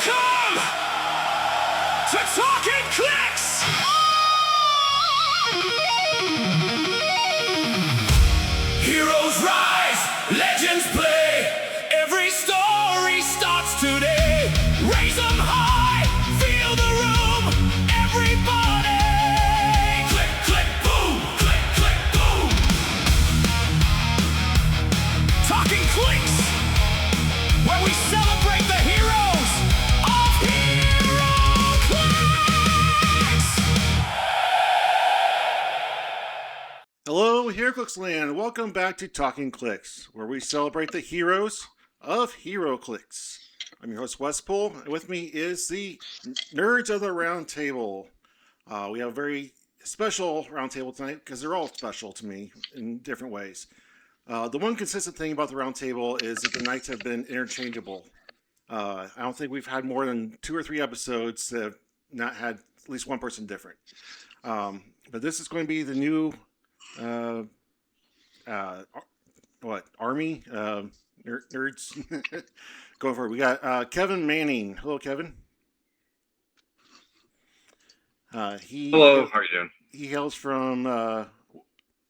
Welcome to Talkn Clix! Heroes rise, legends play. Every story starts today. Raise them high, feel the room. Everybody, click, click, boom, click, click, boom. Talkn Clix, where we celebrate the heroes of Heroclix. Hello, Heroclix land. Welcome back to Talkn Clix, where we celebrate the heroes of Heroclix. I'm your host, Wespool, and with me is the Nerds of the Round Table. We have a very special round table tonight, because they're all special to me in different ways. The one consistent thing about the round table is that the nights have been interchangeable. I don't think we've had more than 2 or 3 episodes that have not had at least one person different. But this is going to be the new army nerds going for it. We got Kevin Manning. Hello, Kevin. Hello, how are you doing? He hails from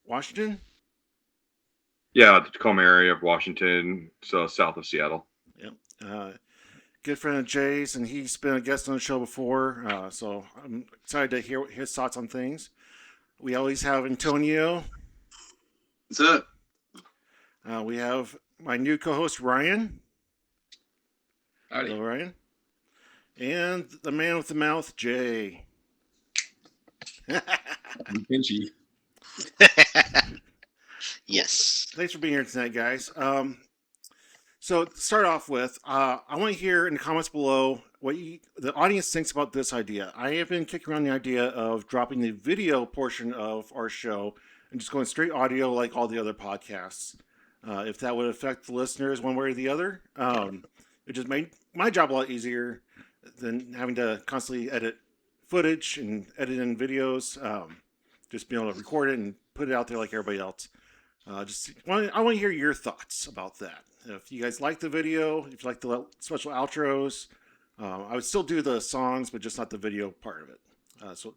Washington. Yeah, the Tacoma area of Washington, so south of Seattle. Yep. Good friend of Jay's, and he's been a guest on the show before, so I'm excited to hear his thoughts on things. We always have Antonio. What's up? We have my new co-host, Ryan. Howdy. Hello, Ryan. And the man with the mouth, Jay. I'm Pinchy. Yes. Thanks for being here tonight, guys. So to start off with, I want to hear in the comments below what the audience thinks about this idea. I have been kicking around the idea of dropping the video portion of our show and just going straight audio like all the other podcasts. If that would affect the listeners one way or the other, it just made my job a lot easier than having to constantly edit footage and edit in videos. Just being able to record it and put it out there like everybody else. I want to hear your thoughts about that. If you guys like the video, if you like the special outros, I would still do the songs, but just not the video part of it.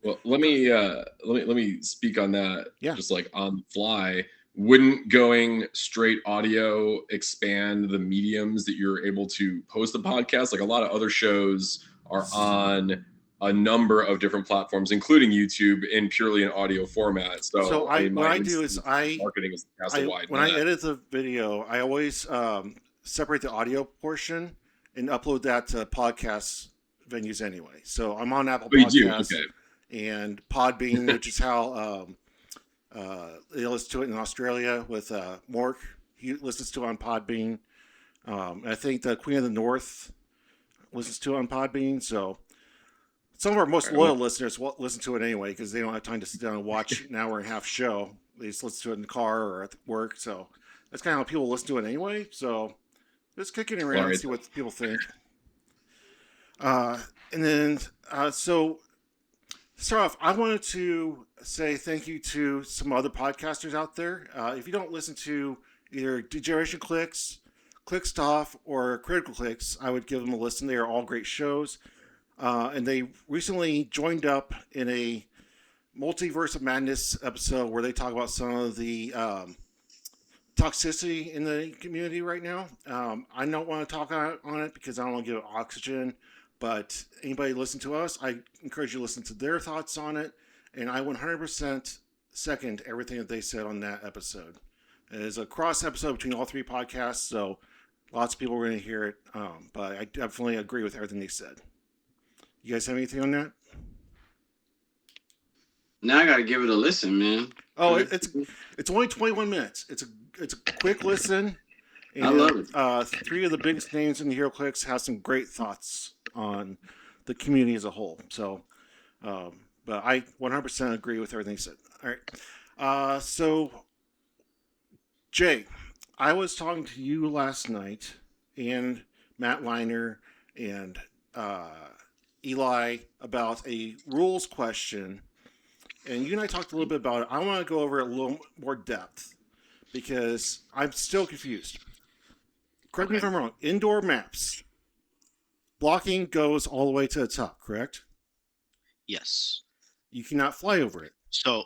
Well, let me speak on that. Yeah. Just like on the fly. Wouldn't going straight audio expand the mediums that you're able to post a podcast? Like a lot of other shows are on a number of different platforms, including YouTube, in purely an audio format. So what I do is marketing is cast a wide when I net. edit the video, I always separate the audio portion and upload that to podcast venues anyway. So I'm on Apple Podcasts and Podbean, which is how they listen to it in Australia with Mork. He listens to it on Podbean. I think the Queen of the North listens to it on Podbean. So some of our most loyal listeners will listen to it anyway because they don't have time to sit down and watch an hour and a half show. They just listen to it in the car or at work. So that's kind of how people listen to it anyway. So just kicking it around and see what people think. And then, so to start off, I wanted to say thank you to some other podcasters out there. If you don't listen to either Degeneration Clix, Clixed Off, or Critical Clix, I would give them a listen. They are all great shows. And they recently joined up in a Multiverse of Madness episode where they talk about some of the toxicity in the community right now. I don't want to talk on it because I don't want to give it oxygen, but anybody listen to us, I encourage you to listen to their thoughts on it, and I 100% second everything that they said on that episode. It is a cross episode between all 3 podcasts, so lots of people are going to hear it, but I definitely agree with everything they said. You guys have anything on that? Now I gotta give it a listen, man. Oh, it's only 21 minutes. It's a quick listen. And, I love it. 3 of the biggest names in the HeroClix have some great thoughts on the community as a whole. So, but I 100% agree with everything he said. All right. So, Jay, I was talking to you last night, and Matt Liner, and Eli about a rules question, and you and I talked a little bit about it. I want to go over it a little more depth because I'm still confused. Correct me if I'm wrong. Indoor maps, blocking goes all the way to the top, correct? Yes. You cannot fly over it, So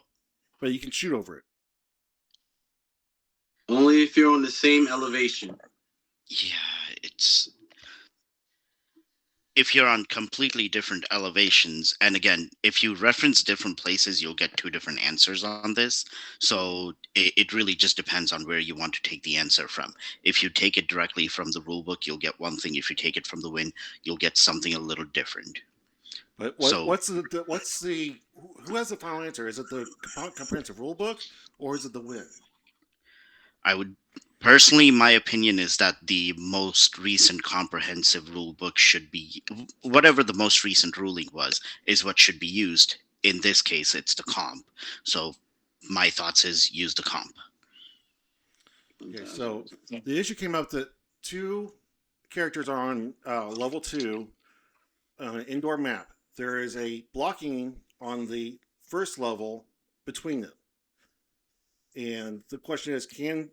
but you can shoot over it. Only if you're on the same elevation. yeah, it's if you're on completely different elevations, and again, if you reference different places, you'll get two different answers on this. So it really just depends on where you want to take the answer from. If you take it directly from the rule book, you'll get one thing. If you take it from the win, you'll get something a little different. But So- what's the who has the final answer? Is it the comprehensive rule book or is it the win? I would personally, my opinion is that the most recent comprehensive rule book should be whatever the most recent ruling was is what should be used. In this case, it's the comp. So my thoughts is use the comp. Okay, so the issue came up that two characters are on level 2 on an indoor map. There is a blocking on the first level between them. And the question is, can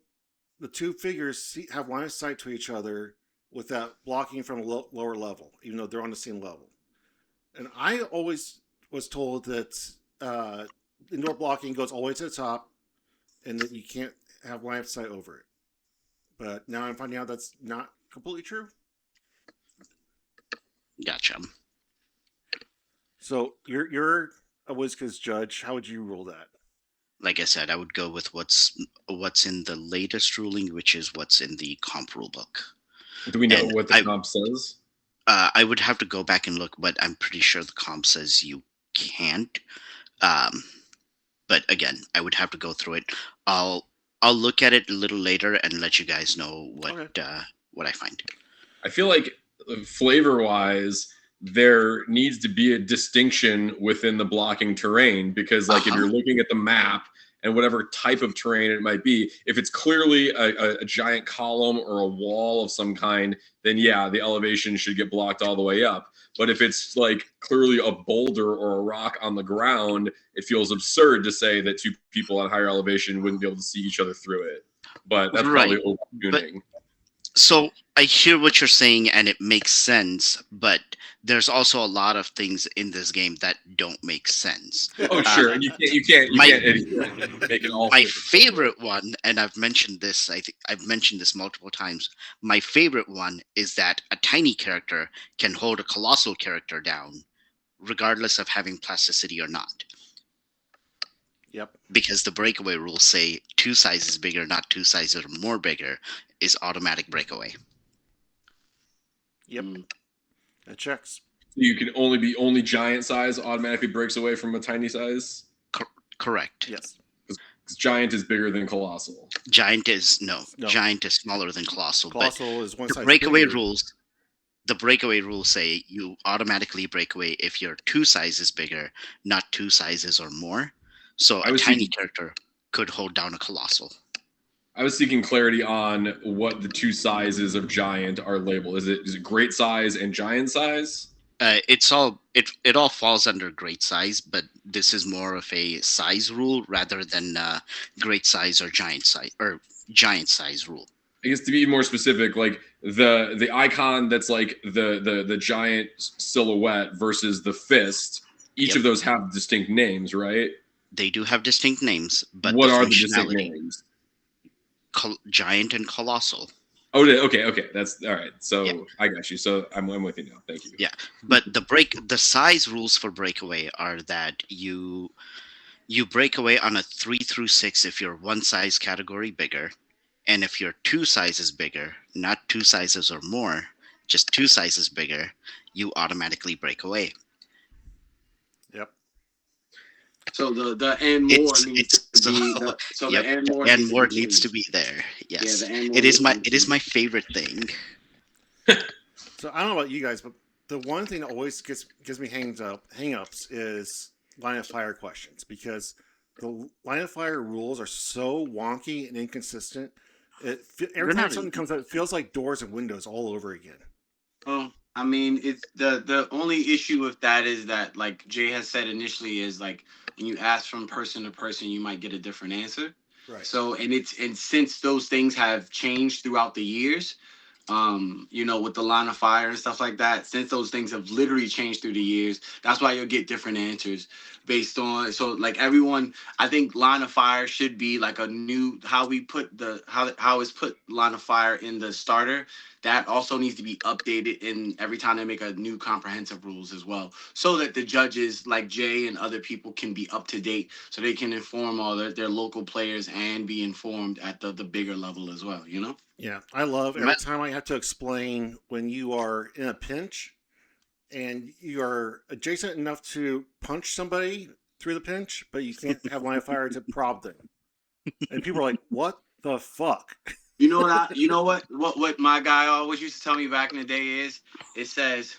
the two figures have line of sight to each other without blocking from a lower level, even though they're on the same level? And I always was told that indoor blocking goes all the way to the top and that you can't have line of sight over it. But now I'm finding out that's not completely true. Gotcha. So you're a Wizkids judge. How would you rule that? Like I said, I would go with what's in the latest ruling, which is what's in the comp rule book. Do we know And what the comp says? I would have to go back and look, but I'm pretty sure the comp says you can't. But again, I would have to go through it. I'll look at it a little later and let you guys know what I find. I feel like flavor-wise, there needs to be a distinction within the blocking terrain because, like, if you're looking at the map and whatever type of terrain it might be, if it's clearly a giant column or a wall of some kind, then yeah, the elevation should get blocked all the way up. But if it's like clearly a boulder or a rock on the ground, it feels absurd to say that two people on higher elevation wouldn't be able to see each other through it. But that's probably over-tuning. So I hear what you're saying, and it makes sense. But there's also a lot of things in this game that don't make sense. Oh, sure, and you can't make it all. My favorite one, and I've mentioned this. I think I've mentioned this multiple times. My favorite one is that a tiny character can hold a colossal character down, regardless of having plasticity or not. Yep. Because the breakaway rules say 2 sizes bigger, not 2 sizes or more bigger, is automatic breakaway. Yep. That checks. You can only giant size automatically breaks away from a tiny size. Correct. Yes. Because giant is bigger than colossal. Giant is Giant is smaller than colossal. Colossal is one the size breakaway bigger. rules. The breakaway rules say you automatically break away if you're 2 sizes bigger, not 2 sizes or more. So a tiny character could hold down a colossal. I was seeking clarity on what the 2 sizes of giant are labeled. Is it great size and giant size? It all falls under great size, but this is more of a size rule rather than great size or giant size rule. I guess to be more specific, like the icon that's like the giant silhouette versus the fist, each of those have distinct names, right? They do have distinct names, but what are the distinct names? Giant and colossal. Oh, okay. That's all right. So I got you. So I'm with you now. Thank you. Yeah, but the size rules for breakaway are that you break away on a 3 through 6 if you're 1 size category bigger, and if you're 2 sizes bigger, not 2 sizes or more, just 2 sizes bigger, you automatically break away. Yep. So the and more needs to be the and more needs to be there. Yes. Yeah, the and more it is my favorite thing. So I don't know about you guys, but the one thing that always gives me hang-ups is line of fire questions, because the line of fire rules are so wonky and inconsistent. Every time something comes out, it feels like doors and windows all over again. Oh, I mean, it's the only issue with that is that, like Jay has said initially, is like when you ask from person to person, you might get a different answer. Right. So, and since those things have changed throughout the years, with the line of fire and stuff like that, since those things have literally changed through the years, that's why you'll get different answers based on, so like everyone, I think line of fire should be like a new, how we put the, how is put line of fire in the starter, that also needs to be updated in every time they make a new comprehensive rules as well, so that the judges like Jay and other people can be up to date, so they can inform all their local players and be informed at the bigger level as well, Yeah, I love every Ma- time I have to explain when you are in a pinch and you are adjacent enough to punch somebody through the pinch, but you can't have line of fire to prob them. And people are like, "What the fuck?" What my guy always used to tell me back in the day is, it says,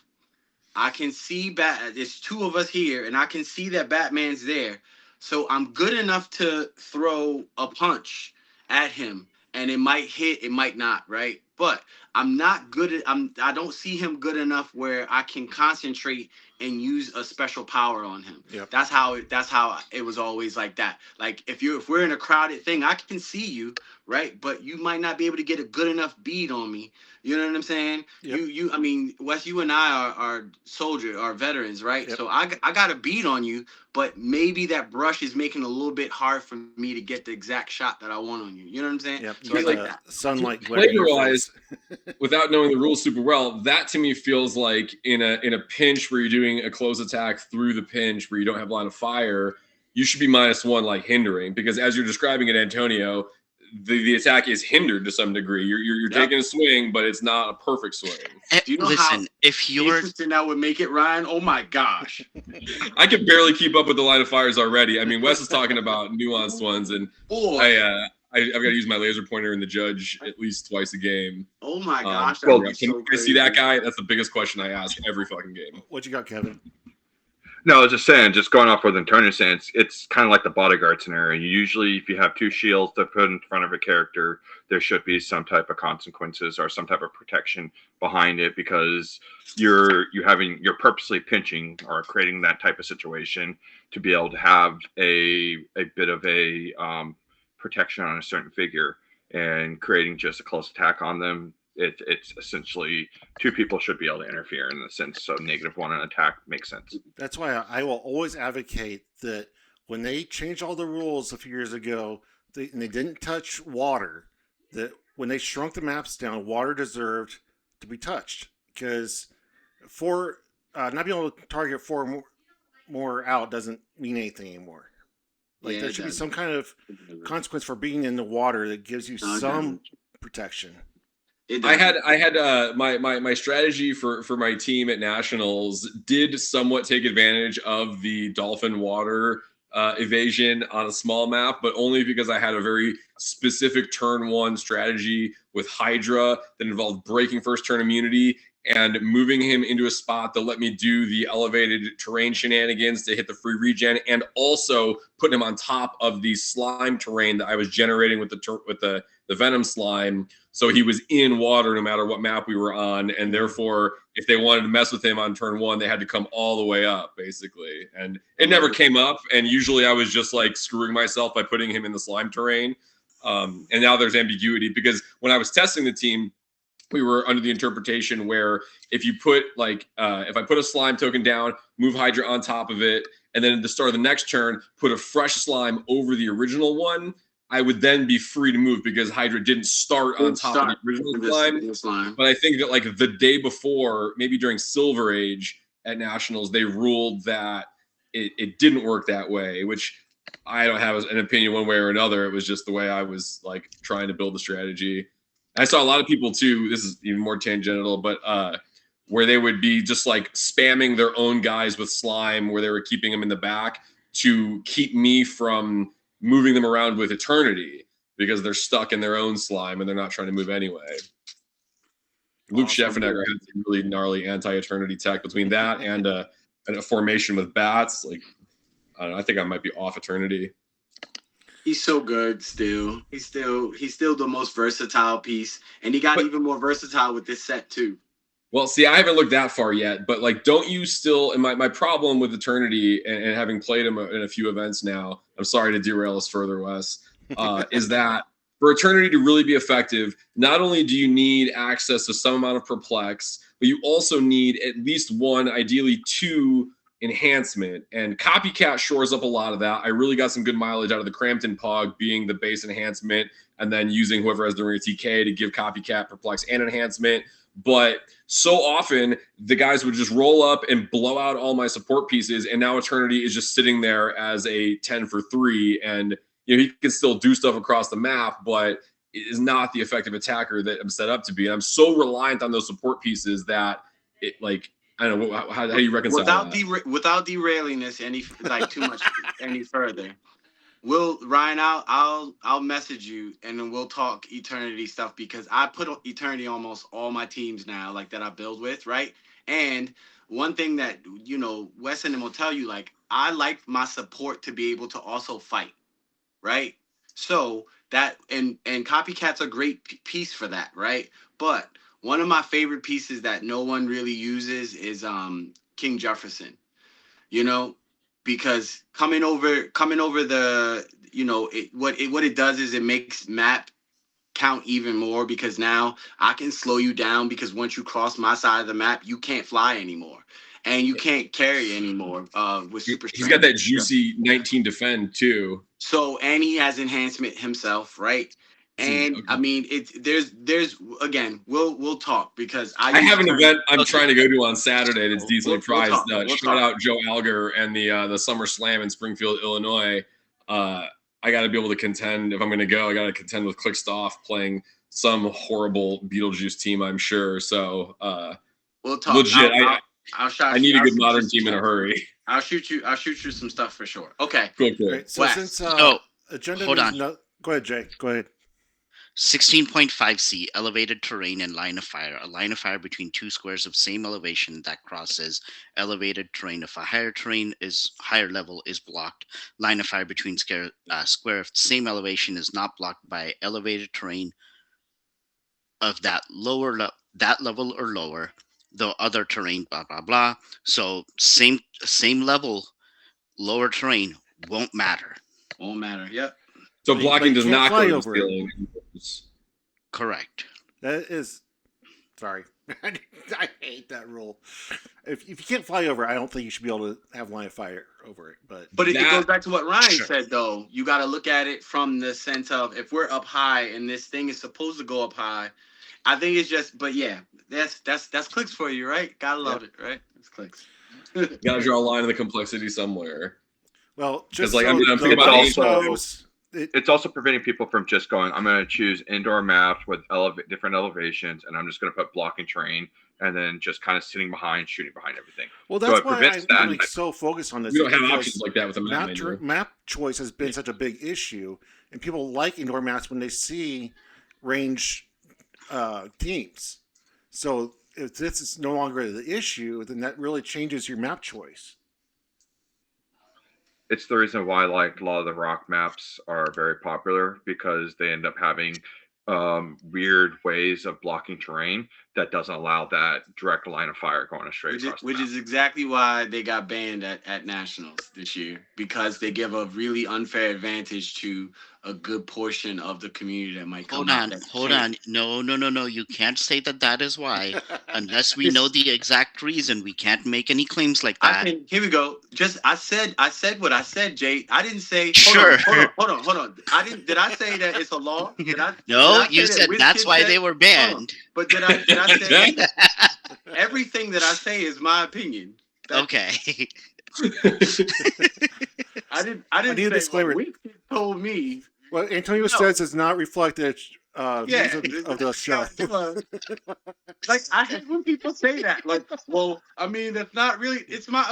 I can see there's two of us here, and I can see that Batman's there. So I'm good enough to throw a punch at him, and it might hit, it might not, right? But I'm not good at I don't see him good enough where I can concentrate and use a special power on him. Yep. That's how it was always like that. Like if we're in a crowded thing, I can see you, right? But you might not be able to get a good enough bead on me. You know what I'm saying? Yep. I mean, Wes, you and I are veterans, right? Yep. So I got a beat on you, but maybe that brush is making it a little bit hard for me to get the exact shot that I want on you. You know what I'm saying? Yep. So it's like that. Sunlight glaring in your Player-wise, face. without knowing the rules super well, that to me feels like in a pinch where you're doing a close attack through the pinch where you don't have line of fire, you should be -1 like hindering, because as you're describing it, Antonio, the attack is hindered to some degree. You're taking a swing, but it's not a perfect swing. Do you know Listen, if you're interesting that would make it, Ryan? Oh my gosh. I can barely keep up with the line of fires already. I mean, Wes is talking about nuanced ones, and Boy. I've got to use my laser pointer in the judge at least twice a game. Oh my gosh. Well, That would be can so I see crazy. that guy? That's the biggest question I ask every fucking game. What you got, Kevin? No, I was just saying, just going off what Antonio saying, it's kind of like the bodyguard scenario. You usually, if you have two shields to put in front of a character, there should be some type of consequences or some type of protection behind it, because you're purposely pinching or creating that type of situation to be able to have a bit of a protection on a certain figure, and creating just a close attack on them. It's essentially two people should be able to interfere in the sense, so -1 on attack makes sense. That's why I will always advocate that when they changed all the rules a few years ago, and they didn't touch water, that when they shrunk the maps down, water deserved to be touched, because not being able to target four more out doesn't mean anything anymore. Like Yeah, there it should be does. some kind of consequence for being in the water that gives you No, it some doesn't. protection. It I had my strategy for my team at Nationals did somewhat take advantage of the dolphin water evasion on a small map, but only because I had a very specific turn 1 strategy with Hydra that involved breaking first turn immunity and moving him into a spot that let me do the elevated terrain shenanigans to hit the free regen, and also putting him on top of the slime terrain that I was generating with the venom slime. So he was in water no matter what map we were on, and therefore, if they wanted to mess with him on turn 1, they had to come all the way up, basically. And it never came up, and usually I was just like screwing myself by putting him in the slime terrain. And now there's ambiguity, because when I was testing the team, we were under the interpretation where if you put if I put a slime token down, move Hydra on top of it, and then at the start of the next turn, put a fresh slime over the original one, I would then be free to move because Hydra didn't start on top of the original slime. But I think that like the day before, maybe during Silver Age at Nationals, they ruled that it didn't work that way, which I don't have an opinion one way or another. It was just the way I was like trying to build the strategy. I saw a lot of people too, this is even more tangential, but where they would be just like spamming their own guys with slime, where they were keeping them in the back to keep me from moving them around with Eternity, because they're stuck in their own slime and they're not trying to move anyway. Luke Scheffenegger had some really gnarly anti-Eternity tech between that and a formation with bats. Like, I don't know, I think I might be off Eternity. He's so good still. He's still the most versatile piece. And he got even more versatile with this set too. Well, see, I haven't looked that far yet, but like, don't you still, and my problem with Eternity and having played him in a few events now, I'm sorry to derail us further, Wes, is that for Eternity to really be effective, not only do you need access to some amount of Perplex, but you also need at least one, ideally two, enhancement. And Copycat shores up a lot of that. I really got some good mileage out of the Crampton Pog being the base enhancement, and then using whoever has the ring of TK to give Copycat, Perplex, and enhancement. But so often the guys would just roll up and blow out all my support pieces, and now Eternity is just sitting there as a 10 for 3, and he can still do stuff across the map, but is not the effective attacker that I'm set up to be. And I'm so reliant on those support pieces that it, like, I don't know, how do you reconcile that? Without derailing this too much any further. Ryan, I'll message you and then we'll talk Eternity stuff, because I put Eternity on almost all my teams now, like that I build with, right? And one thing that Wes and them will tell you, like, I like my support to be able to also fight, right? So that and Copycat's a great piece for that, right? But one of my favorite pieces that no one really uses is King Jefferson, because coming over the what it does is it makes map count even more, because now I can slow you down, because once you cross my side of the map, you can't fly anymore and you can't carry anymore with super strength. He's got that juicy 19 defend too. So, and he has enhancement himself, right? And okay. I mean, there's again, we'll talk, because I have an event I'm trying to go to on Saturday that's decently priced. Shout out Joe Alger and the Summer Slam in Springfield, Illinois. I got to be able to contend. If I'm going to go, I got to contend with Clixoff playing some horrible Beetlejuice team, I'm sure. So we'll talk. Legit, I need a good modern team in a hurry. I'll shoot you some stuff for sure. Okay. Cool. Right, so since agenda, hold on. Go ahead, Jay. Go ahead. 16.5C, elevated terrain and line of fire. A line of fire between two squares of same elevation that crosses elevated terrain. If a higher level is blocked, line of fire between square of same elevation is not blocked by elevated terrain of that level or lower. The other terrain, blah blah blah. So same level, lower terrain won't matter. Won't matter. Yep. So blocking does not go to the ceiling. Correct. That is, sorry, I hate that rule. If you can't fly over, I don't think you should be able to have line of fire over it. But it goes back to what Ryan said, though. You got to look at it from the sense of, if we're up high and this thing is supposed to go up high, I think it's just. But yeah, that's Clix for you, right? Gotta love it, right? It's Clix. Gotta draw a line of the complexity somewhere. Well, just like so I'm thinking about it's also preventing people from just going, I'm going to choose indoor maps with different elevations, and I'm just going to put blocking terrain, and then just kind of sitting behind, shooting behind everything. Well, that's why I'm like so focused on this. We don't have options like that with the map choice has been such a big issue, and people like indoor maps when they see range teams. So if this is no longer the issue, then that really changes your map choice. It's the reason why, like, a lot of the rock maps are very popular, because they end up having weird ways of blocking terrain that doesn't allow that direct line of fire going straight across the map. Which is exactly why they got banned at Nationals this year, because they give a really unfair advantage to a good portion of the community that might come. Hold on. No. You can't say that is why. Unless we know the exact reason, we can't make any claims like that. Here we go. I said what I said, Jay. I didn't say. Sure. Hold on. Did I say that it's a law? No, you said that's why they were banned. But did I say everything that I say is my opinion? Okay. I didn't say disclaimer. What Wizkids told me. What Antonio says is not reflected of the show. Like, I hate when people say that. Like, well, I mean, that's not really. It's my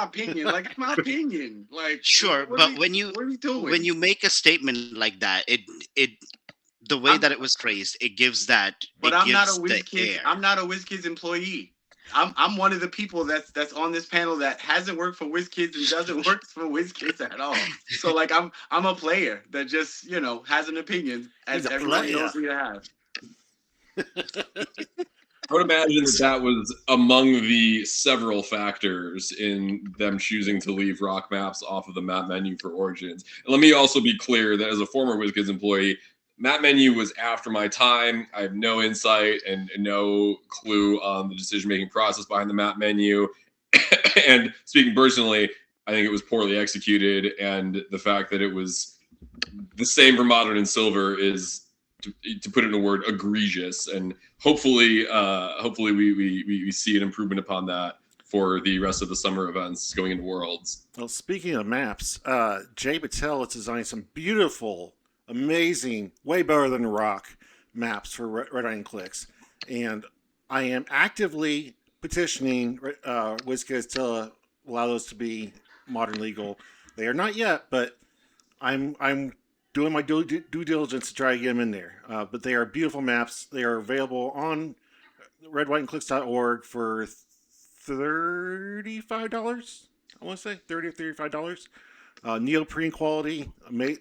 opinion. Like, it's my opinion. Like, sure, but when you make a statement like that, the way that it was phrased, it gives that. But I'm not a Wizkids. I'm not a Wizkids employee. I'm one of the people that's on this panel that hasn't worked for Wizkids and doesn't work for Wizkids at all. So, like, I'm a player that just has an opinion, as everybody knows me to have. I would imagine that was among the several factors in them choosing to leave rock maps off of the map menu for Origins. And let me also be clear that as a former Wizkids employee, map menu was after my time. I have no insight and no clue on the decision-making process behind the map menu. And speaking personally, I think it was poorly executed, and the fact that it was the same for Modern and Silver is, to put it in a word, egregious. And hopefully we see an improvement upon that for the rest of the summer events going into Worlds. Well, speaking of maps, Jay Patel has designed some beautiful, amazing, way better than rock maps for Red Eye and Clix, and I am actively petitioning Wizkids to allow those to be modern legal. They are not yet, but I'm doing my due diligence to try to get them in there. But they are beautiful maps. They are available on redwhiteandclicks.org for $35. I want to say $30 or $35. Neoprene quality,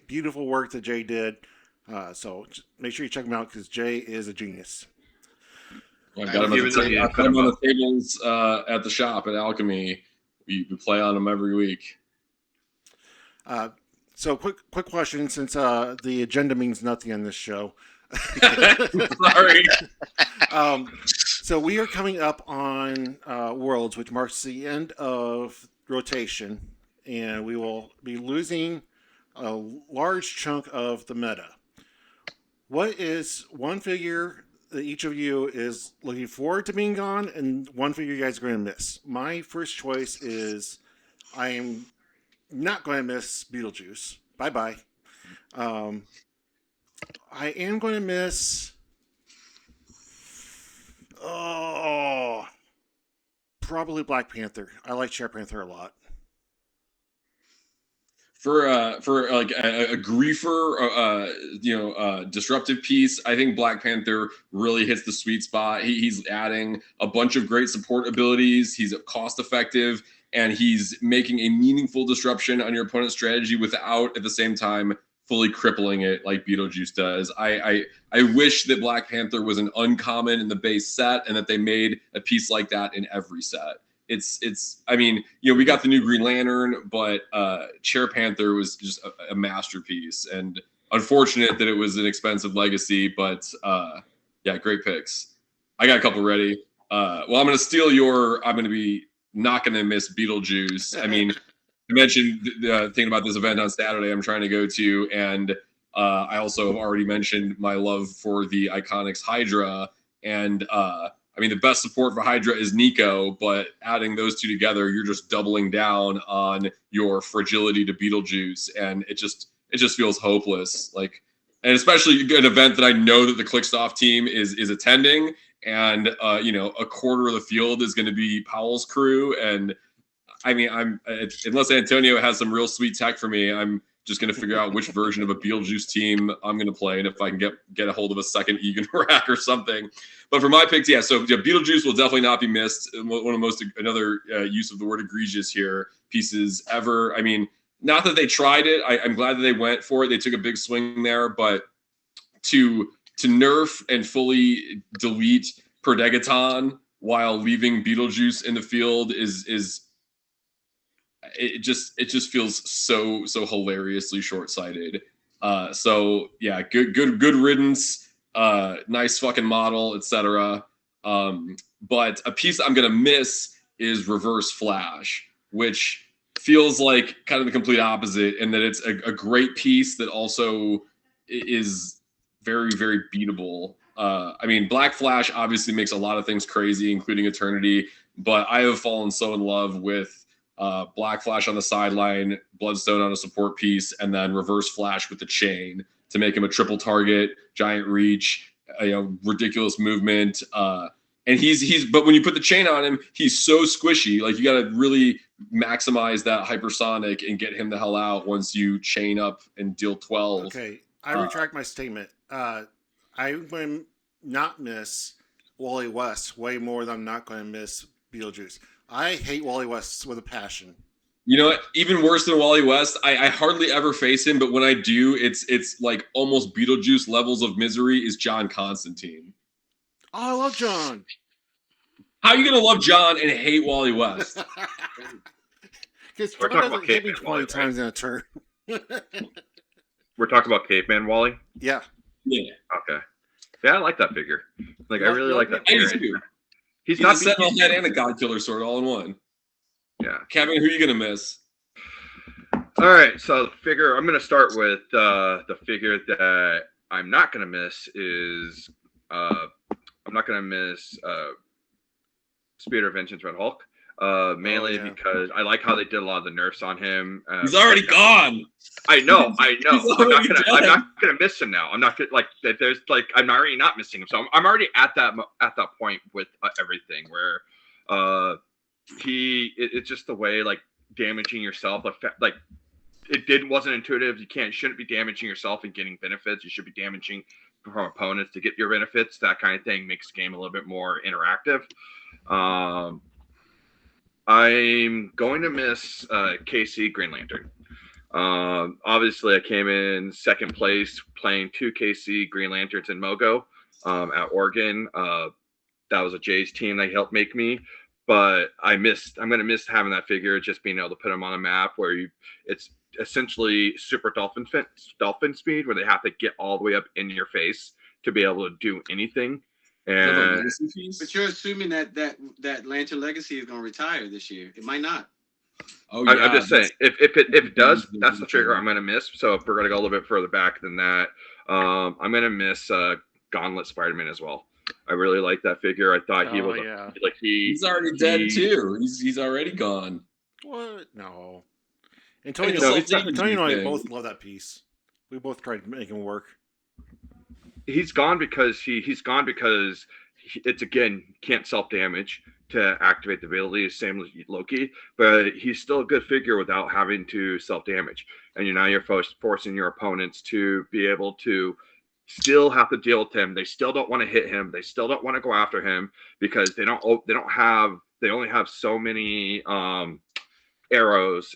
beautiful work that Jay did. So make sure you check him out because Jay is a genius. I've got them on the tables at the shop at Alchemy. We play on them every week. So quick question, since the agenda means nothing on this show. Sorry. So we are coming up on Worlds, which marks the end of rotation, and we will be losing a large chunk of the meta. What is one figure that each of you is looking forward to being gone, and one figure you guys are going to miss? My first choice is I am not going to miss Beetlejuice. Bye-bye. I am going to miss... probably Black Panther. I like Cher Panther a lot. For like a griefer, disruptive piece, I think Black Panther really hits the sweet spot. He's adding a bunch of great support abilities. He's cost effective, and he's making a meaningful disruption on your opponent's strategy without, at the same time, fully crippling it like Beetlejuice does. I wish that Black Panther was an uncommon in the base set, and that they made a piece like that in every set. I mean, we got the new Green Lantern, but Cher Panther was just a masterpiece, and unfortunate that it was an expensive legacy, but yeah, great picks. I got a couple ready. Well, I'm going to steal I'm going to be not going to miss Beetlejuice. I mean, I mentioned the thing about this event on Saturday I'm trying to go to, and I also have already mentioned my love for the Iconics Hydra, and I mean, the best support for Hydra is Nico, but adding those two together, you're just doubling down on your fragility to Beetlejuice, and it just feels hopeless. Like, and especially an event that I know that the Clicksoft team is attending, and a quarter of the field is going to be Powell's crew, and I mean, unless Antonio has some real sweet tech for me, I'm just going to figure out which version of a Beetlejuice team I'm going to play, and if I can get a hold of a second Egan rack or something. But for my picks, Beetlejuice will definitely not be missed. One of the another use of the word egregious here pieces ever. I mean, not that they tried it. I'm glad that they went for it. They took a big swing there, but to nerf and fully delete Perdegaton while leaving Beetlejuice in the field is it just feels so hilariously short-sighted. So yeah, good riddance. Nice fucking model, etc. But a piece I'm gonna miss is Reverse Flash, which feels like kind of the complete opposite, in that it's a great piece that also is very, very beatable. I mean, Black Flash obviously makes a lot of things crazy, including Eternity, but I have fallen so in love with Black Flash on the sideline, Bloodstone on a support piece, and then Reverse Flash with the chain to make him a triple target, giant reach, ridiculous movement. And but when you put the chain on him, he's so squishy. Like, you got to really maximize that hypersonic and get him the hell out once you chain up and deal 12. Okay, I retract my statement. I'm going to not miss Wally West way more than I'm not going to miss Beetlejuice. I hate Wally West with a passion. You know what? Even worse than Wally West, I hardly ever face him, but when I do, it's like almost Beetlejuice levels of misery is John Constantine. Oh, I love John. How are you going to love John and hate Wally West? Because John doesn't hit me 20 times in a turn. We're talking about Caveman Wally? Yeah. Yeah, Okay. Yeah, I like that figure. Like, I really like that I do figure. too. He's He's not a the, Sentinel head and a God Killer sword all in one. yeah. Kevin, who are you gonna miss? All right, so the figure I'm going to start with the figure that I'm not going to miss is I'm not going to miss Spirit of Vengeance Red Hulk. Mainly because I like how they did a lot of the nerfs on him. He's already gone. I know. He's I'm already not gonna miss him now. I'm not gonna like that. There's like I'm already not missing him. So I'm already at that point with everything where it's just the way like damaging yourself like wasn't intuitive. Shouldn't be damaging yourself and getting benefits. You should be damaging from opponents to get your benefits. That kind of thing makes the game a little bit more interactive. I'm going to miss KC Green Lantern. Obviously, I came in second place playing 2 KC Green Lanterns in Mogo at Oregon. That was a Jay's team that helped make me. But I'm going to miss having that figure, just being able to put them on a map where it's essentially super dolphin speed, where they have to get all the way up in your face to be able to do anything. And but you're assuming that Lantern Legacy is going to retire this year. It might not. Oh, yeah. I'm just saying, if it does, that's the figure I'm going to miss. So if we're going to go a little bit further back than that, I'm going to miss Gauntlet Spider-Man as well. I really like that figure. I thought he was he's already dead too. He's already gone. What? No. And Tony and I both love that piece. We both tried to make him work. He's gone because it's again can't self damage to activate the ability, same as Loki, but he's still a good figure without having to self damage. And you're forcing your opponents to be able to still have to deal with him. They still don't want to hit him. They still don't want to go after him because they only have so many arrows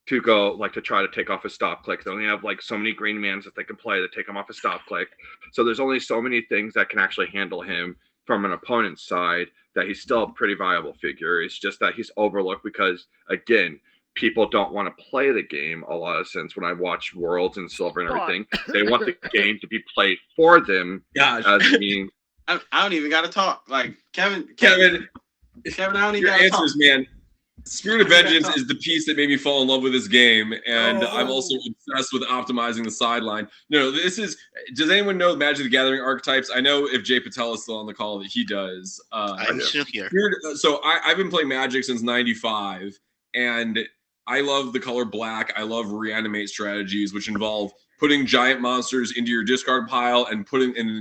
to go like to try to take off a stop click. They only have like so many green mans that they can play to take him off a stop click. So there's only so many things that can actually handle him from an opponent's side that he's still a pretty viable figure. It's just that he's overlooked because again, people don't want to play the game a lot of sense. When I watch Worlds and Silver and everything, they want the game to be played for them. As being, I don't even got to talk. Like Kevin, I don't even got to talk. Man. Spirit of Vengeance is the piece that made me fall in love with this game, and I'm also obsessed with optimizing the sideline. No, does anyone know Magic the Gathering archetypes? I know if Jay Patel is still on the call that he does. I'm still here. So I've been playing Magic since '95, and I love the color black. I love reanimate strategies, which involve putting giant monsters into your discard pile and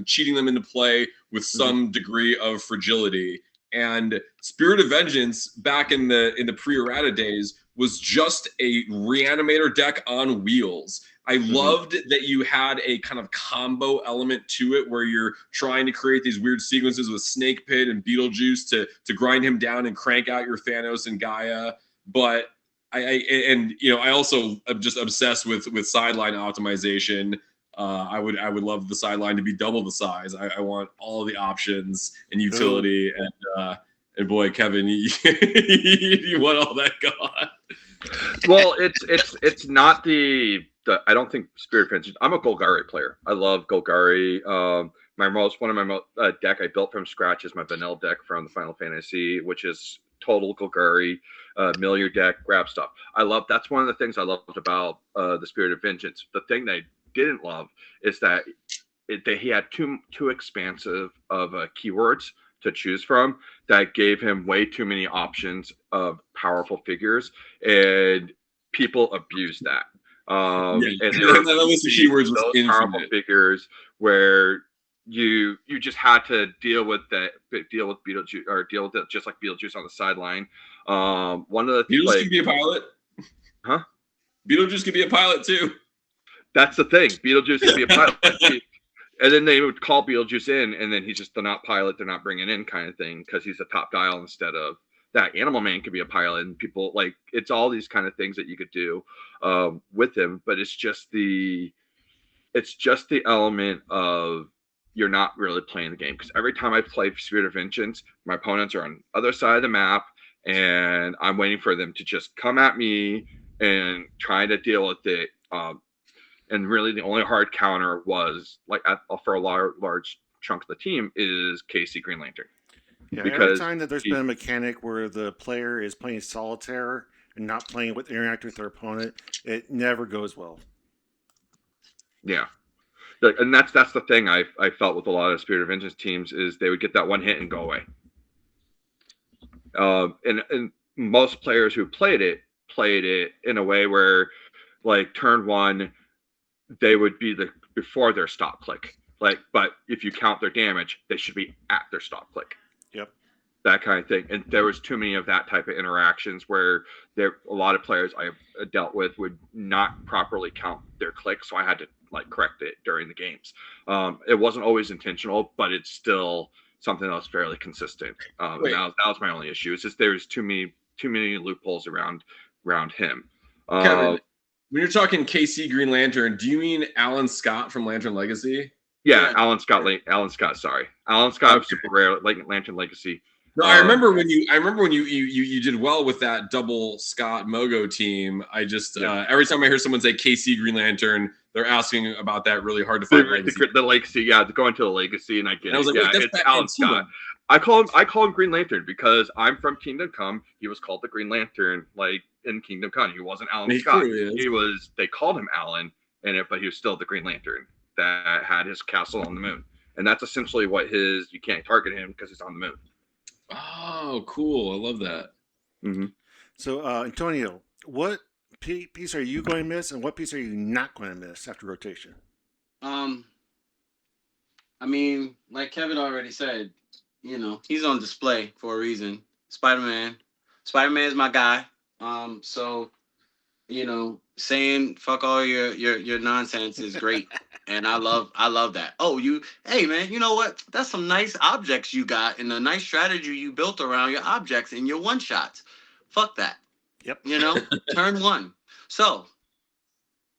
cheating them into play with some degree of fragility. And Spirit of Vengeance back in the pre-errata days was just a reanimator deck on wheels. I loved that you had a kind of combo element to it where you're trying to create these weird sequences with Snake Pit and Beetlejuice to grind him down and crank out your Thanos and Gaia. But I also am just obsessed with sideline optimization. I would love the sideline to be double the size. I want all the options and utility. And boy, Kevin, you want all that gone. Well, it's not the I don't think Spirit Vengeance. I'm a Golgari player. I love Golgari. One of my deck I built from scratch is my vanilla deck from the Final Fantasy, which is total Golgari, mill your deck, grab stuff. That's one of the things I loved about the Spirit of Vengeance. The thing that I didn't love is that he had too expansive of keywords to choose from that gave him way too many options of powerful figures, and people abused that. And that was the keywords was those powerful figures where you just had to deal with Beetlejuice or deal with it just like Beetlejuice on the sideline. One of the Beetlejuice could be a pilot, huh? Beetlejuice could be a pilot too. That's the thing. Beetlejuice could be a pilot. And then they would call Beetlejuice in, and then he's just, they're not pilot, they're not bringing in kind of thing because he's a top dial instead of that. Animal Man could be a pilot, and people like it's all these kind of things that you could do with him. But it's just the element of you're not really playing the game because every time I play Spirit of Vengeance, my opponents are on the other side of the map, and I'm waiting for them to just come at me and try to deal with it. And really, the only hard counter was for a large chunk of the team is KC Green Lantern. Yeah, every Because time that there's been a mechanic where the player is playing solitaire and not playing with interacting with their opponent, it never goes well. Yeah. And that's the thing I felt with a lot of Spirit of Vengeance teams is they would get that one hit and go away. And most players who played it in a way where, like, turn one, they would be before their stop click. But if you count their damage, they should be at their stop click. Yep. That kind of thing. And there was too many of that type of interactions where a lot of players I dealt with would not properly count their clicks, so I had to correct it during the games. It wasn't always intentional, but it's still something that was fairly consistent. That was my only issue. It's just there's too many loopholes around him. Kevin, when you're talking KC Green Lantern, do you mean Alan Scott from Lantern Legacy? Yeah, Alan Scott. Sorry, Alan Scott of Super Rare, Lantern Legacy. No, I remember when you did well with that double Scott Mogo team. I just every time I hear someone say KC Green Lantern, they're asking about that really hard to find legacy. The legacy, going to the legacy, and I get it. I was like, yeah, it's Alan Scott. I call him Green Lantern because I'm from Kingdom Come. He was called the Green Lantern, in Kingdom Come. He wasn't Alan Scott. They called him Alan, but he was still the Green Lantern that had his castle on the moon, and that's essentially what you can't target him because he's on the moon. Oh, cool! I love that. Mm-hmm. So, Antonio, what piece are you going to miss, and what piece are you not going to miss after rotation? I mean, like Kevin already said, he's on display for a reason. Spider-Man is my guy. So, saying fuck all your nonsense is great. And I love that. Oh, hey man, you know what? That's some nice objects you got and a nice strategy you built around your objects and your one shots. Fuck that. Yep. Turn one. So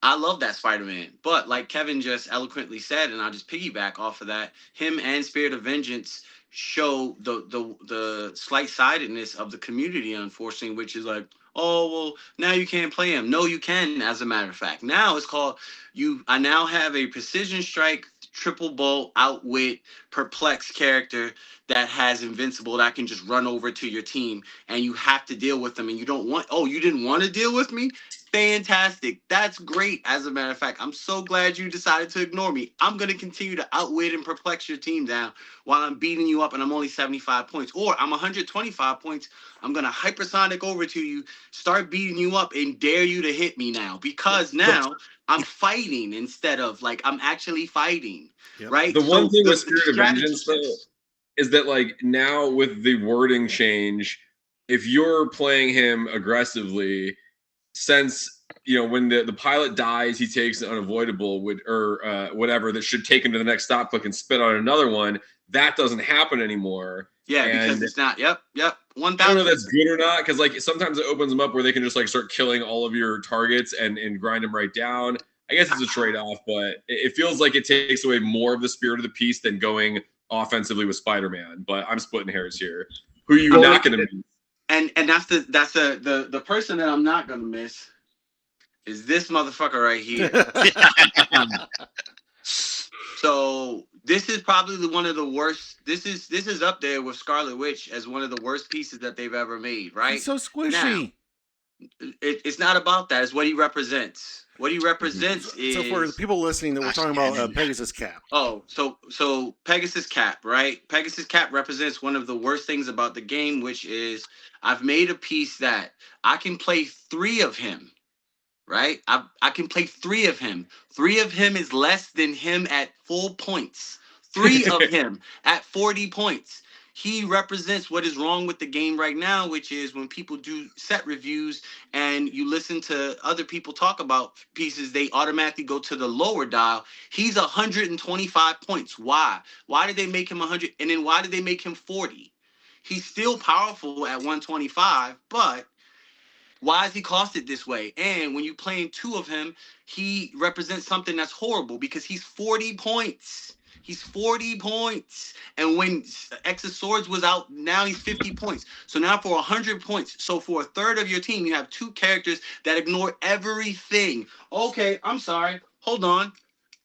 I love that Spider-Man. But like Kevin just eloquently said, and I'll just piggyback off of that, him and Spirit of Vengeance show the slight-sidedness of the community, unfortunately, which is like, oh, well, now you can't play him. No, you can, as a matter of fact. Now it's called, I now have a precision strike, triple bolt, outwit, perplex character that has invincible that can just run over to your team, and you have to deal with them, and you didn't want to deal with me? Fantastic. That's great. As a matter of fact, I'm so glad you decided to ignore me. I'm going to continue to outwit and perplex your team down while I'm beating you up and I'm only 75 points. Or I'm 125 points. I'm going to hypersonic over to you, start beating you up, and dare you to hit me now. Because now I'm fighting instead of I'm actually fighting. Yep. Right? The one thing with Spirit of Vengeance, though, is that now with the wording change, if you're playing him aggressively, since when the pilot dies, he takes an unavoidable whatever that should take him to the next stop click and spit on another one. That doesn't happen anymore. Yeah, because it's not. Yep. 1,000. I don't know if that's good or not, because sometimes it opens them up where they can just start killing all of your targets and grind them right down. I guess it's a trade-off, but it feels like it takes away more of the spirit of the piece than going offensively with Spider-Man. But I'm splitting hairs here. Who are you not going to miss? And that's the person that I'm not gonna miss is this motherfucker right here. So this is probably one of the worst. This is up there with Scarlet Witch as one of the worst pieces that they've ever made. Right? It's so squishy. Now, it's not about that. It's what he represents. What he represents is. So for the people listening, that we're talking about Pegasus Cap. Oh, so Pegasus Cap, right? Pegasus Cap represents one of the worst things about the game, which is I've made a piece that I can play 3 of him, right? I can play 3 of him. 3 of him is less than him at full points. 3 of him at 40 points. He represents what is wrong with the game right now, which is when people do set reviews and you listen to other people talk about pieces, they automatically go to the lower dial. He's 125 points. Why? Why did they make him 100? And then why did they make him 40? He's still powerful at 125, but why is he costed this way? And when you're playing 2 of him, he represents something that's horrible because he's 40 points. He's 40 points. And when X of Swords was out, now he's 50 points. So now for 100 points. So for a third of your team, you have 2 characters that ignore everything. Okay, I'm sorry. hold on.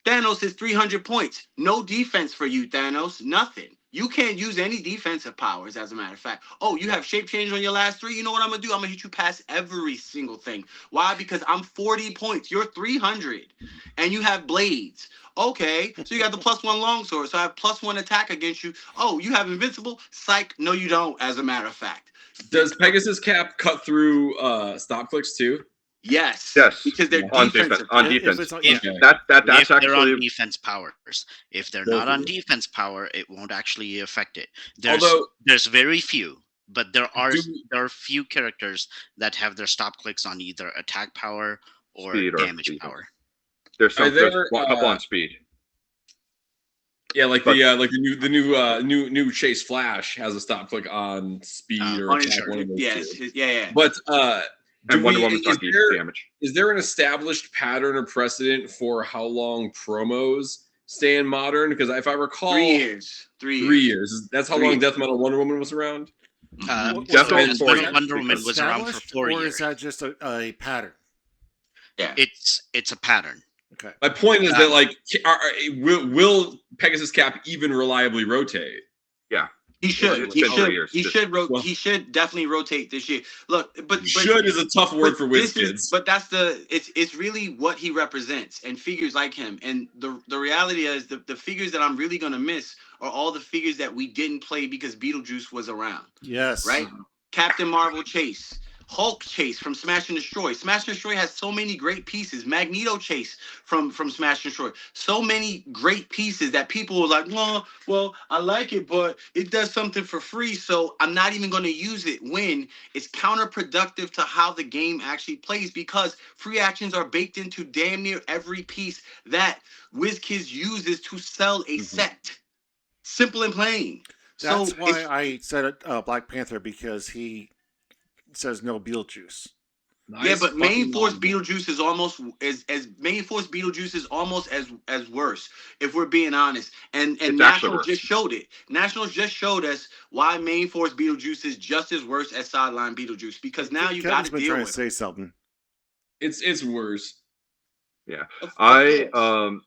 Thanos is 300 points. No defense for you, Thanos. Nothing. You can't use any defensive powers, as a matter of fact. Oh, you have shape change on your last 3. You know what I'm going to do? I'm going to hit you past every single thing. Why? Because I'm 40 points. You're 300. And you have blades. Okay, so you got the +1 longsword. So I have +1 attack against you. Oh, you have invincible? Psych. No, you don't, as a matter of fact. Does Pegasus Cap cut through stop clicks too? Yes. Yes. Because they're On defensive. defense. On If defense. it's on- If- yeah. That's if they're actually on defense powers. If they're not on defense power, it won't actually affect it. There's very few, but there are few characters that have their stop clicks on either attack power or Speed or damage speed. power. there's Are there's there, a couple on speed. Yeah, like But- the new Chase Flash has a stop click on speed or On his attack. shirt. One of those Yes. two. Yeah. But And Wonder Woman's on damage. is there an established pattern or precedent for how long promos stay in modern? Because if I recall, 3 years. 3 years. 3 years. That's how 3 long years. Death Metal Wonder Woman was around. Death Metal was four that years, Wonder Woman because- was around for established, 4 or years. is that just a pattern? Yeah. It's a pattern. Okay. My point is that like, will Pegasus Cap even reliably rotate? He should. It's He been 3 should. years. He Just- should. well- He should definitely rotate this year. Look, but Should is a tough word for this Wizkids. is- But that's it's really what he represents and figures like him. And the reality is the figures that I'm really gonna miss are all the figures that we didn't play because Beetlejuice was around. Yes. Right? Captain Marvel Chase, Hulk Chase from Smash and Destroy. Smash and Destroy has so many great pieces. Magneto Chase from Smash and Destroy. So many great pieces that people were like, well, I like it, but it does something for free, so I'm not even going to use it, when it's counterproductive to how the game actually plays, because free actions are baked into damn near every piece that WizKids uses to sell a set. Simple and plain. That's So why it's- I said Black Panther, because he says no Beetlejuice. Yeah, but main force Beetle. Beetlejuice is almost as main force Beetlejuice is almost as worse, if we're being honest. And It's actually National worse. just showed it. Nationals just showed us why main force Beetlejuice is just as worse as sideline Beetlejuice, because now you got Kevin's to been deal trying with to say something. It's worse. Of I course.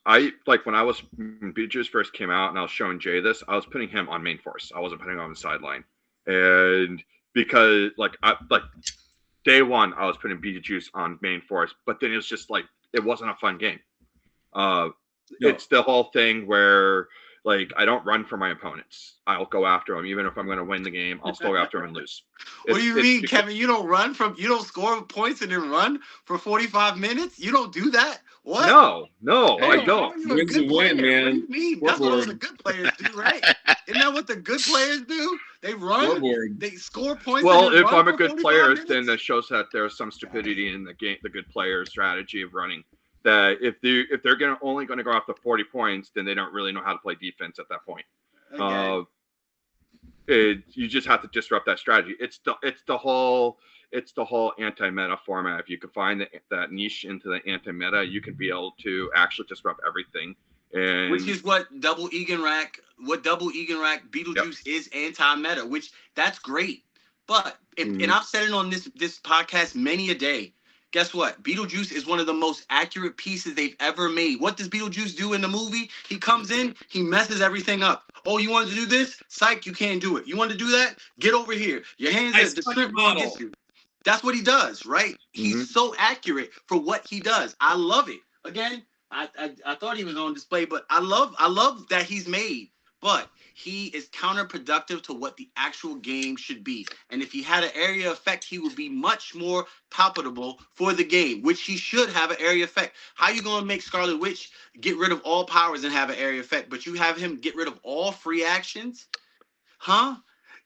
like when Beetlejuice first came out and I was showing Jay this, I was putting him on main force. I wasn't putting him on the sideline. And because day one I was putting Beetlejuice on main force, but then it was just like it wasn't a fun game. It's the whole thing where like I don't run for my opponents. I'll go after them, even if I'm going to win the game. I'll still go after them and lose. What do you It's mean, because- Kevin? You don't score points and then run for 45 minutes? You don't do that? What? No, Hey, I don't. you're a Win's good a win, player. man. What do you mean? That's what all the Scoreboard. good players do, right? Isn't that what the good players do? They run, Scoreboard. they score points. Well, and then if run I'm a for good 45 player, minutes? then that shows that there's some stupidity in the game, the good player strategy of running. That if they're only going to go after 40 points, then they don't really know how to play defense at that point. Again, You just have to disrupt that strategy. It's the whole anti-meta format. If you can find that niche into the anti-meta, you can be able to actually disrupt everything. And which is what Double Egan Beetlejuice is anti-meta, which that's great. But and I've said it on this podcast many a day. Guess what? Beetlejuice is one of the most accurate pieces they've ever made. What does Beetlejuice do in the movie? He comes in, he messes everything up. Oh, you wanted to do this? Psych, you can't do it. You want to do that? Get over here. Your hands Nice the fucking shrimp gonna model. get you. That's what he does, right? He's so accurate for what he does. I love it. Again, I thought he was on display, but I love that he's made. But he is counterproductive to what the actual game should be. And if he had an area effect, he would be much more palpable for the game, which he should have an area effect. How you going to make Scarlet Witch get rid of all powers and have an area effect, but you have him get rid of all free actions? Huh?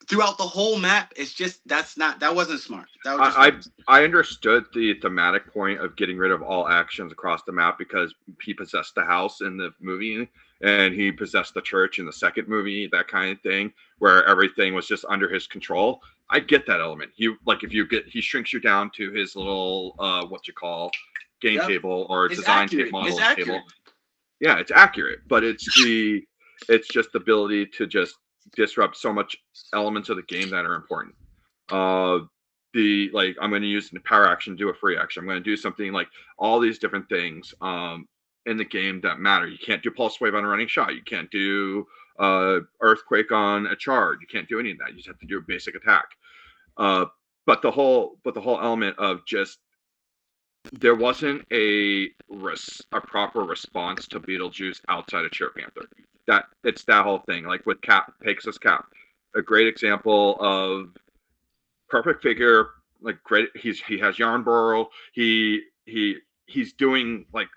Throughout the whole map, it's just that wasn't smart. That was just I understood the thematic point of getting rid of all actions across the map because he possessed the house in the movie and he possessed the church in the second movie, that kind of thing, where everything was just under his control. I get that element. He shrinks you down to his little game table or It's design accurate. model It's table. accurate. Yeah, it's accurate, but it's just the ability to just disrupt so much elements of the game that are important. I'm going to use the power action to do a free action. I'm going to do something like all these different things. in the game that matter. You can't do pulse wave on a running shot. You can't do earthquake on a charge. You can't do any of that. You just have to do a basic attack. But the whole element of just there wasn't a proper response to Beetlejuice outside of Cheer Panther. It's that whole thing. Like with Pegasus Cap, a great example of perfect figure. Like great, he has yarn burrow. He's doing like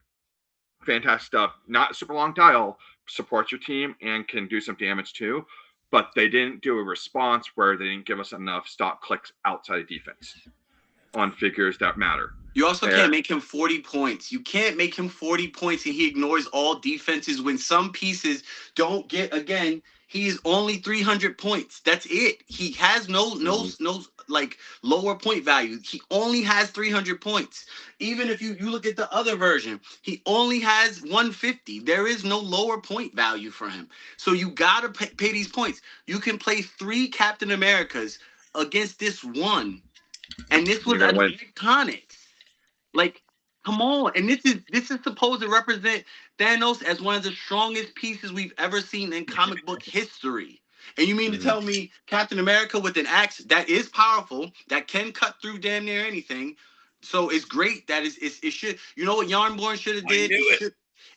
fantastic stuff. Not super long tile, supports your team and can do some damage too. But they didn't do a response where they didn't give us enough stop clicks outside of defense on figures that matter. You also can't make him 40 points. You can't make him 40 points and he ignores all defenses when some pieces don't get, again, he is only 300 points. That's it. He has no like lower point value. He only has 300 points. Even if you look at the other version, he only has 150. There is no lower point value for him. So you got to pay these points. You can play 3 Captain Americas against this one. And this was iconic. Like, come on. And this is supposed to represent Thanos as one of the strongest pieces we've ever seen in comic book history. And you mean to tell me Captain America with an axe that is powerful, that can cut through damn near anything. So it's great that it should, you know what Yarnborn should have did?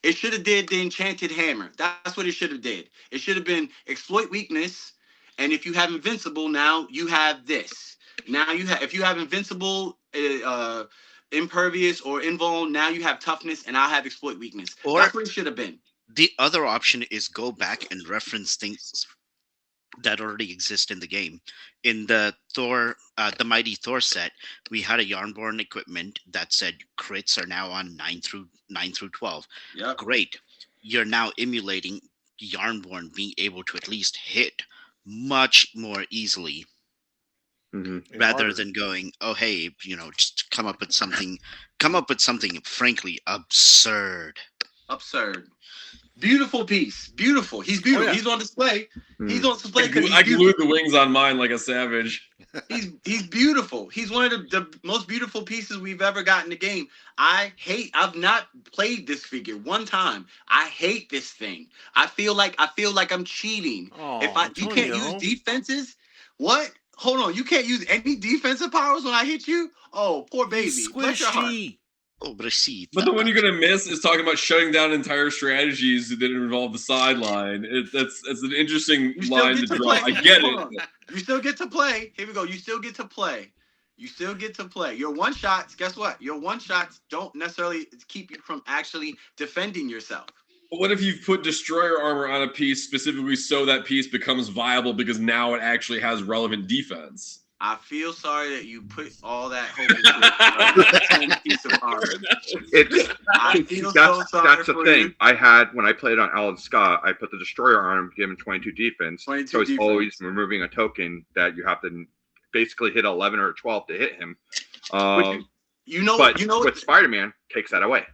It should have did the Enchanted Hammer. That's what it should have did. It should have been exploit weakness. And if you have invincible, now you have this. Now if you have invincible, impervious or invuln, now you have toughness and I'll have exploit weakness. Or that's what it should have been. The other option is go back and reference things that already exist in the game. In the the Mighty Thor set, we had a Yarnborn equipment that said crits are now on 9 through 12. Yeah, great. You're now emulating Yarnborn being able to at least hit much more easily. Rather than going, oh hey, just come up with something frankly absurd. Beautiful piece. Beautiful. He's beautiful. Oh, yeah. He's on display. He's on display. I glued the wings on mine like a savage. He's beautiful. He's one of the most beautiful pieces we've ever got in the game. I've not played this figure one time. I hate this thing. I feel like I'm cheating. Oh, you can't use defenses. What? Hold on, you can't use any defensive powers when I hit you? Oh, poor baby. Squishy. Oh, but I see. But the one you're gonna miss is talking about shutting down entire strategies that involve the sideline. That's an interesting line to draw. I get it. You still get to play. Here we go. You still get to play. Your one shots, guess what? Your one shots don't necessarily keep you from actually defending yourself. But what if you put destroyer armor on a piece specifically so that piece becomes viable because now it actually has relevant defense? I feel sorry that you put all that hope into a piece of armor. That's the thing. I had when I played on Alan Scott, I put the destroyer arm, give him 22 defense. So it's always removing a token that you have to basically hit 11 or 12 to hit him. With Spider-Man takes that away.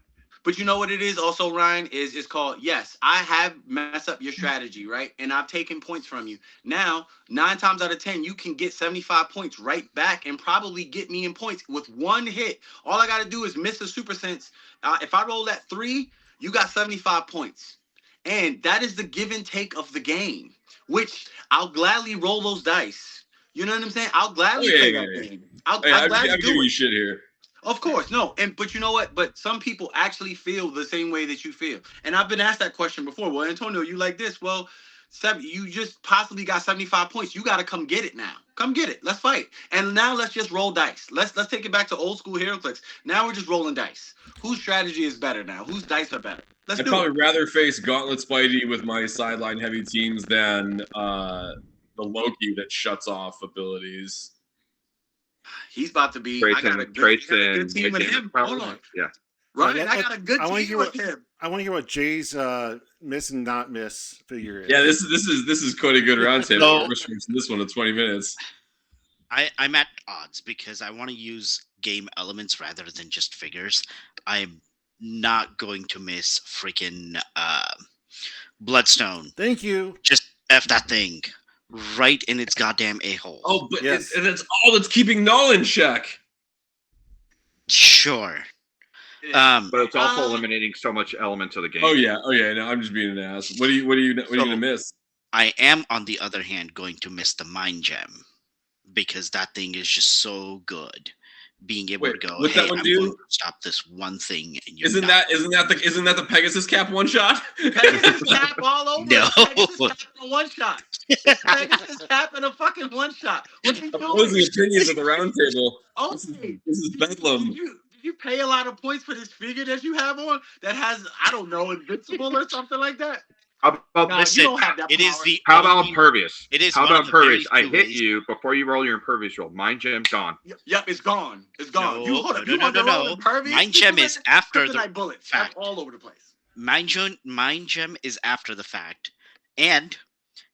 But you know what it is also, Ryan, is it's called, yes, I have messed up your strategy, right? And I've taken points from you. Now, 9 times out of 10, you can get 75 points right back and probably get me in points with one hit. All I got to do is miss a super sense. If I roll that 3, you got 75 points. And that is the give and take of the game, which I'll gladly roll those dice. You know what I'm saying? I'll gladly play that game. I'll gladly do you shit here. Of course, no. But you know what? But some people actually feel the same way that you feel. And I've been asked that question before. Well, Antonio, you like this? Well, you just possibly got 75 points. You got to come get it now. Come get it. Let's fight. And now let's just roll dice. Let's take it back to old school Heroclix. Now we're just rolling dice. Whose strategy is better now? Whose dice are better? I'd probably rather face Gauntlet Spidey with my sideline heavy teams than the Loki that shuts off abilities. He's about to be. I got a good team with him. Hold on. Yeah. Ryan, I got a good team with him. I want to hear what Jay's miss and not miss figure is. Yeah, this is quite a good roundtable. We're from this one to 20 minutes. I'm at odds because I want to use game elements rather than just figures. I'm not going to miss freaking Bloodstone. Thank you. Just F that thing. Right in its goddamn a-hole. Oh, but yes. It's all that's keeping Null in check. Sure. But it's also eliminating so much elements of the game. Oh yeah. No, I'm just being an ass. What are you gonna miss? I am, on the other hand, going to miss the Mind Gem because that thing is just so good. Being able Wait, to go, what's hey, that one I'm do? going to stop this one thing, and you're Isn't not. that the Pegasus Cap one shot? Pegasus Cap all over. No. Pegasus Cap in a one shot. It's Pegasus Cap in a fucking one shot. What you doing? Opposing opinions at the round table. Oh, This is bedlam. Did you pay a lot of points for this figure that you have on that has, I don't know, invincible or something like that? How about, Nah, Listen, you don't have that it is power. the how about only- impervious? It is How one about of the very impervious? I few hit ways- you before you roll your impervious roll. Mind Gem gone. Yep, it's gone. It's gone. No, You hold up. no, You no, on the no, roll no. impervious? Mind You Gem can is let after the kryptonite bullets fact. all over the place. Mind Gem is after the fact, and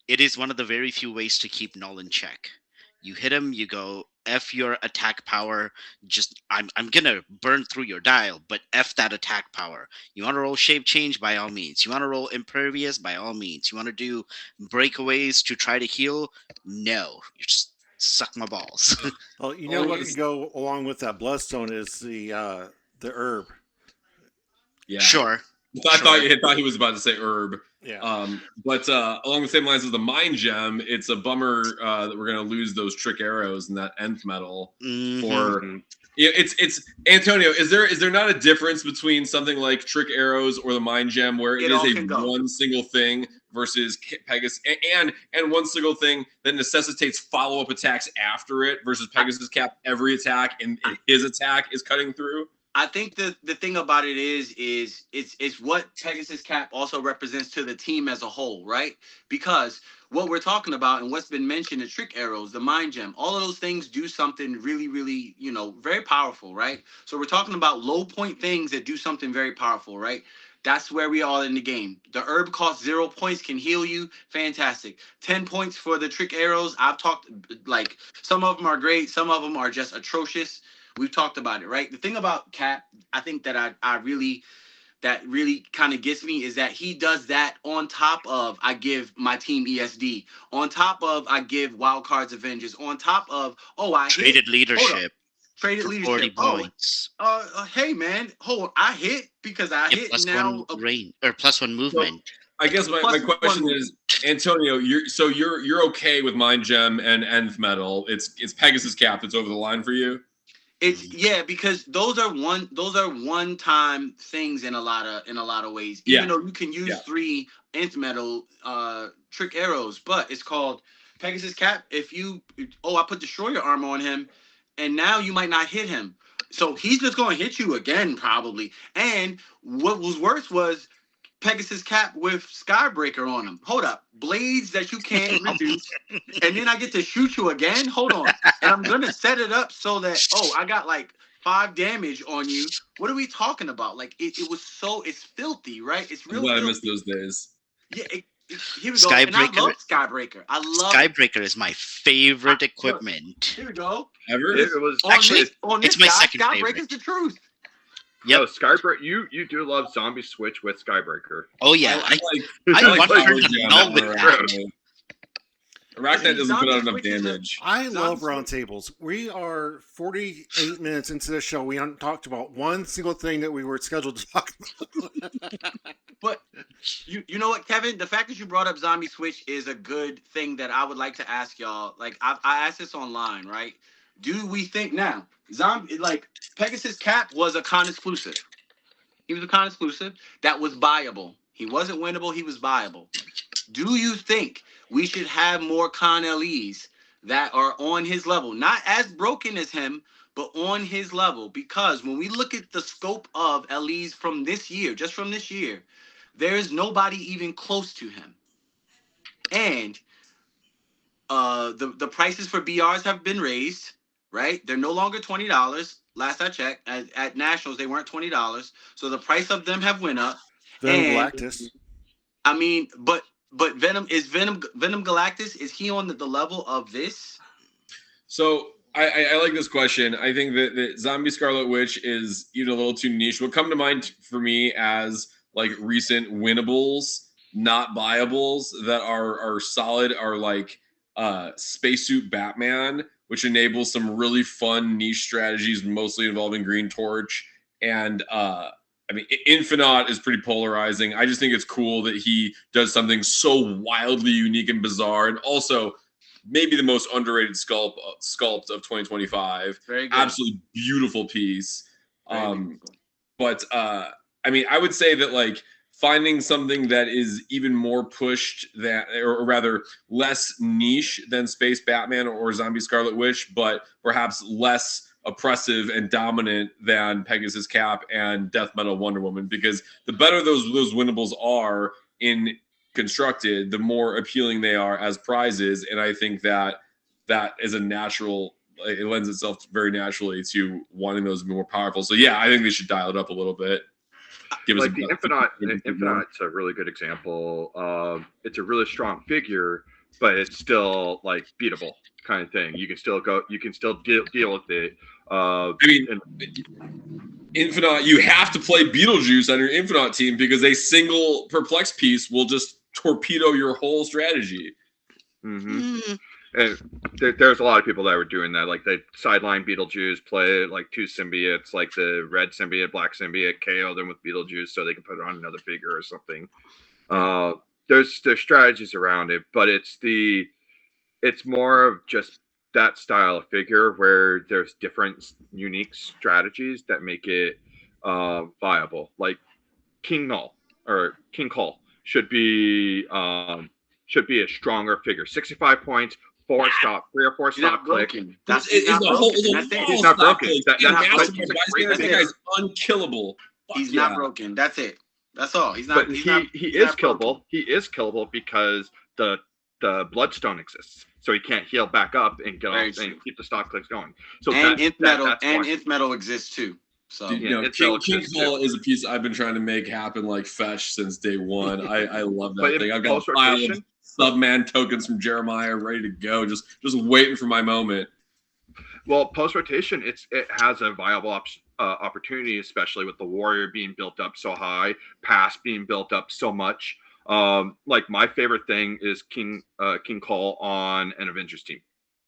it is one of the very few ways to keep Null in check. You hit him, you go F your attack power. Just I'm gonna burn through your dial, but F that attack power. You want to roll shape change, by all means. You want to roll impervious, by all means. You want to do breakaways to try to heal? No, you just suck my balls. Well, you know what can go along with that bloodstone is the herb. Yeah. Sure. I thought he was about to say herb. Yeah. But along the same lines as the Mind Gem, it's a bummer that we're gonna lose those trick arrows and that nth metal. Mhm. For yeah, it's Antonio. Is there not a difference between something like trick arrows or the Mind Gem, where it It all is a can go. one single thing versus Pegasus and one single thing that necessitates follow up attacks after it versus Pegasus Cap every attack and his attack is cutting through? I think the thing about it is it's what Pegasus Cap also represents to the team as a whole, right? Because what we're talking about and what's been mentioned, the trick arrows, the Mind Gem, all of those things do something really, really, very powerful, right? So we're talking about low point things that do something very powerful, right? That's where we are in the game. The herb costs 0 points, can heal you. Fantastic. 10 points for the trick arrows. I've talked, like, some of them are great. Some of them are just atrocious. We've talked about it, right? The thing about Cap, I think that that really kind of gets me is that he does that on top of I give my team ESD, on top of I give Wild Cards Avengers, on top of I Traded hit. leadership. Traded For leadership. 40 points. Hey man, hold on. I hit because I Yeah, hit plus now. one range or plus one movement. I guess my Plus question one- is, Antonio, you're okay with Mind Gem and nth metal. It's Pegasus Cap that's over the line for you. It's because those are one time things in a lot of ways. Even though you can use 3 nth metal trick arrows, but it's called Pegasus Cap. If you I put destroyer armor on him, and now you might not hit him, so he's just going to hit you again probably. And what was worse was Pegasus Cap with Skybreaker on him. Hold up, blades that you can't reduce, and then I get to shoot you again. Hold on, and I'm gonna set it up so that I got like 5 damage on you. What are we talking about? Like it was it's filthy, right? It's real. I filthy. miss those days. Yeah, here we go. And I love Skybreaker. I love Skybreaker is my favorite equipment. Here we go. Ever? It was Actually, on this it's my guy, second Skybreaker's favorite. the truth. Yep. Oh, Skybreaker. You do love Zombie Switch with Skybreaker. Oh yeah, I I want her Mind to Gem null on with Arachnid. that. Arachnid doesn't put out enough Zombie Switch is damage. I love Zombie roundtables. We are 48 minutes into the show. We haven't talked about one single thing that we were scheduled to talk about. But you know what, Kevin? The fact that you brought up Zombie Switch is a good thing that I would like to ask y'all. Like I asked this online, right? Do we think now Pegasus Cap was a con exclusive? He was a con exclusive that was buyable. He wasn't winnable. He was buyable. Do you think we should have more con LEs that are on his level, not as broken as him, but on his level? Because when we look at the scope of LEs from this year, just from this year, there is nobody even close to him. And the prices for BRs have been raised, right? They're no longer $20. Last I checked, at Nationals, they weren't $20. So the price of them have went up. Venom And- Galactus. I mean, but Venom Galactus, is he on the level of this? So I like this question. I think that Zombie Scarlet Witch is even a little too niche. What come to mind for me as like recent winnables, not buyables that are solid are like Spacesuit Batman, which enables some really fun niche strategies, mostly involving Green Torch And I mean, Infinite is pretty polarizing. I just think it's cool that he does something so wildly unique and bizarre, and also maybe the most underrated sculpt of 2025. Very good. Absolutely beautiful piece. Very beautiful. But I mean, I would say that like finding something that is even more pushed than, or rather less niche than Space Batman or Zombie Scarlet Witch, but perhaps less oppressive and dominant than Pegasus Cap and Death Metal Wonder Woman, because the better those winnables are in constructed, the more appealing they are as prizes. And I think that is a natural, it lends itself very naturally to wanting those to be more powerful. So yeah, I think they should dial it up a little bit. Give like the Infinite's a really good example. It's a really strong figure, but it's still like beatable kind of thing. You can still deal with it. I mean, Infinite, you have to play Beetlejuice on your Infinite team because a single perplex piece will just torpedo your whole strategy. Mm-hmm. And there's a lot of people that were doing that. Like they sideline Beetlejuice, play like two symbiotes, like the red symbiote, black symbiote, KO them with Beetlejuice so they can put it on another figure or something. There's strategies around it, but it's more of just that style of figure where there's different unique strategies that make it viable. Like King Null or King Cole should be a stronger figure. 65 points. 3 or 4 stop click. He's not broken. He's not broken. That guy's unkillable. He's not broken. That's it. That's all. He's not. But he is killable. He is killable because the bloodstone exists, so he can't heal back up and get off and keep the stop clicks going. So Nth metal exists too. So King Cole is a piece I've been trying to make happen like Fetch since day one. I love that thing. I've got a pile of Subman tokens from Jeremiah ready to go, just waiting for my moment. Well, post rotation, it has a viable opportunity, especially with the Warrior being built up so high, Pass being built up so much. Like my favorite thing is King Cole on an Avengers team,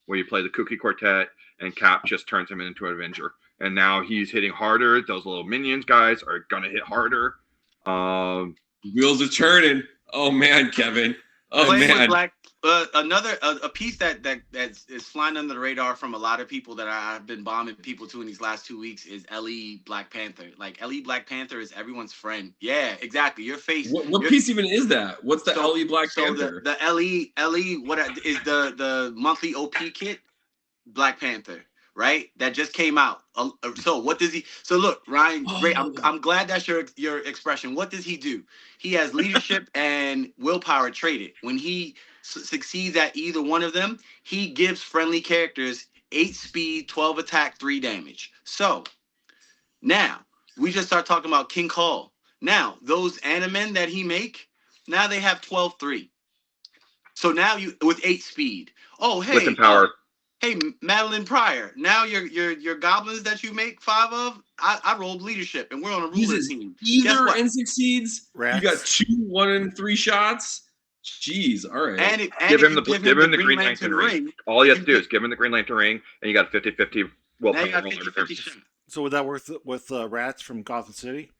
where you play the Kooky Quartet and Cap just turns him into an Avenger, and now he's hitting harder. Those little minions guys are gonna hit harder. Wheels are turning. Oh man, Kevin. Oh man. A piece that is flying under the radar from a lot of people that I've been bombing people to in these last 2 weeks is LE Black Panther. Like LE Black Panther is everyone's friend. Yeah, exactly. Your face. What piece even is that? What's the LE Black Panther? The LE what is the monthly OP kit? Black Panther. Right, that just came out. So what does he? So look, Ryan. Great. I'm glad that's your expression. What does he do? He has leadership and willpower traded. When he succeeds at either one of them, he gives friendly characters 8 speed, 12 attack, 3 damage. So now we just start talking about King Cole. Now those Animen that he make, now they have 12-3. So now you with 8 speed. Oh hey, with power. Hey, Madeline Pryor, now your goblins that you make 5 of, I rolled leadership, and we're on a ruler team. Either and succeeds. Rats. You got 2 1 and 3 shots. Jeez, all right. And give him the Green Lantern ring. All you have to do is give him the Green Lantern ring, and you got 50-50 willpower. So would that work with Rats from Gotham City?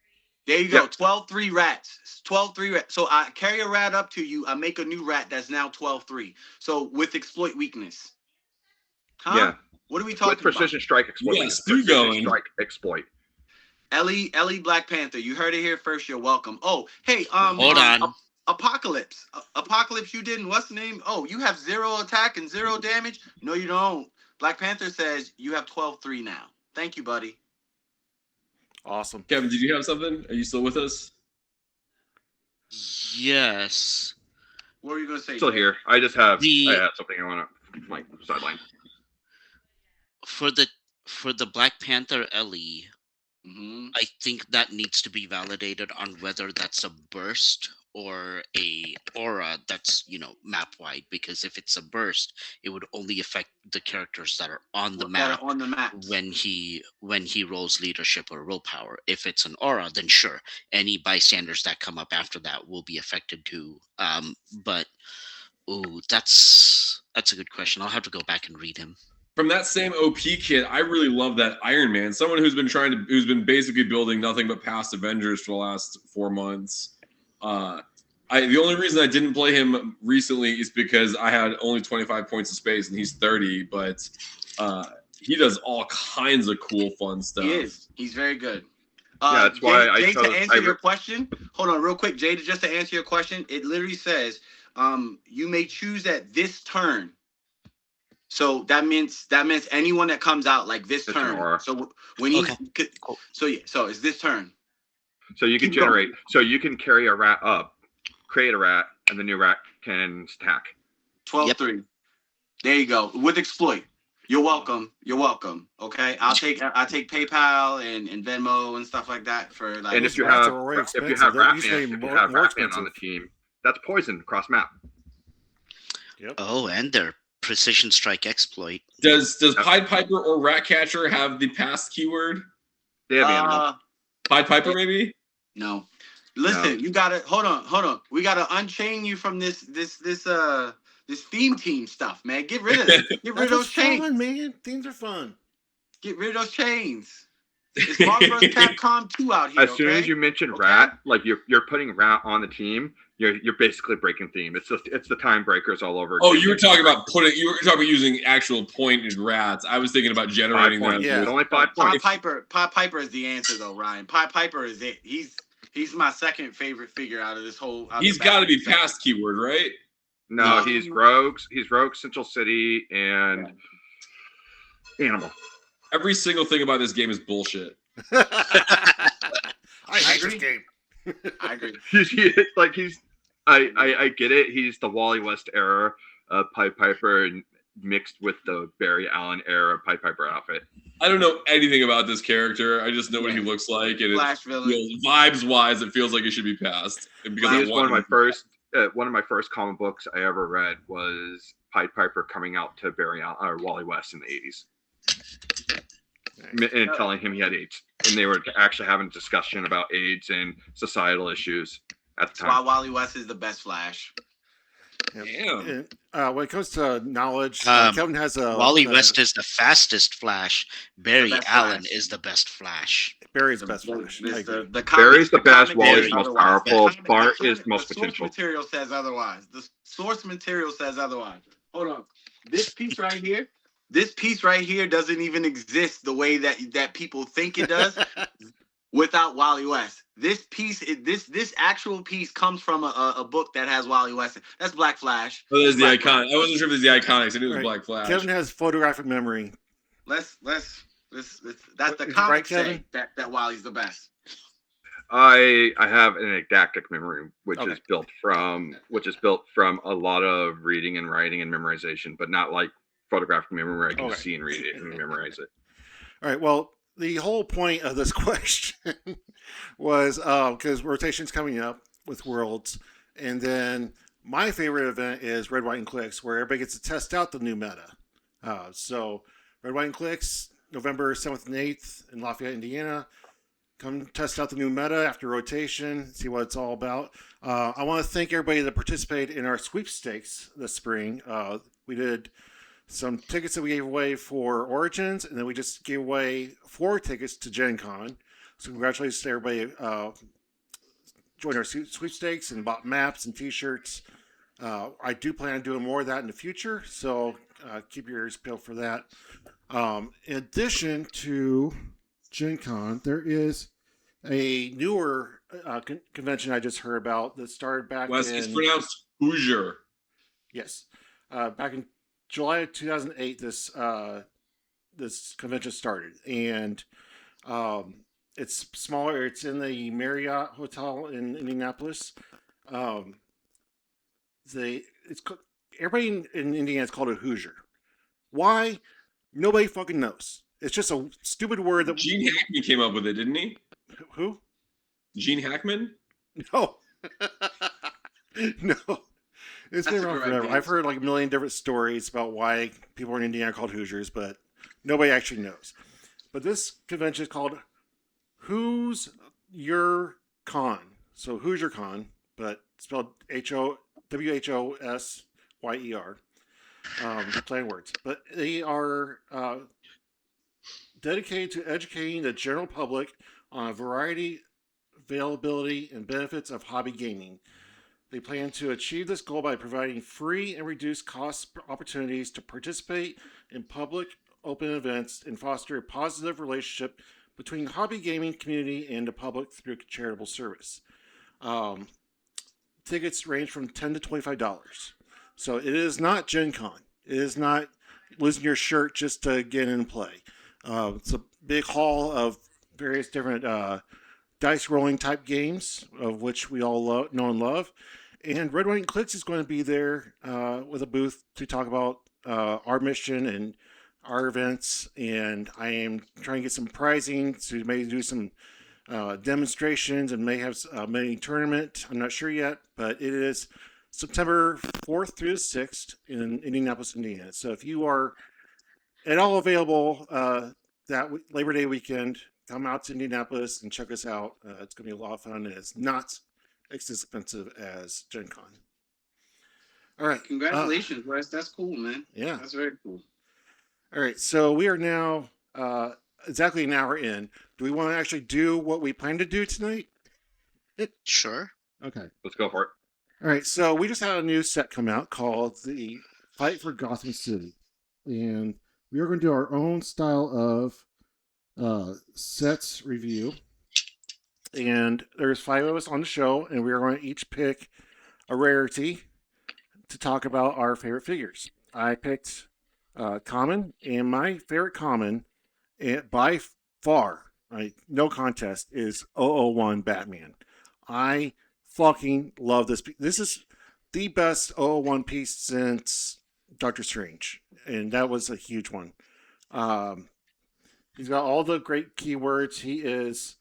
There you go. 12-3 rats. 12-3 rats. So I carry a rat up to you. I make a new rat that's now 12-3. So with exploit weakness. Huh? Yeah. What are we talking about? With precision strike exploit. Yes, precision strike exploit. LE Black Panther. You heard it here first. You're welcome. Oh, hey, hold on. Apocalypse. Apocalypse, you didn't. What's the name? Oh, you have 0 attack and 0 damage? No, you don't. Black Panther says you have 12-3 now. Thank you, buddy. Awesome. Kevin, did you have something? Are you still with us? Yes. What were you going to say? Still here. I had something I want to sideline. For the Black Panther LE, I think that needs to be validated on whether that's a burst or a aura that's map wide. Because if it's a burst, it would only affect the characters that are on the map when he rolls leadership or willpower. If it's an aura, then sure, any bystanders that come up after that will be affected too. But that's a good question. I'll have to go back and read him. From that same OP kit, I really love that Iron Man. Someone who's been basically building nothing but past Avengers for the last 4 months. The only reason I didn't play him recently is because I had only 25 points of space and he's 30, but he does all kinds of cool, fun stuff. He is. He's very good. Yeah, that's why I Jay, chose. to answer your question, hold on real quick, Jay. Just to answer your question, it literally says you may choose at this turn. So that means anyone that comes out like this turn. So when he, so it's this turn. So you can generate. So you can carry a rat up, create a rat, and the new rat can stack. 12-3. There you go. With exploit. You're welcome. You're welcome. Okay, I'll take PayPal and Venmo and stuff like that for like. And if you have Ratman on the team, that's poison cross map. Yep. Oh, and their precision strike exploit. Does Pied Piper or Ratcatcher have the past keyword? They have animal. Pied Piper maybe? No. Listen, you gotta hold on. We gotta unchain you from this theme team stuff, man. Get rid of it. Get rid of those chains. Fun, man. Themes are fun. Get rid of those chains. It's Marvel vs. Capcom 2 out here. As soon as you mention Rat, like you're putting Rat on the team, you're basically breaking theme. It's the time breakers all over. Oh, you were talking about using actual pointed rats. I was thinking about generating them. Yeah, only 5 points. Pied Piper is the answer though, Ryan. Pied Piper is it. He's my second favorite figure out of this whole. He's got to be past keyword, right? No, he's Rogues. He's Rogue, Central City, and Animal. Every single thing about this game is bullshit. I hate this game. I agree. I get it. He's the Wally West era of Pied Piper mixed with the Barry Allen era Pied Piper outfit. I don't know anything about this character. I just know what he looks like, and vibes-wise, it feels like it should be passed. Because one of my first comic books I ever read was Pied Piper coming out to Barry Allen or Wally West in the 80s. And telling him he had AIDS, and they were actually having a discussion about AIDS and societal issues at the time. That's why Wally West is the best Flash. Damn. When it comes to knowledge, Kevin has a Wally West is the fastest Flash. Barry Allen is the best Flash. Barry's the best Flash. Barry's the best. Wally's most powerful. Bart is most potential. The source material says otherwise. The source material says otherwise. Hold on. This piece right here. This piece right here doesn't even exist the way that people think it does without Wally West. This piece, this actual piece comes from a book that has Wally West. That's Black Flash. Oh, there's the icon. I wasn't sure if it was the Iconics. I knew it was Black Flash. Kevin has photographic memory. That's the comic say that Wally's the best. I have an didactic memory, which is built from a lot of reading and writing and memorization, but not like photographic memory. I can see and read it and memorize it. All right. Well, the whole point of this question was because rotation's coming up with Worlds, and then my favorite event is Red, White, and Clix, where everybody gets to test out the new meta. So Red, White, and Clix, November 7th and 8th in Lafayette, Indiana. Come test out the new meta after rotation, see what it's all about. I want to thank everybody that participated in our sweepstakes this spring. We did some tickets that we gave away for Origins, and then we just gave away 4 tickets to Gen Con. So congratulations to everybody joined our sweepstakes and bought maps and t-shirts. I do plan on doing more of that in the future, so keep your ears peeled for that. In addition to Gen Con, there is a newer convention I just heard about that started back it's pronounced Hoosier. Yes. Back in July of 2008, this convention started, and it's smaller. It's in the Marriott Hotel in Indianapolis. Everybody in Indiana is called a Hoosier. Why? Nobody fucking knows. It's just a stupid word that Gene Hackman came up with it, didn't he? Who? Gene Hackman? No. No. It's been around forever. I've heard like a million different stories about why people in Indiana are called Hoosiers, but nobody actually knows. But this convention is called Who's Your Con? So Hoosier Con, but spelled WHOSYER. play words. But they are dedicated to educating the general public on a variety, availability, and benefits of hobby gaming. They plan to achieve this goal by providing free and reduced cost opportunities to participate in public open events and foster a positive relationship between the hobby gaming community and the public through charitable service. Um, Tickets range from $10 to $25. So it is not Gen Con. It is not losing your shirt just to get in and play. It's a big hall of various different dice rolling type games, of which we all know and love. And Red, White, and Clix is going to be there with a booth to talk about our mission and our events. And I am trying to get some prizing to maybe do some demonstrations and may have a mini tournament. I'm not sure yet, but it is September 4th through the 6th in Indianapolis, Indiana. So if you are at all available that Labor Day weekend, come out to Indianapolis and check us out. It's going to be a lot of fun, and it's not as expensive as Gen Con. All right. Congratulations, Wes. That's cool, man. Yeah. That's very cool. All right. So we are now exactly an hour in. Do we want to actually do what we plan to do tonight? Sure. Okay. Let's go for it. All right. So we just had a new set come out called the Fight for Gotham City. And we are going to do our own style of sets review. And there's 5 of us on the show, and we are going to each pick a rarity to talk about our favorite figures. I picked common, and my favorite common, by far, no contest, is 001 Batman. I fucking love this. This is the best 001 piece since Doctor Strange, and that was a huge one. He's got all the great keywords. He is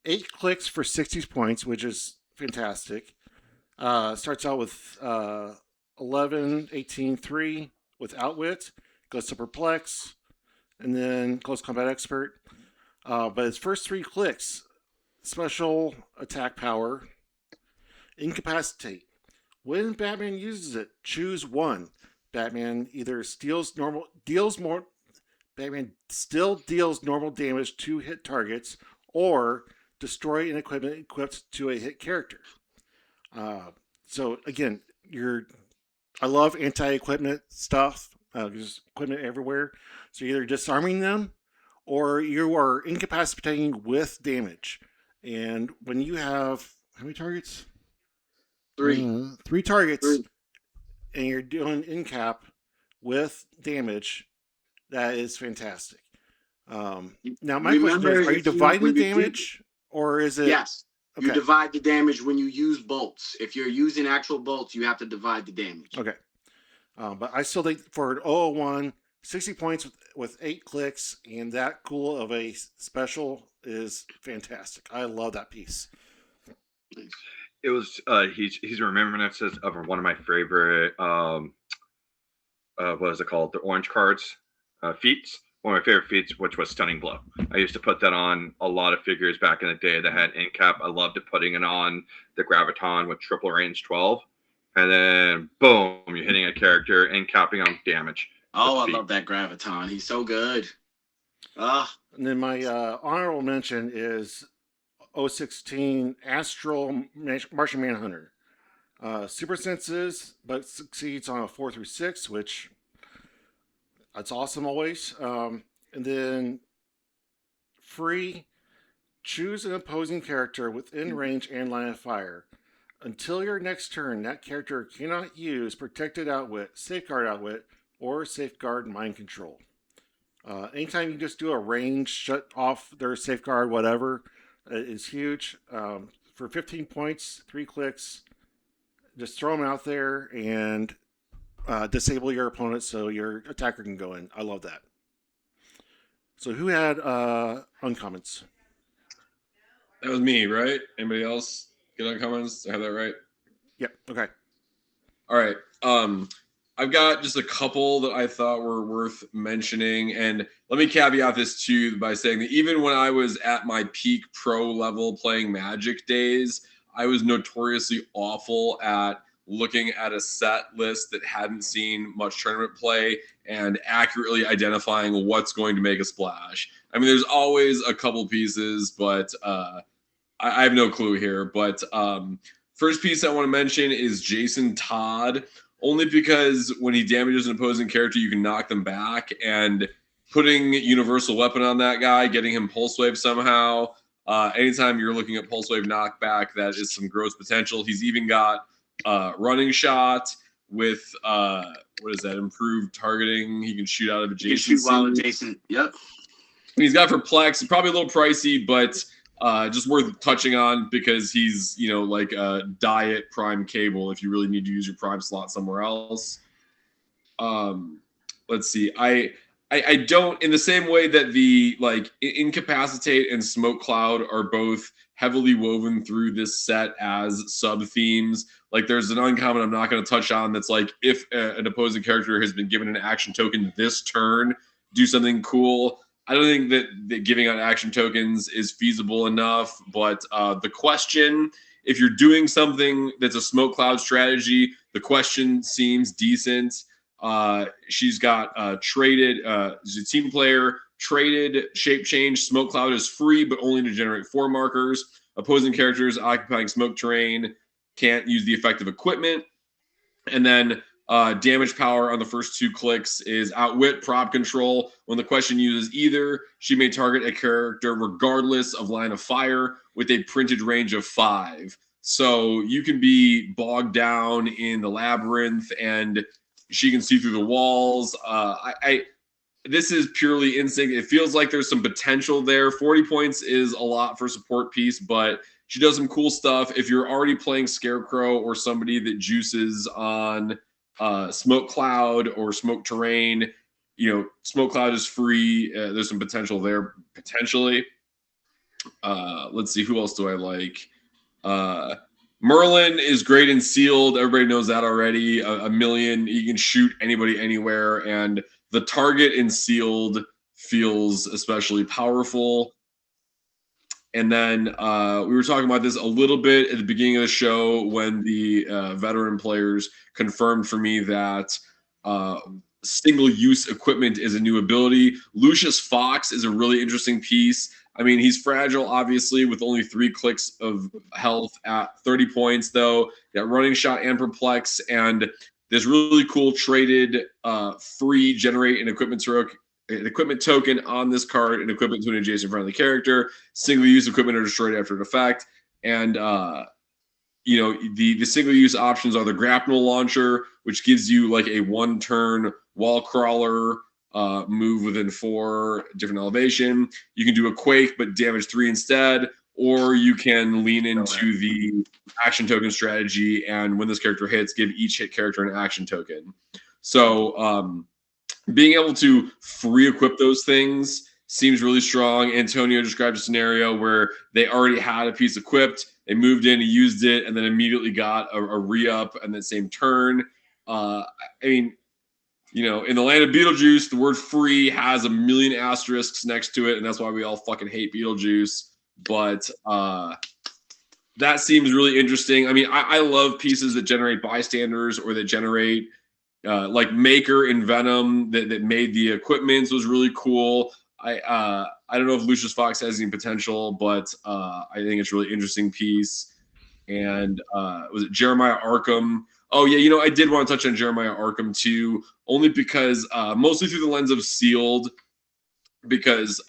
8 clicks for 60 points, which is fantastic. Starts out with 11, 18, 3 with Outwit, goes to Perplex, and then Close Combat Expert. But his first 3 clicks, special attack power, Incapacitate. When Batman uses it, choose one. Batman either Batman still deals normal damage to hit targets, or destroy an equipment equipped to a hit character. So again, I love anti-equipment stuff. There's equipment everywhere. So you're either disarming them, or you are incapacitating with damage. And when you have how many targets? 3. 3 targets, 3. and you're doing incap with damage, that is fantastic. Now my question is, are you dividing the damage, or is it? Yes. Okay. You divide the damage when you use bolts. If you're using actual bolts, you have to divide the damage. Okay. But I still think for an 001, 60 points with 8 clicks, and that cool of a special is fantastic. I love that piece. It was he's remembrances of one of my favorite what is it called? The orange cards, feats. One of my favorite feats, which was Stunning Blow. I used to put that on a lot of figures back in the day that had incap. I loved putting it on the Graviton with triple range 12. And then boom, you're hitting a character and capping on damage. Oh, I love that Graviton. He's so good. And then my honorable mention is 016 Astral Martian Manhunter. Super senses, but succeeds on a 4 through 6, which that's awesome always. And then free, choose an opposing character within range and line of fire. Until your next turn, that character cannot use Protected Outwit, Safeguard Outwit, or Safeguard Mind Control. Anytime you just do a range, shut off their Safeguard, whatever, is huge. For 15 points, 3 clicks, just throw them out there and disable your opponent so your attacker can go in. I love that. So who had uncommons? That was me, right? Anybody else get uncommons? Did I have that right? Yep. Okay. All right. I've got just a couple that I thought were worth mentioning. And let me caveat this too by saying that even when I was at my peak pro level playing Magic days, I was notoriously awful at looking at a set list that hadn't seen much tournament play and accurately identifying what's going to make a splash. I mean, there's always a couple pieces, but I have no clue here. But first piece I want to mention is Jason Todd, only because when he damages an opposing character, you can knock them back, and putting Universal Weapon on that guy, getting him Pulse Wave somehow. Anytime you're looking at Pulse Wave knockback, that is some gross potential. He's even got Running Shot with what is that? Improved targeting. He can shoot out of adjacent. He can shoot while adjacent. Yep. He's got Perplex. Probably a little pricey, but just worth touching on because he's, you know, like a diet Prime Cable if you really need to use your Prime slot somewhere else. Let's see. I don't, in the same way that the like Incapacitate and Smoke Cloud are both heavily woven through this set as sub themes. Like there's an uncommon I'm not going to touch on that's like if an opposing character has been given an action token this turn, do something cool. I don't think that giving out action tokens is feasible enough, but the question, if you're doing something that's a Smoke Cloud strategy, the question seems decent. She's got traded, she's a team player, traded shape change. Smoke Cloud is free, but only to generate 4 markers. Opposing characters occupying smoke terrain can't use the effective equipment. And then damage power on the first 2 clicks is Outwit, Prop Control. When the question uses either, she may target a character regardless of line of fire with a printed range of 5. So you can be bogged down in the labyrinth and she can see through the walls. This is purely instinct. It feels like there's some potential there. 40 points is a lot for a support piece, but she does some cool stuff. If you're already playing Scarecrow or somebody that juices on Smoke Cloud or Smoke Terrain, you know, Smoke Cloud is free. There's some potential there, potentially. Let's see, who else do I like? Merlin is great in sealed. Everybody knows that already. A million. You can shoot anybody anywhere, and the target in sealed feels especially powerful. And then we were talking about this a little bit at the beginning of the show when the veteran players confirmed for me that single-use equipment is a new ability. Lucius Fox is a really interesting piece. I mean, he's fragile, obviously, with only 3 clicks of health at 30 points, though. Got Running Shot and Perplex, and this really cool traded free generate an equipment token on this card, an equipment to an adjacent friendly character. Single-use equipment are destroyed after an effect. And, you know, the single-use options are the Grapnel Launcher, which gives you like a 1-turn wall crawler move within 4 different elevation. You can do a Quake, but damage 3 instead, or you can lean into the action token strategy, and when this character hits, give each hit character an action token. So being able to free equip those things seems really strong. Antonio described a scenario where they already had a piece equipped, they moved in, used it, and then immediately got a re-up and the same turn. I mean, you know, in the land of Beetlejuice, the word free has a million asterisks next to it, and that's why we all fucking hate Beetlejuice. But that seems really interesting. I mean, I love pieces that generate bystanders or that generate like Maker in Venom that made the equipments was really cool. I don't know if Lucius Fox has any potential, but I think it's a really interesting piece. And was it Jeremiah Arkham? Oh, yeah, you know, I did want to touch on Jeremiah Arkham, too, only because mostly through the lens of sealed, because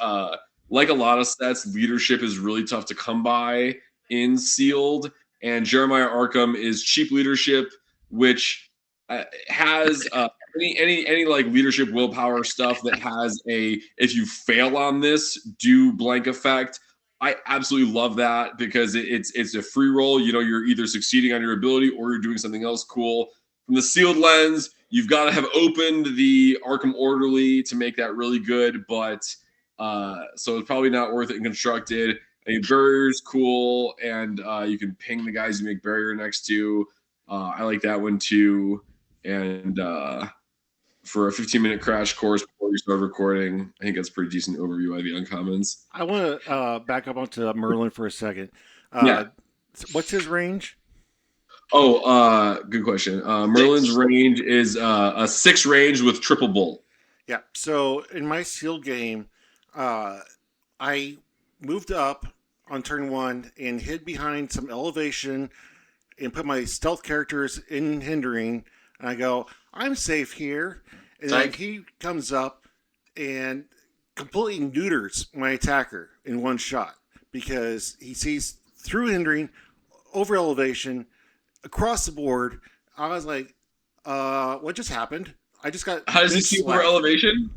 like a lot of sets, leadership is really tough to come by in sealed, and Jeremiah Arkham is cheap leadership, which has any like leadership willpower stuff that has a if you fail on this, do blank effect. I absolutely love that because it's a free roll. You know, you're either succeeding on your ability or you're doing something else cool. From the sealed lens, you've got to have opened the Arkham Orderly to make that really good, but so it's probably not worth it in constructed. I mean, barrier's cool, and you can ping the guys you make barrier next to. I like that one too. And for a 15-minute crash course before you start recording, I think that's a pretty decent overview of the uncommons. I want to back up onto Merlin for a second. Yeah. What's his range? Oh, good question. Merlin's range is a 6 range with triple bolt. Yeah. So in my sealed game, I moved up on turn 1 and hid behind some elevation and put my stealth characters in hindering. And I go, I'm safe here. And then he comes up and completely neuters my attacker in one shot because he sees through hindering, over elevation, across the board. I was like, what just happened? I just got. How does he see over elevation?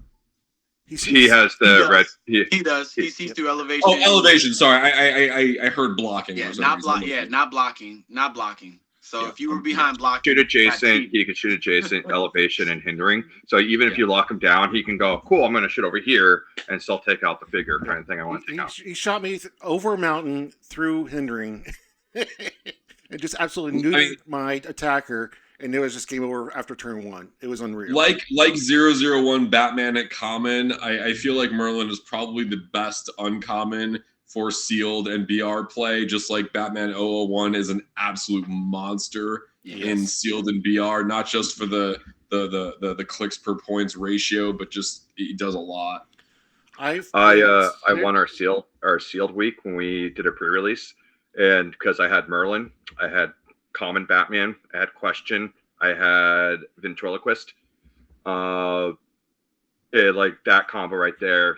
He has the red. He does. He sees through elevation. Oh, elevation. Sorry, I heard blocking. Yeah, not blocking. Not blocking. So if you were behind blocking, shoot adjacent, he can shoot adjacent, elevation, and hindering. So even if you lock him down, he can go, cool, I'm going to shoot over here and still take out the figure kind of thing I want to take out. He shot me over a mountain through hindering. It just absolutely neutered my attacker, and it was just game over after turn 1. It was unreal. Like 001 Batman at common, I feel like Merlin is probably the best uncommon for sealed and BR play, just like Batman 001 is an absolute monster in sealed and BR, not just for the clicks per points ratio, but just he does a lot. I won our sealed week when we did a pre-release, and because I had Merlin, I had common Batman, I had Question, I had Ventriloquist. Like that combo right there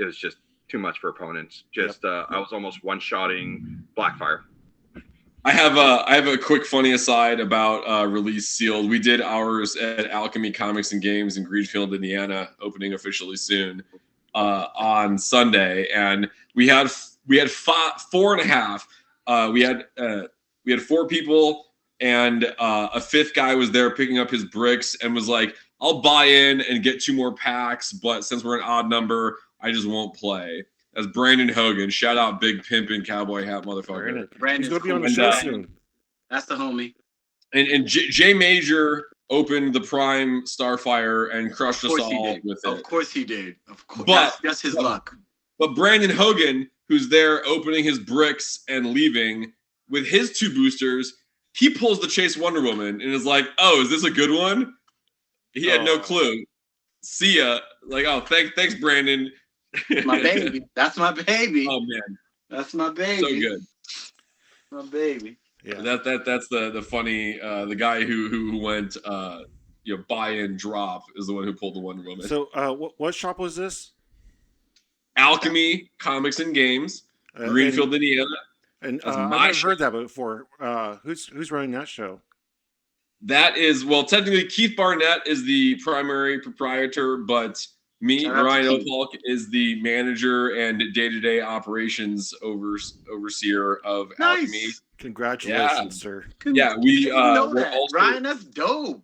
is just too much for opponents. Just I was almost one-shotting Blackfire. I have a quick funny aside about release sealed. We did ours at Alchemy Comics and Games in Greenfield, Indiana, opening officially soon on Sunday, and we had 4.5. We had 4 people, and a 5th guy was there picking up his bricks and was like, "I'll buy in and get 2 more packs, but since we're an odd number, I just won't play." That's Brandon Hogan. Shout out, big pimpin' cowboy hat motherfucker. Brandon's going to be on the show soon. That's the homie. And J Major opened the Prime Starfire and crushed us all with it. Of course he did. Of course. That's his luck. But Brandon Hogan, who's there opening his bricks and leaving with his 2 boosters, he pulls the Chase Wonder Woman and is like, "Oh, is this a good one?" He had no clue. See ya. Like, oh, thanks, Brandon. My baby. That's my baby. Oh man, that's my baby. So good. My baby. Yeah. That's the funny the guy who went buy and drop is the one who pulled the Wonder Woman. So what shop was this? Alchemy Comics and Games, Greenfield, Indiana. And I've never heard that before. Who's running that show? That is, well, technically Keith Barnett is the primary proprietor, but me, Ryan Opalk, is the manager and day-to-day operations overseer of Alchemy. Congratulations, sir. Yeah, we know that. Ryan, that's dope.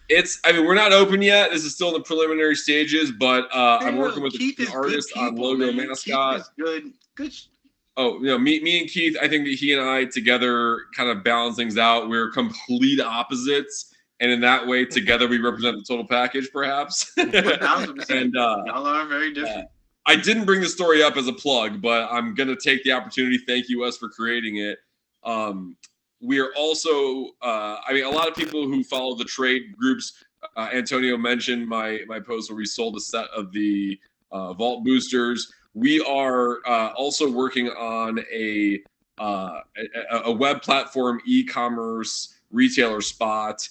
We're not open yet. This is still in the preliminary stages, but I'm working with an artist on logo mascot. Good. Oh, me and Keith, I think that he and I together kind of balance things out. We're complete opposites. And in that way, together, we represent the total package, perhaps. 1,000%. And y'all are very different. I didn't bring the story up as a plug, but I'm going to take the opportunity. Thank you, Wes, for creating it. We are also, a lot of people who follow the trade groups, Antonio mentioned my post where we sold a set of the Vault boosters. We are also working on a web platform e-commerce retailer spot.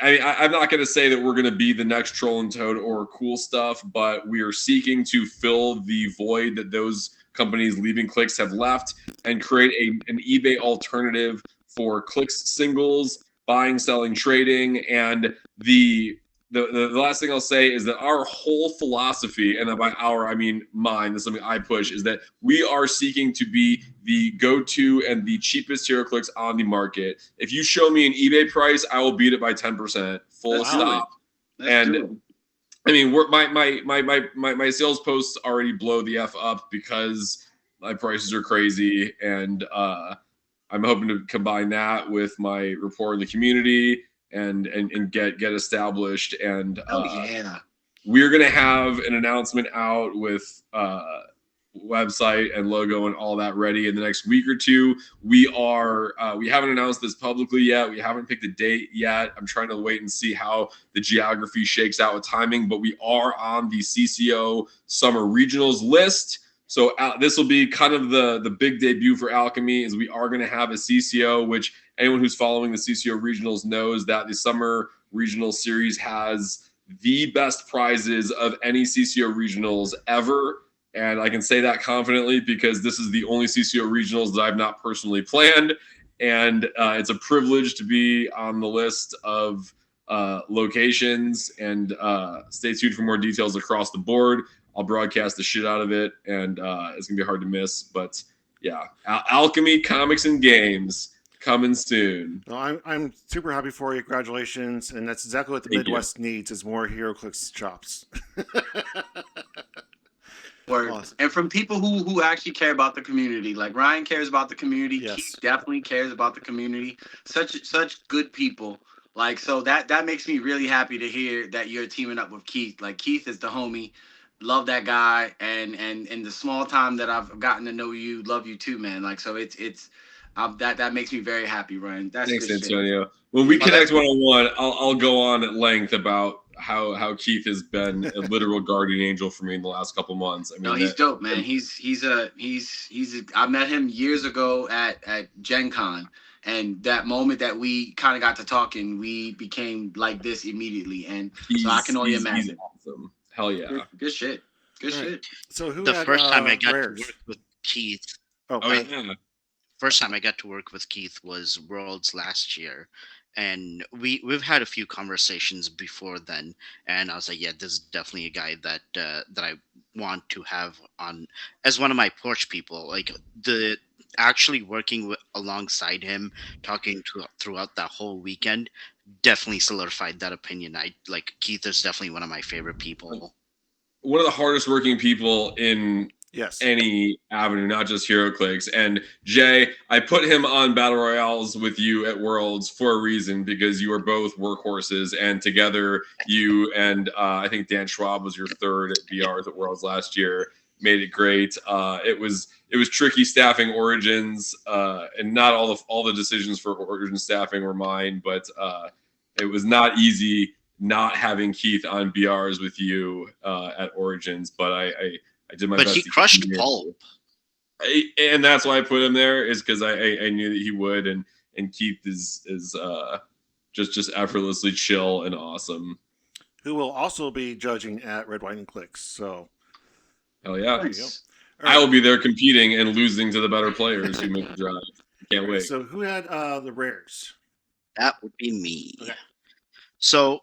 I'm not going to say that we're going to be the next Troll and Toad or Cool Stuff, but we are seeking to fill the void that those companies leaving Clix have left and create an eBay alternative for Clix singles, buying, selling, trading. And the last thing I'll say is that our whole philosophy, and by our, I mean mine, that's something I push, is that we are seeking to be the go-to and the cheapest Heroclix on the market. If you show me an eBay price, I will beat it by 10%, full stop. And I mean, my sales posts already blow the F up because my prices are crazy, and I'm hoping to combine that with my rapport in the community and get established. And we're gonna have an announcement out with website and logo and all that ready in the next week or two. We haven't announced this publicly yet. We haven't picked a date yet. I'm trying to wait and see how the geography shakes out with timing, but we are on the CCO Summer Regionals list. So this will be kind of the big debut for Alchemy, is we are going to have a CCO, which anyone who's following the CCO Regionals knows that the Summer Regional Series has the best prizes of any CCO Regionals ever. And I can say that confidently because this is the only CCO Regionals that I've not personally planned. And it's a privilege to be on the list of locations. And stay tuned for more details across the board. I'll broadcast the shit out of it, and it's going to be hard to miss. But yeah, Alchemy Comics and Games coming soon. Well, I'm super happy for you. Congratulations. And that's exactly what the Midwest needs, is more Heroclix chops. Word. Awesome. And from people who actually care about the community, like Ryan cares about the community. Yes. Keith definitely cares about the community. Such good people. Like, so that makes me really happy to hear that you're teaming up with Keith. Like, Keith is the homie. Love that guy. And in the small time that I've gotten to know you, love you too, man. Like, so it's that makes me very happy, Ryan. That's Thanks, good Antonio. shit. When we connect one-on-one, I'll go on at length about how Keith has been a literal guardian angel for me in the last couple months. I mean, No, he's dope, man. I met him years ago at Gen Con, and that moment that we kind of got to talking, we became like this immediately, and so I can only imagine. He's awesome. Hell yeah. Good shit. Good All right. shit. So who The had, first time I got rares? to work with Keith, Oh, Oh yeah. first time I got to work with Keith was Worlds last year, and we've had a few conversations before then, and I was like, yeah, this is definitely a guy that that I want to have on as one of my porch people. Like, the actually working alongside him, talking throughout that whole weekend, definitely solidified that opinion. I like Keith is definitely one of my favorite people. One of the hardest working people in yes. any avenue, not just Heroclix. And Jay, I put him on Battle Royales with you at Worlds for a reason, because you are both workhorses, and together you and I think Dan Schwab was your third at BRs at Worlds last year, made it great. It was tricky staffing Origins, and not all the decisions for Origin staffing were mine, but it was not easy not having Keith on BRs with you at Origins, but I did my best. But he crushed Pulp. And that's why I put him there, is because I knew that he would, and Keith is just effortlessly chill and awesome. Who will also be judging at Red, White, and Clicks. So, Hell yeah. there you go. All I right. will be there competing and losing to the better players who make the drive. Can't wait. So who had the rares? That would be me. Okay. So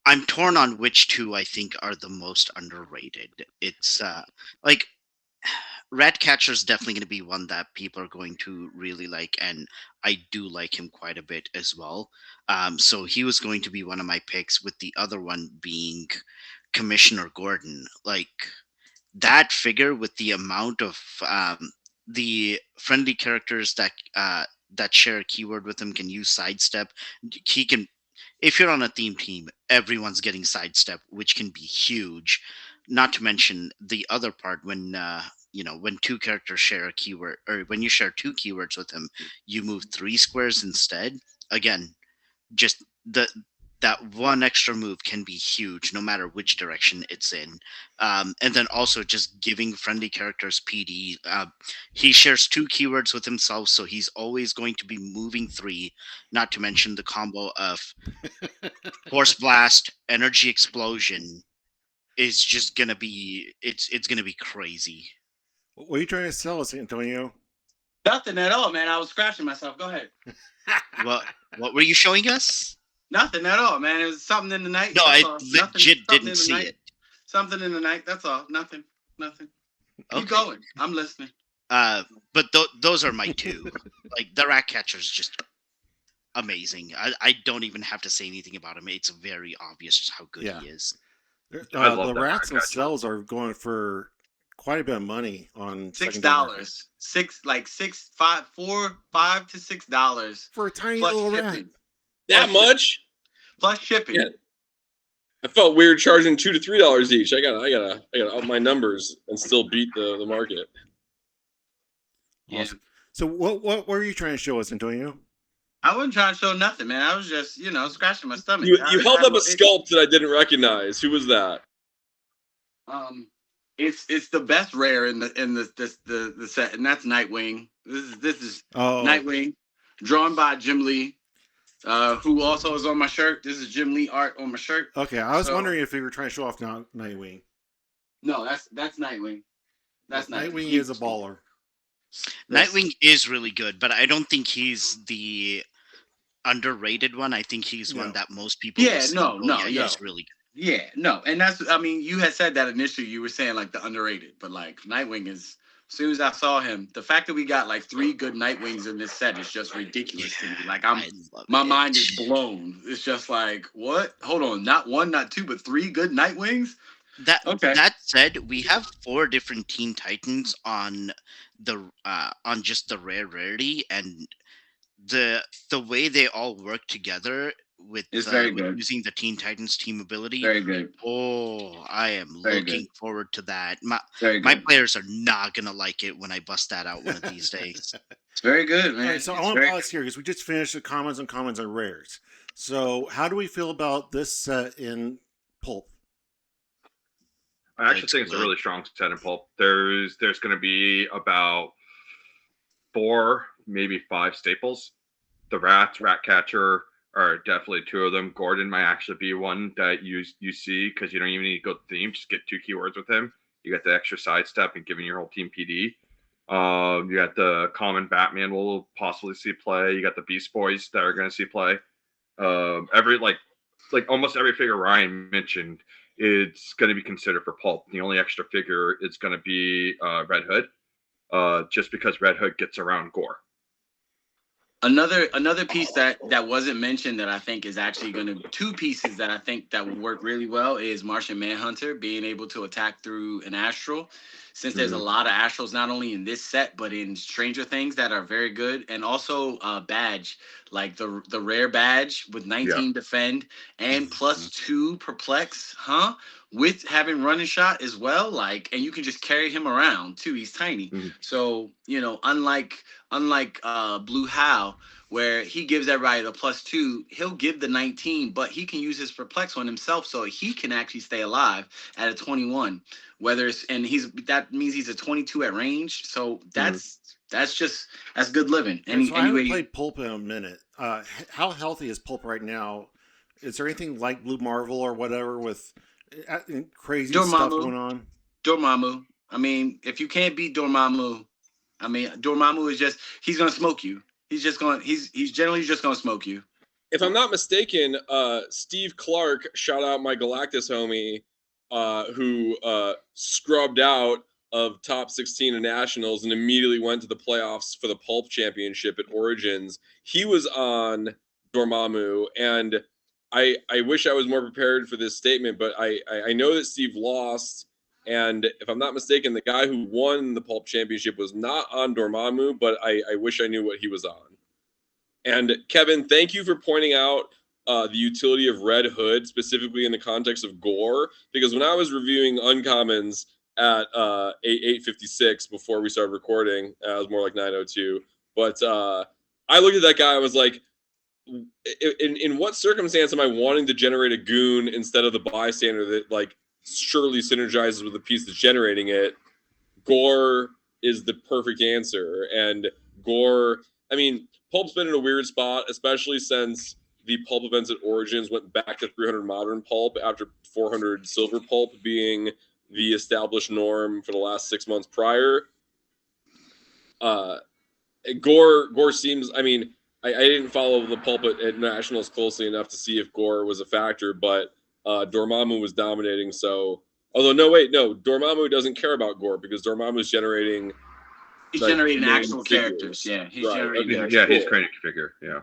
I'm torn on which two I think are the most underrated. It's like Ratcatcher is definitely going to be one that people are going to really like, and I do like him quite a bit as well. So he was going to be one of my picks, with the other one being Commissioner Gordon. Like, that figure, with the amount of the friendly characters that share a keyword with him, can use sidestep. He can, if you're on a theme team, everyone's getting sidestep, which can be huge. Not to mention the other part, when when two characters share a keyword, or when you share two keywords with him, you move 3 squares instead. Again, just that one extra move can be huge, no matter which direction it's in. And then also just giving friendly characters PD. He shares 2 keywords with himself, so he's always going to be moving 3. Not to mention the combo of Force Blast, Energy Explosion is just gonna be it's gonna be crazy. What are you trying to sell us, Antonio? Nothing at all, man. I was scratching myself. Go ahead. What were you showing us? Nothing at all, man. It was something in the night. No, that's I all. Nothing- legit something in didn't the see night. it. Something in the night. That's all. Nothing. Okay. Keep going. I'm listening. But those are my two. Like, the Ratcatcher is just amazing. I don't even have to say anything about him. It's very obvious how good Yeah. The he is. love that rats Ratcatcher. themselves are going for quite a bit of money on $6. $5 to $6 for a tiny plus little rat. shipping. That much? Plus shipping. Yeah. I felt weird charging $2 to $3 each. I gotta up my numbers and still beat the market. Yeah. Awesome. So what were you trying to show us, Antonio? I wasn't trying to show nothing, man. I was just, scratching my stomach. You held up a sculpt that I didn't recognize. Who was that? It's the best rare in the set, and that's Nightwing. This is Nightwing, drawn by Jim Lee, who also is on my shirt. This is Jim Lee art on my shirt. Okay, I was wondering if you were trying to show off Nightwing. No, that's Nightwing. That's Nightwing is a baller. Nightwing is really good, but I don't think he's the underrated one. I think he's one that most people. He's really good. Yeah, no, and you had said that initially. You were saying like the underrated, but like Nightwing is. As soon as I saw him, the fact that we got like 3 good Nightwings in this set is just ridiculous to me. Like my mind is blown. It's just like, what? Hold on, not 1, not 2, but 3 good Nightwings. That said, we have 4 different Teen Titans on just the rarity, and the way they all work together with using the Teen Titans team ability. Very good. Oh, I am looking forward to that. My players are not gonna like it when I bust that out one of these days. It's very good, man. All right, so I want to pause here because we just finished the commons and rares. So how do we feel about this set in Pulp? I actually think it's a really strong set in Pulp. There's going to be about 4, maybe 5 staples. The Rat Catcher are definitely 2 of them. Gordon might actually be one that you see because you don't even need to go theme. Just get 2 keywords with him. You got the extra sidestep and giving your whole team PD. You got the common Batman will possibly see play. You got the Beast Boys that are going to see play. Every like almost every figure Ryan mentioned, it's going to be considered for Pulp. The only extra figure is going to be Red Hood, just because Red Hood gets around Gore. Another piece that wasn't mentioned that I think is actually going to 2 pieces that I think that would work really well is Martian Manhunter being able to attack through an astral, since there's a lot of astrals not only in this set but in Stranger Things that are very good, and also badge like the rare badge with 19 defend and plus 2 perplex, with having running shot as well, like, and you can just carry him around too. He's tiny, so unlike Blue How, where he gives everybody the +2, he'll give the 19, but he can use his perplex on himself, so he can actually stay alive at a 21. That means he's a 22 at range, so that's good living. I haven't played Pulp in a minute. How healthy is Pulp right now? Is there anything like Blue Marvel or whatever with crazy stuff going on? Dormammu. I mean, if you can't beat Dormammu, Dormammu is just, he's gonna smoke you. He's generally just gonna smoke you. If I'm not mistaken, Steve Clark, shout out my Galactus homie, who scrubbed out of top 16 of nationals and immediately went to the playoffs for the Pulp Championship at Origins. He was on Dormammu, and I wish I was more prepared for this statement, but I know that Steve lost. And if I'm not mistaken, the guy who won the Pulp Championship was not on Dormammu, but I wish I knew what he was on. And Kevin, thank you for pointing out the utility of Red Hood, specifically in the context of Gore, because when I was reviewing uncommons at 8:56 before we started recording, it was more like 9:02, but I looked at that guy, I was like, in what circumstance am I wanting to generate a goon instead of the bystander that like surely synergizes with the piece that's generating it? Gore is the perfect answer. And Gore, I mean, Pulp's been in a weird spot, especially since the Pulp events at Origins went back to 300 modern Pulp after 400 silver Pulp being the established norm for the last 6 months prior. Gore seems, I mean, I didn't follow the Pulp at Nationals closely enough to see if Gore was a factor, but Dormammu was dominating. So, although Dormammu doesn't care about Gore because Dormammu is generating. He's generating actual characters. Yeah, he's generating. He's creating a figure. Yeah,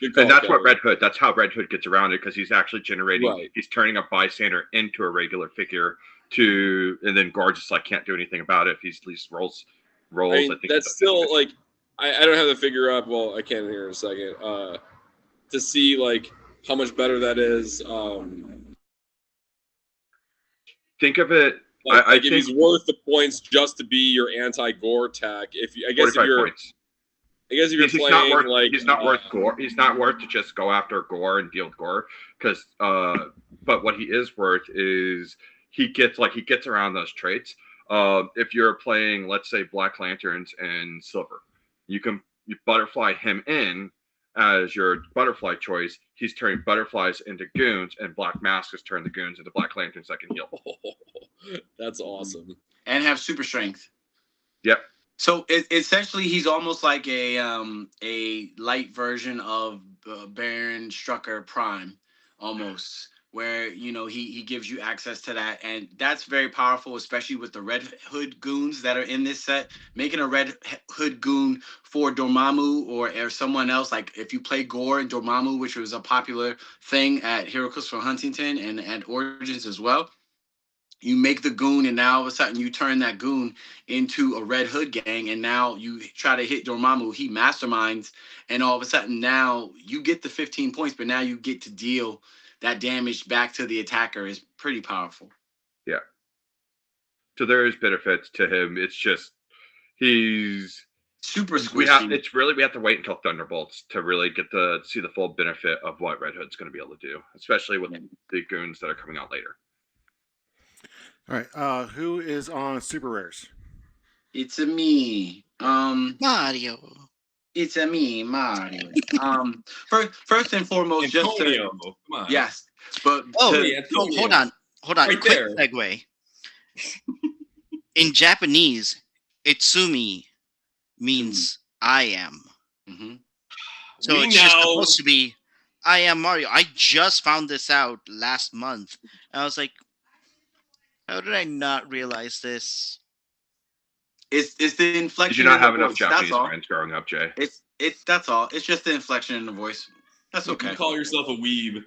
and that's what Red Hood. That's how Red Hood gets around it because he's actually generating. Right. He's turning a bystander into a regular figure and then Gore just like can't do anything about it if he's at least rolls. I mean, that's still like. I don't have the figure up. Well, I can here in a second. To see like how much better that is. think of it. Like, I if think he's worth the points just to be your anti-gore tech, if 45 you're, points. I guess if you're He's playing not worth. like He's not worth gore. He's not worth to just go after gore and deal with gore. Because, but what he is worth is he gets around those traits. If you're playing, let's say, Black Lanterns and Silver, you butterfly him in as your butterfly choice. He's turning butterflies into goons, and Black Mask is turning the goons into Black Lanterns that can heal. That's awesome. And have super strength. Yep. So essentially, he's almost like a light version of Baron Strucker Prime, almost, where he gives you access to that, and that's very powerful, especially with the Red Hood goons that are in this set. Making a Red Hood goon for Dormammu or someone else, like if you play Gore and Dormammu, which was a popular thing at Heroclix from Huntington and at Origins as well. You make the goon, and now all of a sudden you turn that goon into a Red Hood gang, and now you try to hit Dormammu. He masterminds, and all of a sudden now you get the 15 points, but now you get to deal that damage back to the attacker. Is pretty powerful. Yeah. So there is benefits to him. It's just he's super squishy. We have to wait until Thunderbolts to really get to see the full benefit of what Red Hood's going to be able to do, especially with the goons that are coming out later. All right. Who is on super rares? It's a me. Mario. It's a me, Mario. First and foremost, Antonio. just Come on. yes, but hold on. Right Quick there. segue. In Japanese, Itsumi means I am. Mm-hmm. So We it's just know. supposed to be I am Mario. I just found this out last month. And I was like, how did I not realize this? It's the inflection. Did you not in the have enough voice. Japanese That's all. friends growing up, Jay? It's that's all. It's just the inflection in the voice. That's okay. You call yourself a weeb.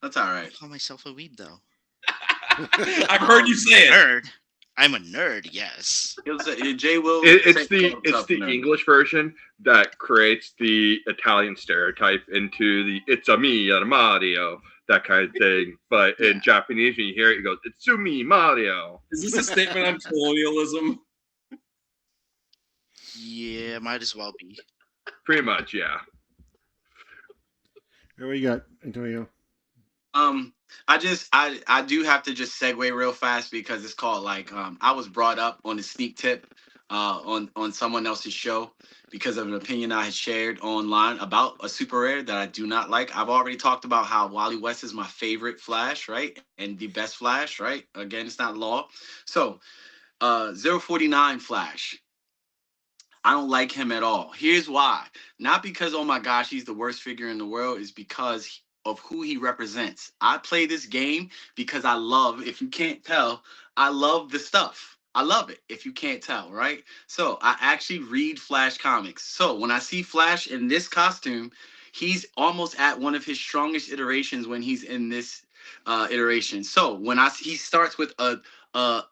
That's all I right. call myself a weeb, though. I've heard you say it. Nerd. I'm a nerd, yes. Jay will. It's the English version that creates the Italian stereotype into the "It's a me, Mario," that kind of thing. But in Japanese, when you hear it, it goes "Itsumi Mario." Is this a statement on colonialism? Yeah, might as well be. Pretty much, yeah. Here we got Antonio. I do have to just segue real fast because it's called I was brought up on a sneak tip on someone else's show because of an opinion I had shared online about a super rare that I do not like. I've already talked about how Wally West is my favorite Flash, right? And the best Flash, right? Again, it's not law. So 049 Flash. I don't like him at all. Here's why. Not because, oh my gosh, he's the worst figure in the world. It's because of who he represents. I play this game because I love, if you can't tell, I love the stuff. I love it, if you can't tell, right? So I actually read Flash comics. So when I see Flash in this costume, he's almost at one of his strongest iterations when he's in this iteration. So when he starts with a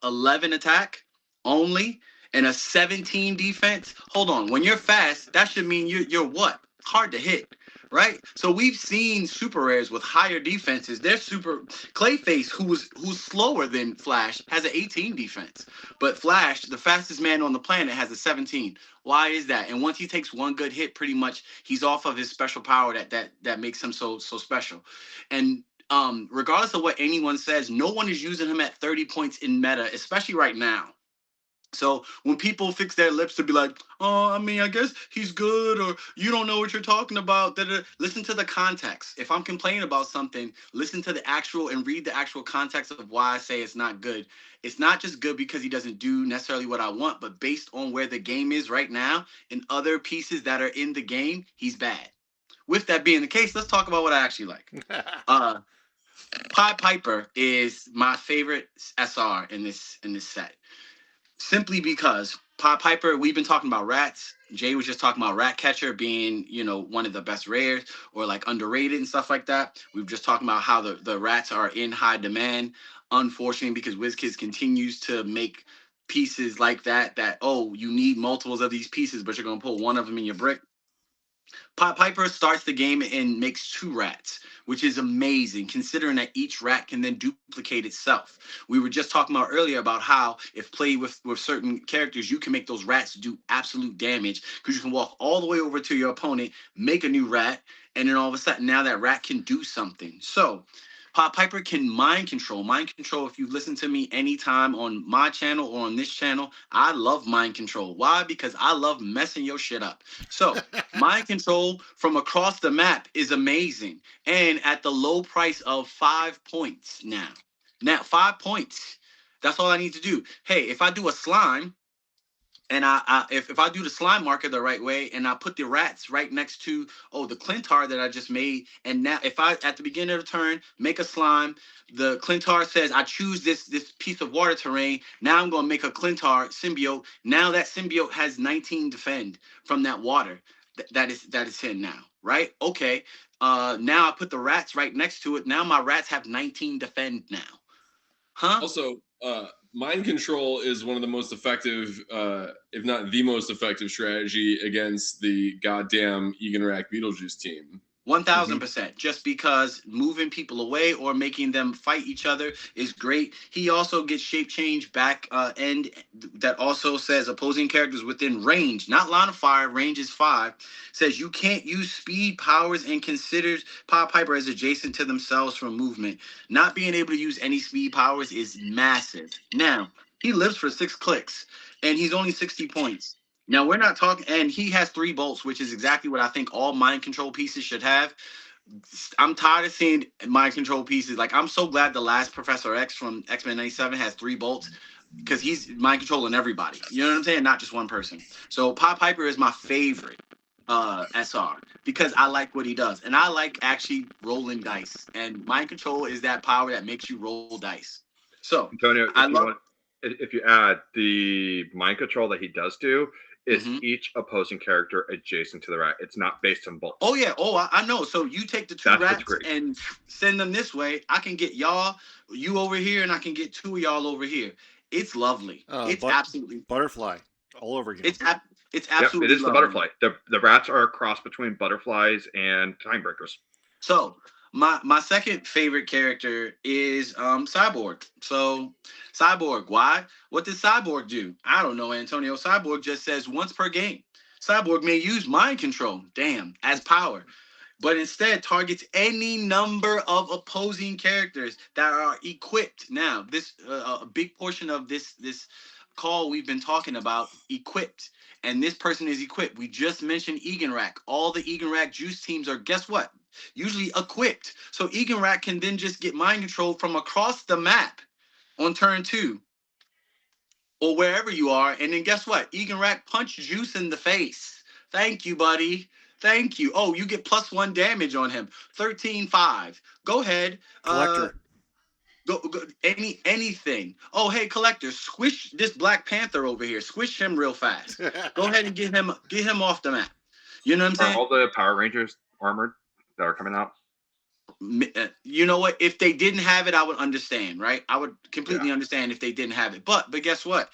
11 attack only, and a 17 defense. Hold on. When you're fast, that should mean you're what? Hard to hit, right? So we've seen super rares with higher defenses. They're super Clayface, who's slower than Flash, has an 18 defense. But Flash, the fastest man on the planet, has a 17. Why is that? And once he takes one good hit, pretty much he's off of his special power that makes him so special. And regardless of what anyone says, no one is using him at 30 points in meta, especially right now. So when people fix their lips to be like, oh, I mean, I guess he's good, or you don't know what you're talking about, listen to the context. If I'm complaining about something, listen to the actual and read the actual context of why I say it's not good. It's not just good because he doesn't do necessarily what I want, but based on where the game is right now and other pieces that are in the game, he's bad. With that being the case, let's talk about what I actually like. Pied Piper is my favorite SR in this set. Simply because Pied Piper, we've been talking about rats. Jay was just talking about Ratcatcher being, one of the best rares or underrated and stuff like that. We've just talking about how the rats are in high demand. Unfortunately, because Wizkids continues to make pieces like that, you need multiples of these pieces, but you're going to pull one of them in your brick. Piper starts the game and makes 2 rats, which is amazing considering that each rat can then duplicate itself. We were just talking about earlier about how if played with certain characters, you can make those rats do absolute damage because you can walk all the way over to your opponent, make a new rat, and then all of a sudden now that rat can do something. So Piper can mind control. Mind control, if you've listened to me anytime on my channel or on this channel, I love mind control. Why? Because I love messing your shit up. So mind control from across the map is amazing. And at the low price of 5 points now. Now, 5 points. That's all I need to do. Hey, if I do a slime, and if I do the slime marker the right way and I put the rats right next to the clintar that I just made, and now if I at the beginning of the turn make a slime, the clintar says I choose this piece of water terrain. Now I'm gonna make a clintar symbiote. Now that symbiote has 19 defend from that water. That is him now, right? Okay. Now I put the rats right next to it. Now my rats have 19 defend now. Huh? Also, mind control is one of the most effective, if not the most effective strategy against the goddamn Eganrak Beetlejuice team. 1000%. Just because moving people away or making them fight each other is great. He also gets shape change back end that also says opposing characters within range, not line of fire, range is 5. Says you can't use speed powers and considers Piper as adjacent to themselves from movement. Not being able to use any speed powers is massive. Now, he lives for 6 clicks and he's only 60 points. Now we're not talking, and he has 3 bolts, which is exactly what I think all mind control pieces should have. I'm tired of seeing mind control pieces. Like I'm so glad the last Professor X from X-Men 97 has 3 bolts because he's mind controlling everybody. You know what I'm saying? Not just one person. So Piper is my favorite SR because I like what he does, and I like actually rolling dice. And mind control is that power that makes you roll dice. So Antonio, I if you add the mind control that he does do, is each opposing character adjacent to the rat. It's not based on bolts. Oh yeah. Oh, I know. So you take the 2 rats and send them this way. I can get you over here, and I can get 2 of y'all over here. It's lovely. It's absolutely butterfly all over again. It's absolutely. It is the butterfly. The rats are a cross between butterflies and timebreakers. So my second favorite character is Cyborg. So Cyborg, why? What does Cyborg do? I don't know, Antonio. Cyborg just says once per game. Cyborg may use mind control, as power, but instead targets any number of opposing characters that are equipped. Now, this a big portion of this call we've been talking about equipped, and this person is equipped. We just mentioned Eganrak. All the Eganrak juice teams are, guess what? Usually equipped. So Eganrak can then just get mind control from across the map on turn 2 or wherever you are. And then guess what? Eganrak punch Juice in the face. Thank you, buddy. Thank you. Oh, you get +1 damage on him. 13-5. Go ahead. Collector. Go anything. Oh, hey, Collector, squish this Black Panther over here. Squish him real fast. Go ahead and get him off the map. You know what I'm saying? Are all the Power Rangers armored that are coming out? You know what? If they didn't have it, I would understand, right? I would completely understand if they didn't have it. But guess what?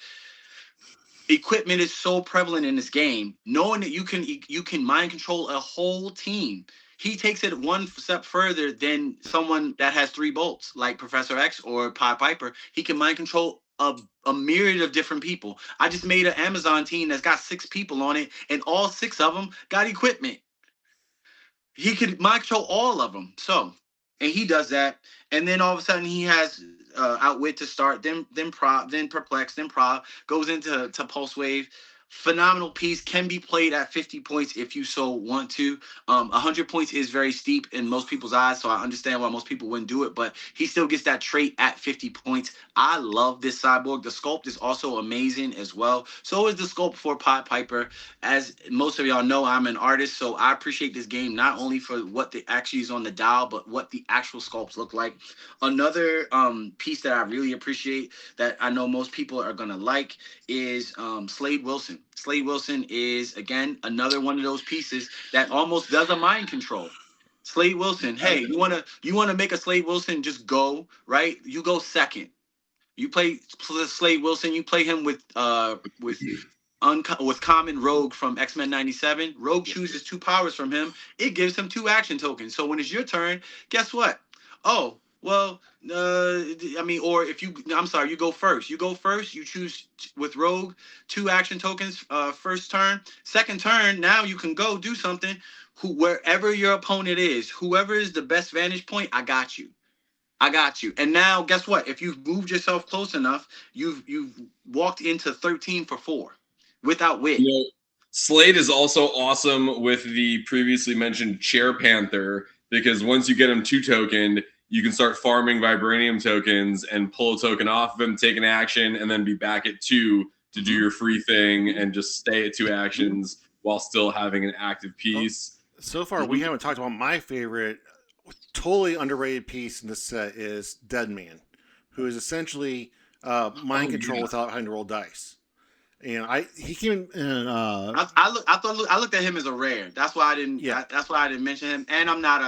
Equipment is so prevalent in this game. Knowing that you can mind control a whole team. He takes it one step further than someone that has 3 bolts, like Professor X or Piper. He can mind control a myriad of different people. I just made an Amazon team that's got 6 people on it, and all 6 of them got equipment. He could mind control all of them. So, and he does that, and then all of a sudden he has Outwit to start, then Prop, then Perplex, then Prop, goes into Pulse Wave. Phenomenal piece, can be played at 50 points if you so want to. 100 points is very steep in most people's eyes, so I understand why most people wouldn't do it, but he still gets that trait at 50 points. I love this Cyborg. The sculpt is also amazing as well. So is the sculpt for Piper. As most of y'all know, I'm an artist, so I appreciate this game not only for what the actually is on the dial, but what the actual sculpts look like. Another piece that I really appreciate that I know most people are gonna like is Slade Wilson. Slade Wilson is, again, another one of those pieces that almost does a mind control. Slade Wilson, hey, you wanna make a Slade Wilson just go, right? You go second. You play Slade Wilson, you play him with with common Rogue from X-Men 97. Rogue chooses 2 powers from him. It gives him 2 action tokens. So when it's your turn, guess what? Oh, well, I mean, or if you, I'm sorry, you go first. You go first. You choose with Rogue 2 action tokens. First turn. Second turn. Now you can go do something. Wherever your opponent is, whoever is the best vantage point, I got you. I got you. And now, guess what? If you've moved yourself close enough, you've walked into 13 for 4 without wit. You know, Slade is also awesome with the previously mentioned Chair Panther, because once you get him 2 tokened, you can start farming vibranium tokens and pull a token off of him, take an action, and then be back at 2 to do your free thing and just stay at 2 actions while still having an active piece. So far, we haven't talked about my favorite, totally underrated piece in this set is Dead Man, who is essentially mind control without having to roll dice. And he came in. I looked at him as a rare. That's why I didn't. Yeah. That's why I didn't mention him. And I'm not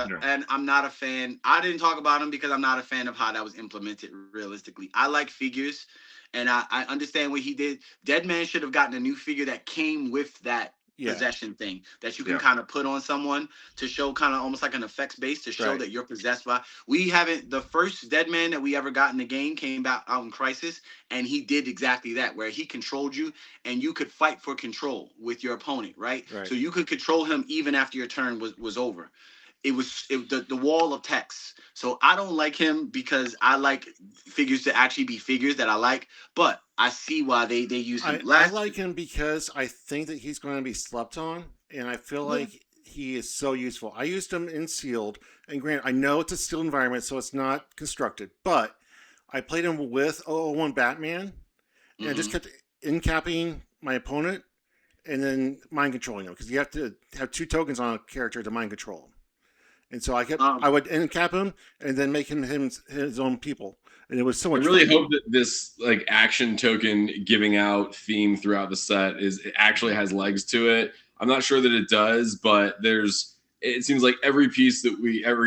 a fan. I didn't talk about him because I'm not a fan of how that was implemented. Realistically, I like figures, and I understand what he did. Dead Man should have gotten a new figure that came with that possession thing that you can kind of put on someone to show kind of almost like an effects base to show that you're possessed by. We haven't, the first Dead Man that we ever got in the game came out in Crisis, and he did exactly that, where he controlled you and you could fight for control with your opponent, right? So you could control him even after your turn was over. It was the wall of text. So I don't like him because I like figures to actually be figures that I like, but I see why they use him. I like him because I think that he's going to be slept on, and I feel like he is so useful. I used him in sealed, and granted, I know it's a sealed environment, so it's not constructed, but I played him with 001 Batman, and I just kept incapping my opponent and then mind controlling him, because you have to have 2 tokens on a character to mind control him. And so I would end cap him and then make him his own people. And it was so much I really fun. hope that this like action token giving out theme throughout the set it actually has legs to it. I'm not sure that it does, but it seems like every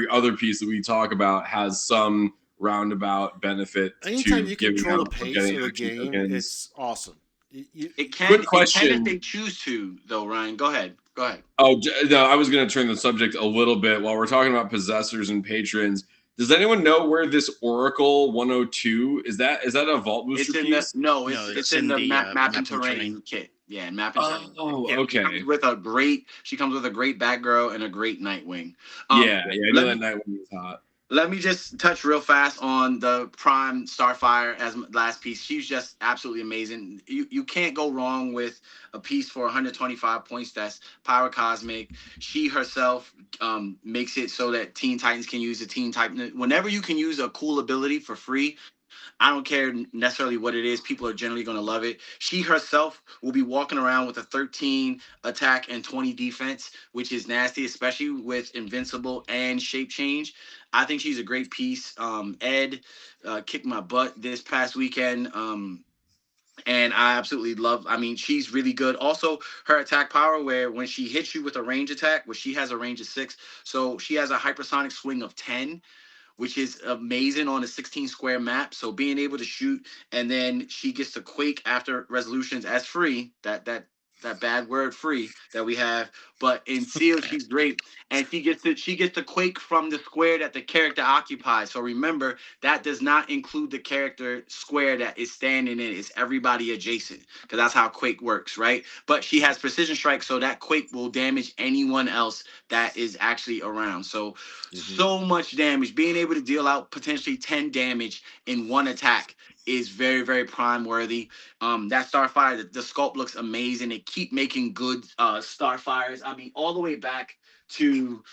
other piece that we talk about has some roundabout benefit. Anytime you control the pace of the game, tokens. It's awesome. It can if they choose to, though, Ryan. Go ahead. Oh, no, I was going to turn the subject a little bit. While we're talking about possessors and patrons, does anyone know where this Oracle 102 is? That a Vault Booster piece? It's in the map and terrain kit. Yeah, map and terrain. Oh, okay. She comes with a great Batgirl and a great Nightwing. I know that Nightwing is hot. Let me just touch real fast on the Prime Starfire as last piece. She's just absolutely amazing. You can't go wrong with a piece for 125 points that's Power Cosmic. She herself makes it so that Teen Titans can use the Teen Titan. Whenever you can use a cool ability for free, I don't care necessarily what it is. People are generally going to love it. She herself will be walking around with a 13 attack and 20 defense, which is nasty, especially with Invincible and Shape Change. I think she's a great piece. Ed kicked my butt this past weekend. And I absolutely love, she's really good. Also, her attack power, where when she hits you with a range attack, where she has a range of 6, so she has a hypersonic swing of 10, which is amazing on a 16 square map. So being able to shoot, and then she gets to quake after resolutions as free, that bad word free that we have, but in sealed she's great, and she gets to quake from the square that the character occupies. So remember, that does not include the character square that is standing in. It's everybody adjacent, because that's how quake works, right? But she has precision strike, so that quake will damage anyone else that is actually around. So so much damage. Being able to deal out potentially 10 damage in one attack is very, very prime worthy. That Starfire, the sculpt looks amazing. They keep making good Starfires. All the way back to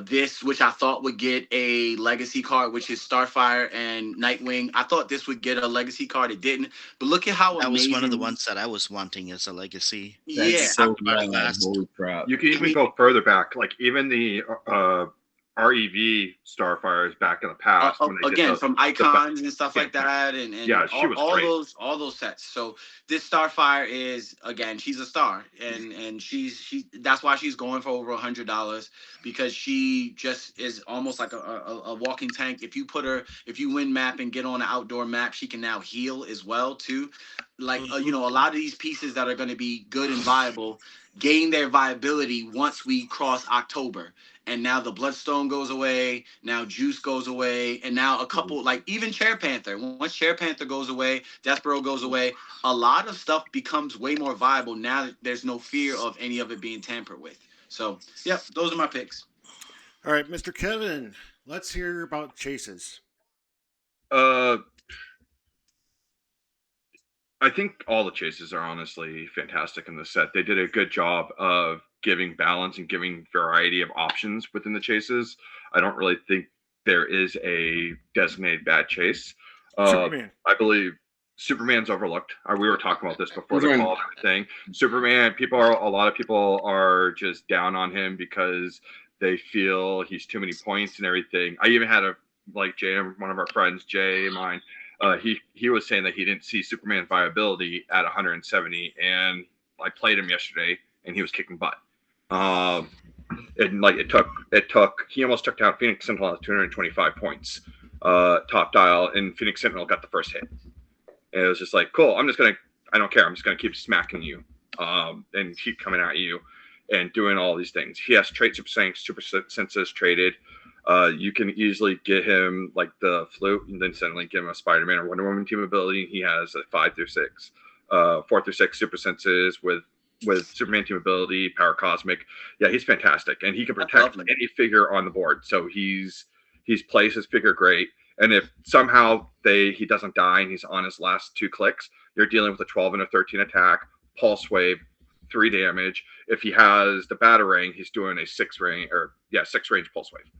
this, which I thought would get a legacy card, which is Starfire and Nightwing. I thought this would get a legacy card. It didn't. But look at how amazing. That was one of the ones that I was wanting as a legacy. That's so holy crap. You can even go further back, like even the REV Starfires back in the past. When they again, from Icons and stuff like that, and yeah, she was great. all those sets. So this Starfire is, again, she's a star, and she that's why she's going for over $100, because she just is almost like a walking tank. If you win map and get on an outdoor map, she can now heal as well too. like a lot of these pieces that are going to be good and viable gain their viability once we cross October. And now the Bloodstone goes away, now Juice goes away, and now a couple, like even Chair Panther. Once Chair Panther goes away, Despero goes away, a lot of stuff becomes way more viable now that there's no fear of any of it being tampered with. So, yep, those are my picks. All right, Mr. Kevin, let's hear about chases. I think all the chases are honestly fantastic in the set. They did a good job of giving balance and giving variety of options within the chases. I don't really think there is a designated bad chase. Superman. I believe Superman's overlooked. We were talking about this before the call thing. Superman, a lot of people are just down on him because they feel he's too many points and everything. I even had Jay, one of our friends, Jay, mine. He was saying that he didn't see Superman viability at 170, and I played him yesterday, and he was kicking butt. And he almost took down Phoenix Sentinel at 225 points, top dial, and Phoenix Sentinel got the first hit. And it was just like, cool. I don't care. I'm just gonna keep smacking you, and keep coming at you, and doing all these things. He has trait super senses traded. You can easily get him like the flute, and then suddenly give him a Spider-Man or Wonder Woman team ability. He has a 4 through 6 super senses with Superman team ability, power cosmic. Yeah, he's fantastic, and he can protect any figure on the board. So he's plays his figure great. And if somehow he doesn't die and he's on his last 2 clicks, you're dealing with a 12 and a 13 attack, pulse wave, 3 damage. If he has the Batarang, he's doing a 6 range pulse wave.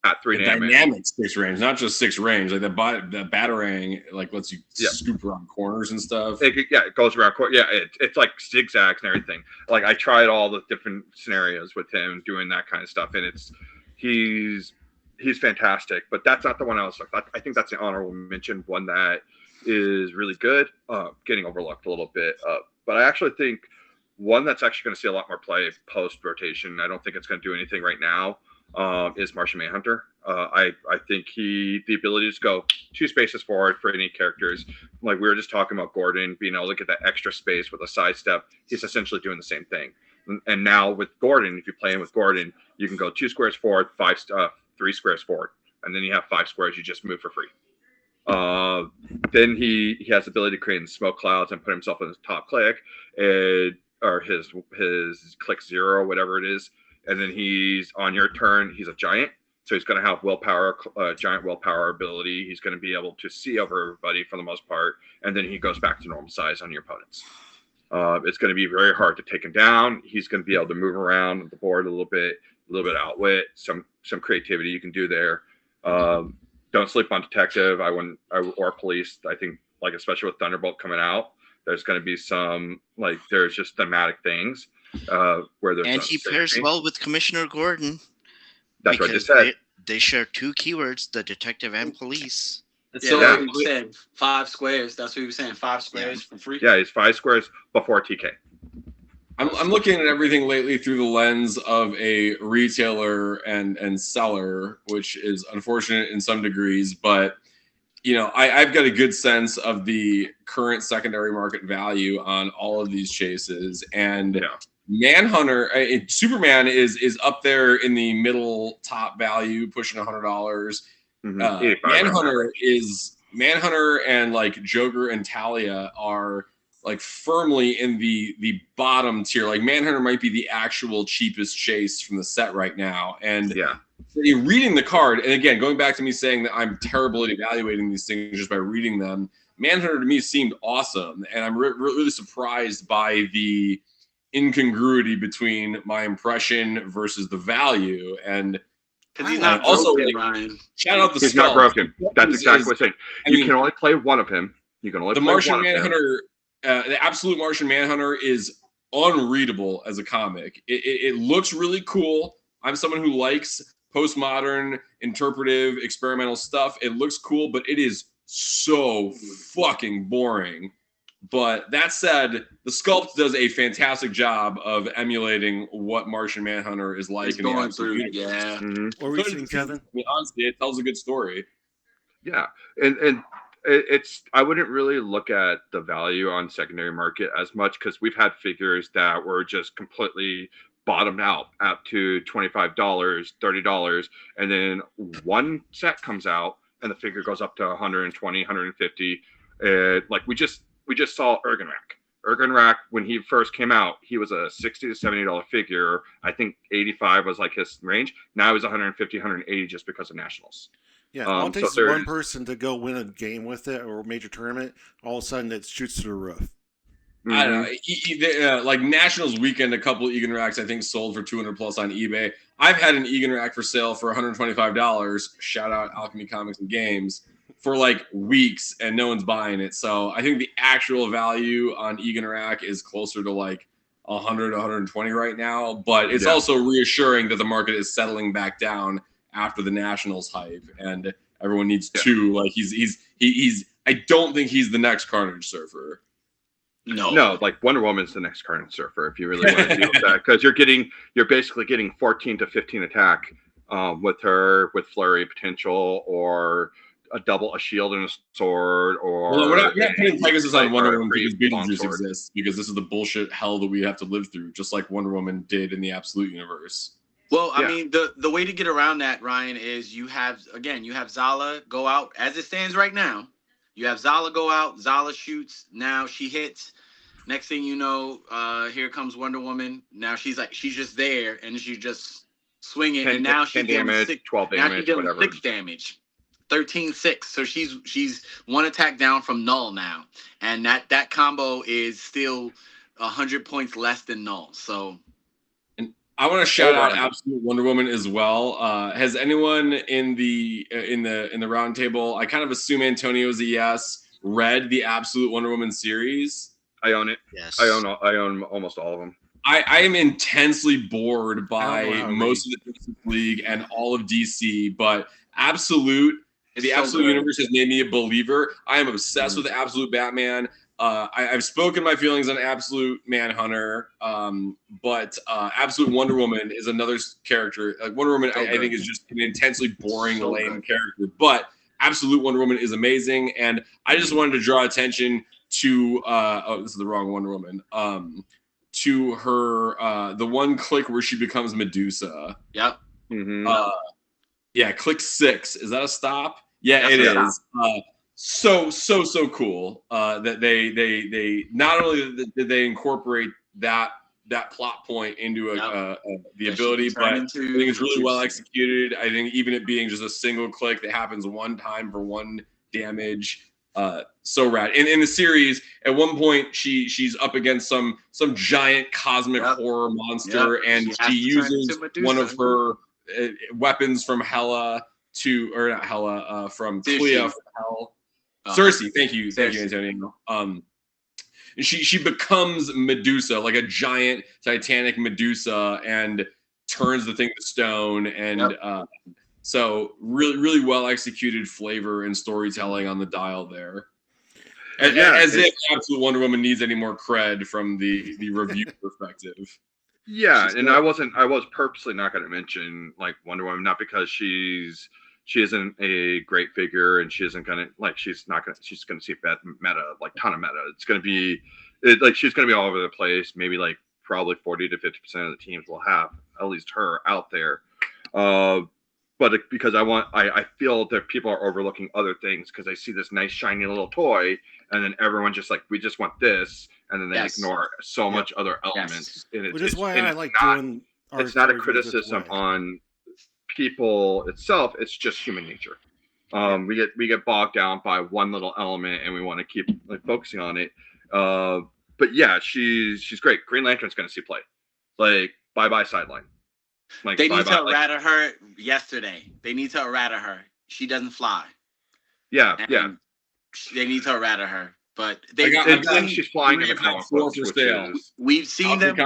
At 3 damage. Dynamic 6 range, not just 6 range. Like the Batarang, like lets you scoop around corners and stuff. It goes around. Yeah, it's like zigzags and everything. Like I tried all the different scenarios with him doing that kind of stuff, and he's fantastic. But that's not the one I was like. I think that's the honorable mention. One that is really good, getting overlooked a little bit. But I actually think one that's actually going to see a lot more play post rotation. I don't think it's going to do anything right now. Is Martian Manhunter. I think the ability to go 2 spaces forward for any characters, like we were just talking about Gordon being able to get that extra space with a sidestep. He's essentially doing the same thing. And now with Gordon, if you play him with Gordon, you can go 2 squares forward, 3 squares forward, and then you have 5 squares you just move for free. Then he has the ability to create smoke clouds and put himself in his top click, or his click 0, whatever it is. And then he's on your turn. He's a giant, so he's going to have willpower, giant willpower ability. He's going to be able to see over everybody for the most part, and then he goes back to normal size on your opponents. It's going to be very hard to take him down. He's going to be able to move around the board a little bit outwit, some creativity you can do there. Don't sleep on detective. Or police. I think, like especially with Thunderbolt coming out, there's going to be some there's just thematic things. Where there's and he pairs well with Commissioner Gordon. That's what I just said. They share 2 keywords, the detective and police. What he said. 5 squares. That's what he was saying. 5 squares for free. Yeah, he's 5 squares before TK. I'm looking at everything lately through the lens of a retailer and seller, which is unfortunate in some degrees, but I've got a good sense of the current secondary market value on all of these chases, and Manhunter, Superman is up there in the middle top value, pushing $100. Manhunter and like Joker and Talia are like firmly in the bottom tier. Like Manhunter might be the actual cheapest chase from the set right now, and reading the card, and again, going back to me saying that I'm terrible at evaluating these things just by reading them, Manhunter to me seemed awesome, and I'm really surprised by the incongruity between my impression versus the value. And because he's not also broken, Ryan. Shout out the He's skull. not broken. That's exactly what I'm saying. You can only play one of him. You can only the play Martian one Manhunter. The Absolute Martian Manhunter is unreadable as a comic. It looks really cool. I'm someone who likes postmodern, interpretive, experimental stuff. It looks cool, but it is so fucking boring. But that said, the sculpt does a fantastic job of emulating what Martian Manhunter is like. It's in the going absolute through, What were you saying, Kevin? I mean, honestly, it tells a good story. Yeah, and It's I wouldn't really look at the value on secondary market as much because we've had figures that were just completely bottomed out up to $25, $30, and then one set comes out and the figure goes up to 120, 150. Like we just saw Ergenrack, when he first came out, he was a $60 to $70 figure. I think 85 was like his range. Now he's 150, 180 just because of nationals. Yeah, all it So takes is there's- one person to go win a game with it or a major tournament. All of a sudden, it shoots to the roof. I don't know. Like Nationals weekend, a couple of Egan racks I think sold for 200 plus on eBay. I've had an Egan rack for sale for $125. Shout out Alchemy Comics and Games for like weeks, and no one's buying it. So I think the actual value on Egan rack is closer to like 100, 120 right now. But it's also reassuring that the market is settling back down after the Nationals hype, and everyone needs two. Like he's. I don't think he's the next Carnage Surfer. No, like Wonder Woman's the next Carnage Surfer if you really want to deal with that, because you're basically getting 14 to 15 attack with her with flurry potential, or a shield and a sword, or we're not putting Pegasus on Wonder Woman because Beetlejuice exists, because this is the bullshit hell that we have to live through, just like Wonder Woman did in the Absolute Universe. Well, I mean, the way to get around that, Ryan, is you have Zala go out as it stands right now. You have Zala go out. Zala shoots. Now she hits. Next thing you know, here comes Wonder Woman. Now she's just there, and she's just swinging. 10, and now she's 10 damage, 6, 12 now damage, she's dealing whatever. 6 damage, 13-6. So she's one attack down from null now, and that combo is still 100 points less than null. So. I want to shout out Absolute Wonder Woman as well. Has anyone in the round table, I kind of assume Antonio's a yes, read the Absolute Wonder Woman series? I own it. Yes. I own almost all of them. I am intensely bored by most of the Justice League and all of DC, but the Absolute Universe has made me a believer. I am obsessed with Absolute Batman. I've spoken my feelings on Absolute Manhunter, but Absolute Wonder Woman is another character. Like Wonder Woman, I think is just an intensely boring, lame character. But Absolute Wonder Woman is amazing, and I just wanted to draw attention to. This is the wrong Wonder Woman. To her, the one click where she becomes Medusa. Yep. Yeah, click 6. Is that a stop? Yeah, it is. So cool that they not only did they incorporate that plot point into the ability, but I think it's really well executed. I think even it being just a single click that happens one time for 1 damage, so rad. In the series, at one point she's up against some giant cosmic horror monster, and she uses one of her weapons from Hela from Clea from Hell. Cersei, thank you, Antonio. She becomes Medusa, like a giant Titanic Medusa, and turns the thing to stone. And so really well executed flavor and storytelling on the dial there. As if Absolute Wonder Woman needs any more cred from the review perspective. Yeah, and I was purposely not going to mention like Wonder Woman, not because she isn't a great figure, and she's going to see meta, like ton of meta. It's going to be she's going to be all over the place. Maybe like probably 40 to 50% of the teams will have at least her out there. But because I feel that people are overlooking other things because they see this nice shiny little toy, and then everyone just like, we just want this, and then they ignore so much other elements. Which is why I like doing. It's not a criticism on people itself. It's just human nature. We get bogged down by one little element, and we want to keep like focusing on it. But yeah, she's great. Green Lantern's going to see play. Like bye sideline. Like, they need to errata her yesterday. They need to errata her. She doesn't fly. Yeah. They need to errata her. But she's flying in the comic books. We've seen them.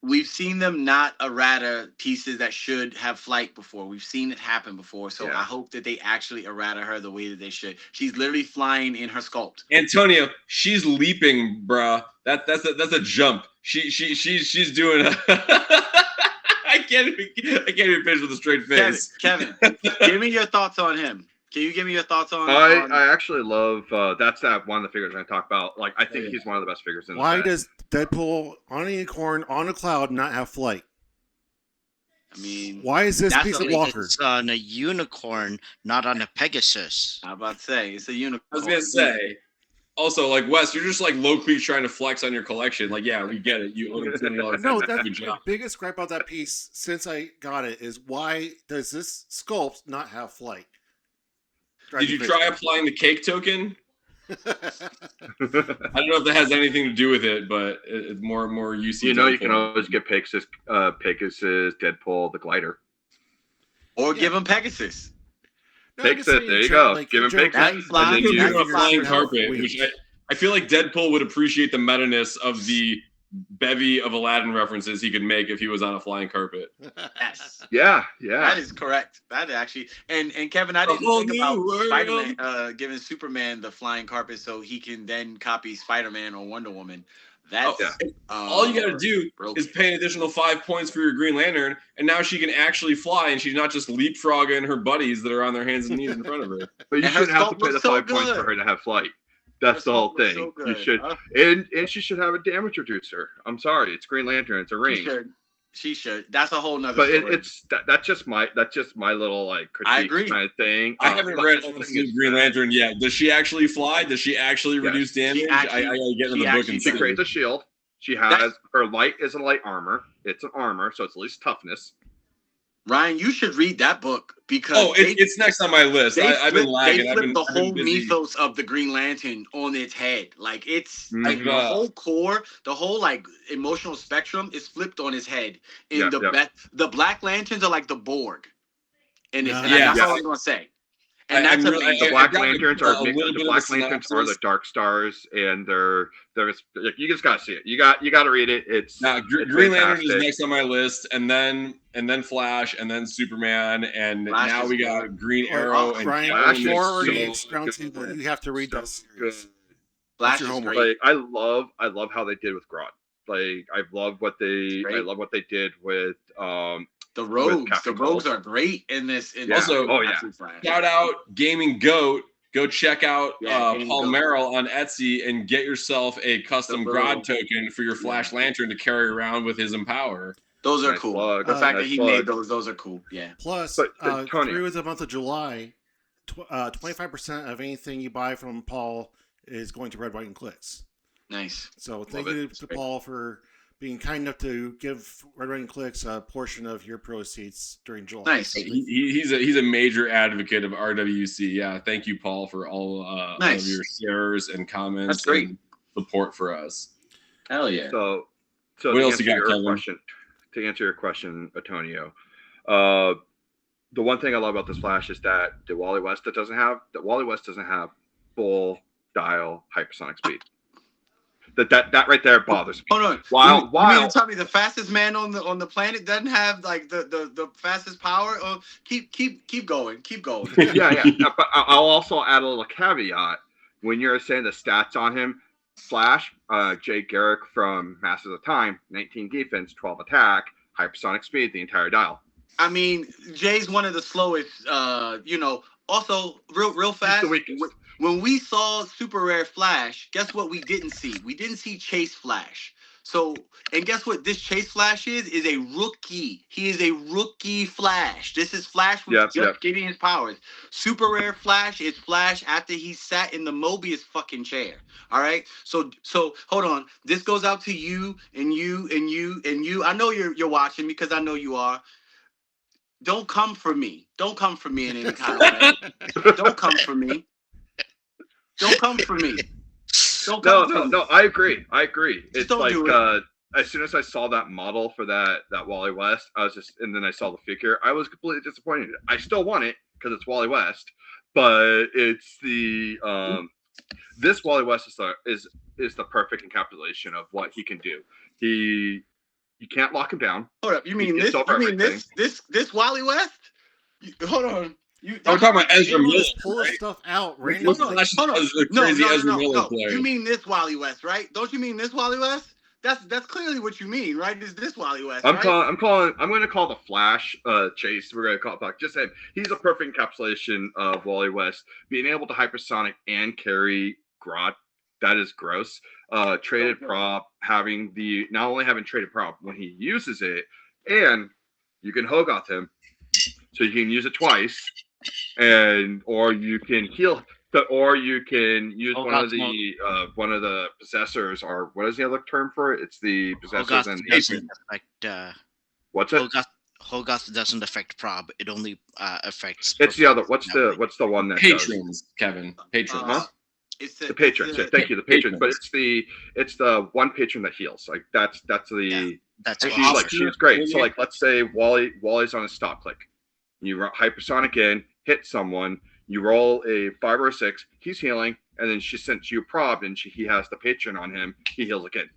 We've seen them not errata pieces that should have flight before. We've seen it happen before. So I hope that they actually errata her the way that they should. She's literally flying in her sculpt. Antonio, she's leaping, bruh. That's a jump. She's doing a. I can't even finish with a straight face. Kevin, give me your thoughts on him. Can you give me your thoughts on? I actually love that's that one of the figures I'm going to talk about. Like, I think he's one of the best figures in the Why set. does Deadpool on a unicorn on a cloud not have flight? I mean, Why is this that's piece of a- Walker? It's on a unicorn, not on a Pegasus. I'm about to say it's a unicorn. I was gonna say. Also, like Wes, you're just like low-key trying to flex on your collection. Like, yeah, we get it. You own $1 million. No, that's Good the job. biggest gripe about that piece since I got it is why does this sculpt not have flight? Did you try applying the cake token? I don't know if that has anything to do with it, but it's more UC. You know, you can always get Pegasus, Deadpool, the glider. Or give him Pegasus. No, I'm just Pegasus, saying, there you Joe, go. like, Give him Joe, Pegasus. Now he's flying. And then Give you- him a flying Your carpet, wings. which I feel like Deadpool would appreciate the meta-ness of the bevy of Aladdin references he could make if he was on a flying carpet. Yes. Yeah. That is correct. That actually, and Kevin, I didn't whole think about new world. Spider-Man giving Superman the flying carpet so he can then copy Spider-Man or Wonder Woman. That's All you got to do broken. is pay an additional 5 points for your Green Lantern, and now she can actually fly, and she's not just leapfrogging her buddies that are on their hands and knees in front of her. But you And her shouldn't have to sculpt pay the looks so 5 points good. for her to have flight. That's the whole Her sculpt looks thing. so You good. should, Huh? and she should have a damage reducer. I'm sorry, it's Green Lantern. It's a ring. She should. That's a whole nother But story. that's just my little like critique I agree. kind of thing. I haven't but read the all the thing is, Green Lantern yet. Does she actually fly? Does she actually Yes. reduce damage? She I actually- gotta get in she the book actually and She see. creates a shield. She has her light is a light armor. It's an armor, so it's at least toughness. Ryan, you should read that book because Oh, it's next on my list. I've been lagging. They I've flipped been the whole busy. mythos of the Green Lantern on its head. Like it's Mhm. like the I've, whole core, the whole like emotional spectrum is flipped on his head. And Yeah, the yeah. the Black Lanterns are like the Borg. And it's, and Yeah. that's Yeah. all I'm gonna say. I- And that's I'm really- amazing. The Black got Lanterns a are little bit the of Black a Lanterns are the synopsis. Dark Stars, and they're like, you just gotta see it. You got to read it. It's Now, it's Green Lantern is fantastic. next on my list, and then Flash, and then Superman, and Flash now is we got good. Green Arrow and Ryan, Flash before is already so external good. you have to read So that series. good. Flash your is homework? great. Like I love how they did with Grodd. Like I love what they did with The rogues, the Captain rogues Cold. are great in this. In Yeah. Also, Oh, yeah. Absolute Flash. shout out Gaming Goat. Go check out Yeah, Gaming Paul Goat. Merrill on Etsy and get yourself a custom The little- Grodd token for your Flash Lantern to carry around with his Empower. Those are Nice cool. plug. The fact that Nice he plug. made those are cool. Yeah. Plus, But, Tony- through the month of July, 25% of anything you buy from Paul is going to Red, White, and Clix. Nice. So thank Love you it. to Paul for being kind enough to give Red, White, and Clix a portion of your proceeds during July. Nice. He's a major advocate of RWC. Yeah, thank you, Paul, for all Nice. of your shares and comments. That's great. And support for us. Hell yeah. So What to else answer you got, your Kevin? question, Antonio, the one thing I love about this Flash is that Wally West doesn't have full dial hypersonic speed. That right there bothers me. Hold on. While- you mean while- to tell me the fastest man on the planet doesn't have like the fastest power? Oh, keep going. Keep going. yeah. But I'll also add a little caveat. When you're saying the stats on him, Flash, Jay Garrick from Masters of Time, 19 defense, 12 attack, hypersonic speed, the entire dial. I mean, Jay's one of the slowest. Also real fast. the weakest. When we saw Super Rare Flash, guess what we didn't see? We didn't see Chase Flash. So, and guess what this Chase Flash is a rookie. He is a rookie Flash. This is Flash was just getting his powers. Super Rare Flash is Flash after he sat in the Mobius fucking chair. All right? So hold on. This goes out to you and you and you and you. I know you're watching because I know you are. Don't come for me. Don't come for me in any kind of way. Don't come for me. Don't come for me. Don't come for me. No, I agree. It's don't like do it. as soon as I saw that model for that Wally West, and then I saw the figure, I was completely disappointed. I still want it because it's Wally West, but it's the this Wally West is the perfect encapsulation of what he can do. You can't lock him down. Hold up. You mean It's this? over You mean everything. this Wally West? Hold on. We're talking about Ezra Miller. Just pull this stuff out Hold randomly. on, that's Hold on. a crazy Ezra Miller player. You mean this Wally West, right? Don't you mean this Wally West? that's clearly what you mean, right? Is this Wally West? I'm right? I'm going to call the Flash Chase. We're going to call it back. Just him. He's a perfect encapsulation of Wally West being able to hypersonic and carry Grodd. That is gross. Traded prop, having the not only having traded prop when he uses it, and you can Hogoth him, so you can use it twice, or you can heal. Or you can use one of the possessors, or what is the other term for it? It's the possessors and doesn't affect. What's it? Hogoth doesn't affect prob. It only affects. It's the other. What's the one that Patrons, does? Kevin. Patrons. It's the patrons. Thank you, the patrons. But it's the one patron that heals. Like that's the. That's she's great. So like, let's say Wally's on a stop click. You hypersonic in, hit someone. You roll a 5 or a 6. He's healing, and then she sends you a prob, and he has the patron on him. He heals again.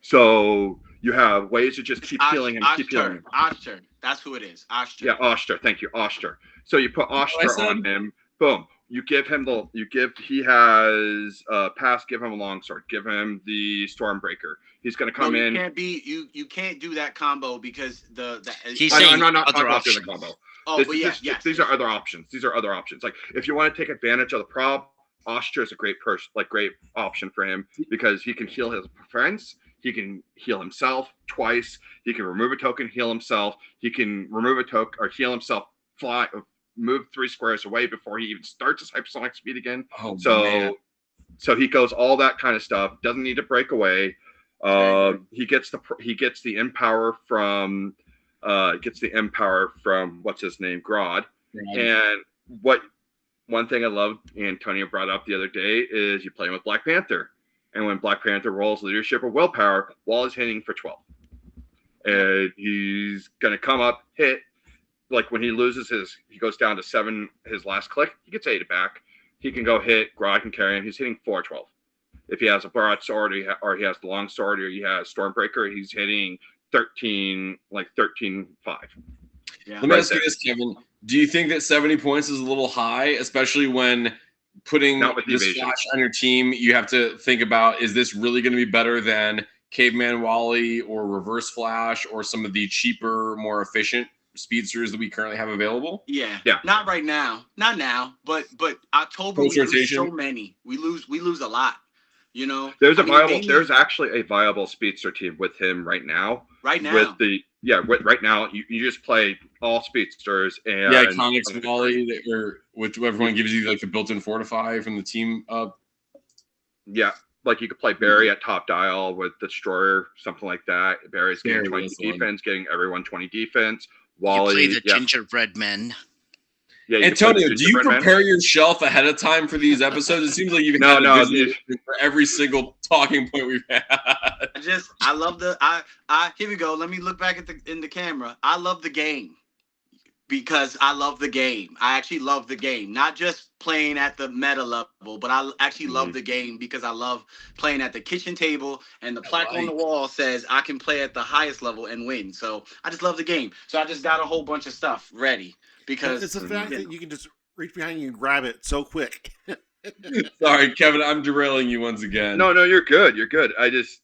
So you have ways to just keep healing and keep healing. Oster. That's who it is. Oster. Yeah, Oster. Thank you, Oster. So you put Oster on him. Boom. You give him he has pass. Give him a longsword. Give him the Stormbreaker. He's going to come in. You can't do that combo because I'm not talking about the combo. Oh, but yes. These are other options. These are other options. Like if you want to take advantage of the prob, Oster is a great great option for him because he can heal his friends. He can heal himself twice. He can remove a token, heal himself. He can remove a token or heal himself, move 3 squares away before he even starts his hypersonic speed again. Oh, so he goes all that kind of stuff. Doesn't need to break away. He gets the empower from. Gets the empower from what's his name, Grodd. And one thing I love, Antonio brought up the other day, is you play with Black Panther, and when Black Panther rolls leadership or willpower, Wall is hitting for 12, and he's gonna come up hit. Like when he loses he goes down to 7. His last click, he gets 8 back. He can go hit. Grodd can carry him. He's hitting 4-12. If he has a broadsword or he has the long sword or he has Stormbreaker, he's hitting 13-5. Yeah. Let me ask you this, Kevin. Do you think that 70 points is a little high, especially when putting this Flash on your team? You have to think about, is this really going to be better than Caveman Wally or Reverse Flash or some of the cheaper, more efficient speedsters that we currently have available? Yeah. Not right now. Not now. But October we lose so many. We lose a lot. You know, there's actually a viable speedster team with him right now. Right now, right now you just play all speedsters and Iconics Wally, which everyone gives you like the built-in fortify from the team up. Yeah, like you could play Barry at top dial with Destroyer, something like that. Barry's getting 20 defense, getting everyone 20 defense. Wally, you play the gingerbread men. Yeah, Antonio, do you prepare your shelf ahead of time for these episodes? It seems like you've had a vision for every single talking point we've had. I love here we go. Let me look back in the camera. I love the game because I love the game. I actually love the game, not just playing at the meta level, but I actually love the game because I love playing at the kitchen table and the plaque on the wall says I can play at the highest level and win. So I just love the game. So I just got a whole bunch of stuff ready. Because it's the fact that you can just reach behind you and grab it so quick. Sorry, Kevin, I'm derailing you once again. No, you're good. You're good. I just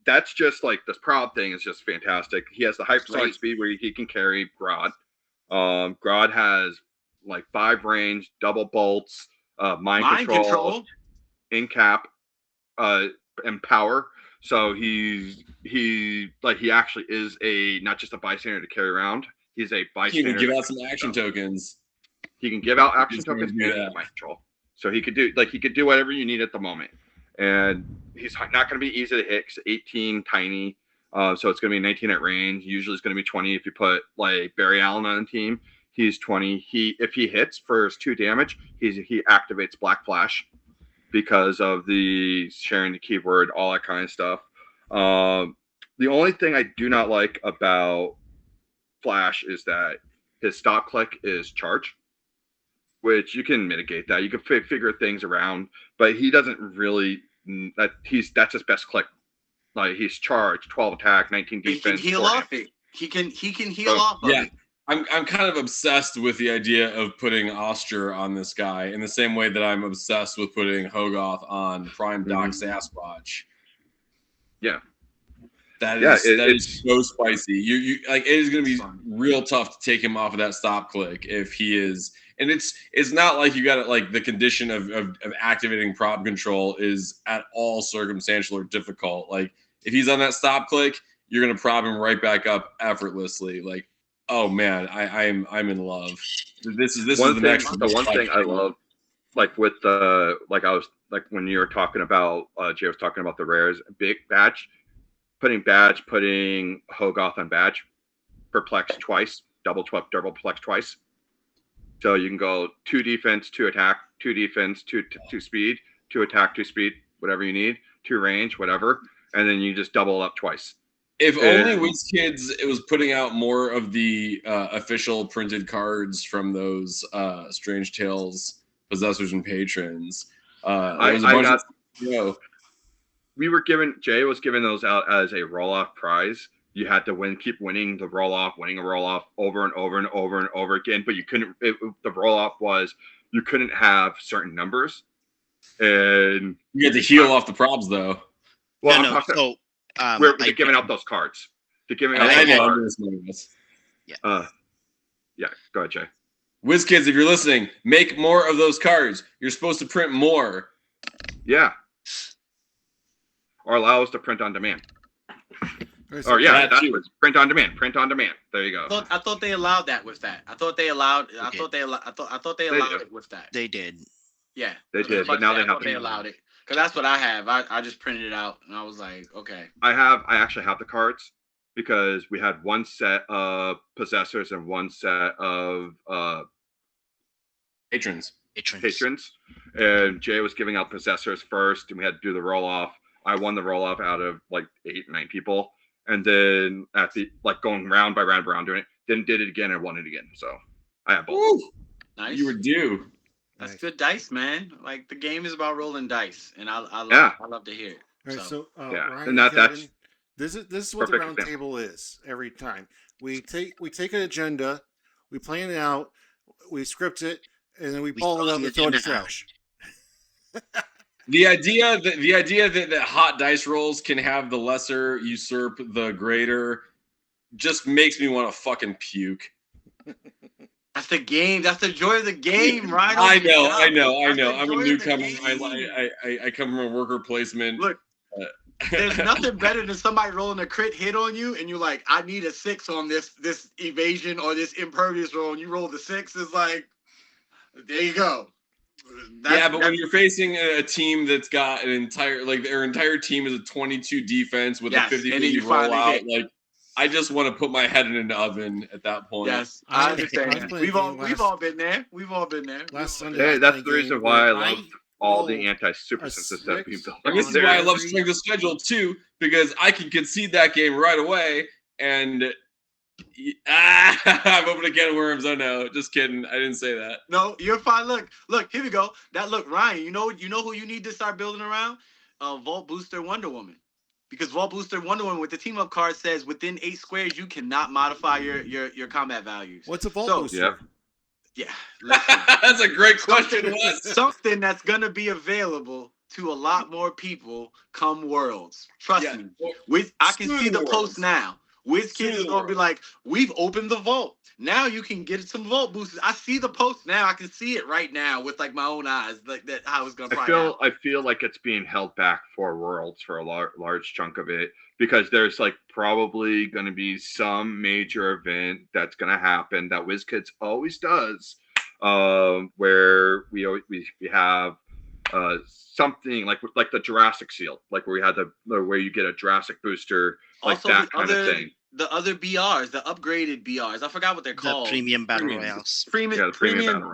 that's just this prob thing is just fantastic. He has the hypersonic speed where he can carry Grodd. Grodd has 5 range, double bolts, mind control, in cap, and power. So he actually is not just a bystander to carry around. He's a bystander. He can give out some action tokens. He can give out action tokens and mind control. So he could do whatever you need at the moment. And he's not going to be easy to hit. 18 tiny. So it's going to be 19 at range. Usually it's going to be 20 if you put Barry Allen on the team. He's 20. If he hits for his 2 damage, he activates Black Flash because of the sharing the keyword, all that kind of stuff. The only thing I do not like about Flash is that his stop click is charge, which you can mitigate that. You can figure things around, but he doesn't really. That's his best click. He's charged, 12 attack, 19 defense. He can heal off it. He can heal off of it. I'm kind of obsessed with the idea of putting Oster on this guy in the same way that I'm obsessed with putting Hogoth on Prime Doc Sasquatch. Yeah. That Yeah, is so spicy. You like it is going to be real tough to take him off of that stop click if he is. And it's not like you got it like the condition of activating prop control is at all circumstantial or difficult. Like if he's on that stop click, you're going to prop him right back up effortlessly. Like, oh man, I'm in love. This is the next. The one thing I love, like with like I was like when you were talking about Jay was talking about the rares, big badge. Putting Hogoth on badge, perplex twice, double perplex twice. So you can go 2 defense, 2 attack, 2 defense, 2 speed, 2 attack, 2 speed, whatever you need, 2 range, whatever, and then you just double up twice. If only Wizkids it was putting out more of the official printed cards from those Strange Tales possessors and patrons. Jay was giving those out as a roll-off prize. You had to keep winning a roll-off over and over and over and over again, but you couldn't. The roll-off was you couldn't have certain numbers, and you had to heal off the probs though. Well, we're giving out those cards. They're giving out those cards. Yeah. Yeah. Go ahead, Jay. Wizkids, if you're listening, make more of those cards. You're supposed to print more. Yeah. Or allow us to print on demand. That's print on demand. Print on demand. There you go. I thought they allowed that with that. I thought they allowed it with that. They did. Yeah, they did, but now they allowed it because that's what I have. I just printed it out and I was like, okay. I actually have the cards because we had one set of possessors and one set of patrons. And Jay was giving out possessors first, and we had to do the roll off. I won the roll off out of like 8 or 9 people, and then at the going round by round doing it, then did it again and won it again. So I have both. Ooh, nice. You were due. That's good dice, man. Like the game is about rolling dice, and I love to hear it. All right, so and Ryan, Kevin, this is what the round table is every time. We take an agenda, we plan it out, we script it, and then we pull it up and throw it in the trash. The idea that hot dice rolls can have the lesser usurp the greater just makes me want to fucking puke. That's the game. That's the joy of the game, right? I know. I'm a newcomer. I come from a worker placement. Look, there's nothing better than somebody rolling a crit hit on you, and you're like, I need a 6 on this evasion or this impervious roll, and you roll the 6. It's like, there you go. But when you're facing a team that's got an entire their entire team is a 22 defense with a 50-50 rollout, like I just want to put my head in an oven at that point. Yes, I understand. We've all been there. Last Sunday, hey, that's the reason why I love all the anti-super senses that we built. And this is why I love strength of schedule too, because I can concede that game right away. And I'm opening a can of worms. Oh no, just kidding. I didn't say that. No, you're fine. Look, here we go. Ryan. You know who you need to start building around? Vault Booster Wonder Woman. Because Vault Booster Wonder Woman with the team up card says within 8 squares you cannot modify your combat values. What's a Vault Booster? Yeah. That's a great question. Something that's gonna be available to a lot more people come Worlds. Trust me. I can see the post now. Wizkids is gonna be like, we've opened the vault. Now you can get some vault boosters. I see the post now. I can see it right now with like my own eyes, like that how it's gonna. I feel like it's being held back for Worlds for a large chunk of it because there's like probably going to be some major event that's going to happen that Wizkids always does, where we have something like the Jurassic Seal, like where we had where you get a Jurassic booster, like also that kind of thing. The other BRs, the upgraded BRs, I forgot what they're called. The premium battle royales. Premium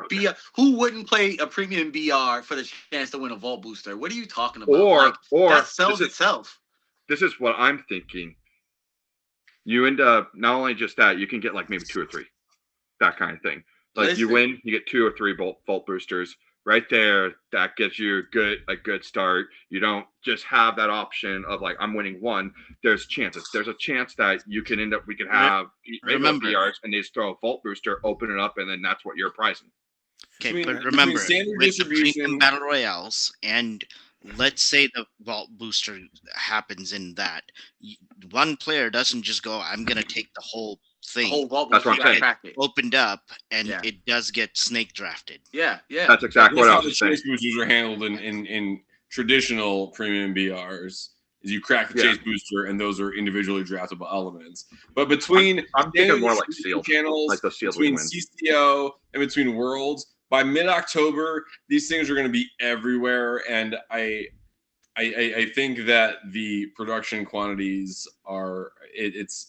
BR. Who wouldn't play a premium BR for the chance to win a vault booster? What are you talking about? Or that sells itself. This is what I'm thinking. You end up not only just that, you can get like maybe 2 or 3, that kind of thing. Like you win, you get 2 or 3 vault boosters. Right there, that gives you a good start. You don't just have that option of like I'm winning 1. There's chances. There's a chance that we can have BRs and they just throw a vault booster, open it up, and then that's what you're pricing. Okay, but remember, with the premium battle royales and let's say the vault booster happens in that one player doesn't just go, I'm gonna take the whole The thing whole vault That's what booster I'm got saying. cracked. opened up, and Yeah. it does get snake drafted. Yeah. That's exactly That's what I how the was saying. chase boosters are handled in traditional premium BRs. Is you crack the Yeah. chase booster, and those are individually draftable elements. But between I'm thinking more like sealed, channels, like those sealed between wins. CCO and between worlds, by mid-October, these things are going to be everywhere, and I think that the production quantities are it's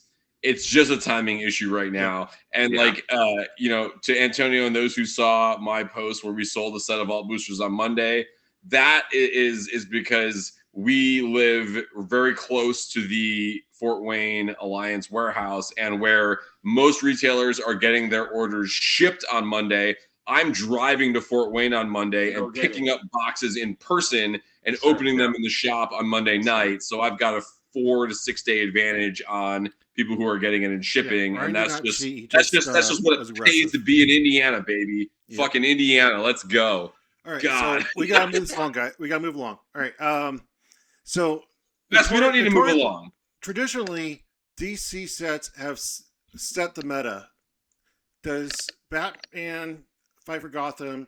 just a timing issue right now. And Yeah. like to Antonio and those who saw my post where we sold a set of alt boosters on Monday, that is because we live very close to the Fort Wayne Alliance warehouse, and where most retailers are getting their orders shipped on Monday, I'm driving to Fort Wayne on Monday Go and get picking up boxes in person and Sure, opening them in the shop on Monday night. So I've got a 4 to 6 day advantage on people who are getting it in shipping, Ryan and did that's not just cheat. He that's just what was it pays aggressive. to be in Indiana, baby. Yeah. Fucking Indiana, let's go. All right, God. so we gotta move this along, guys. We gotta move along. All right. So We don't need to move along. Traditionally, DC sets have set the meta. Does Batman Fight for Gotham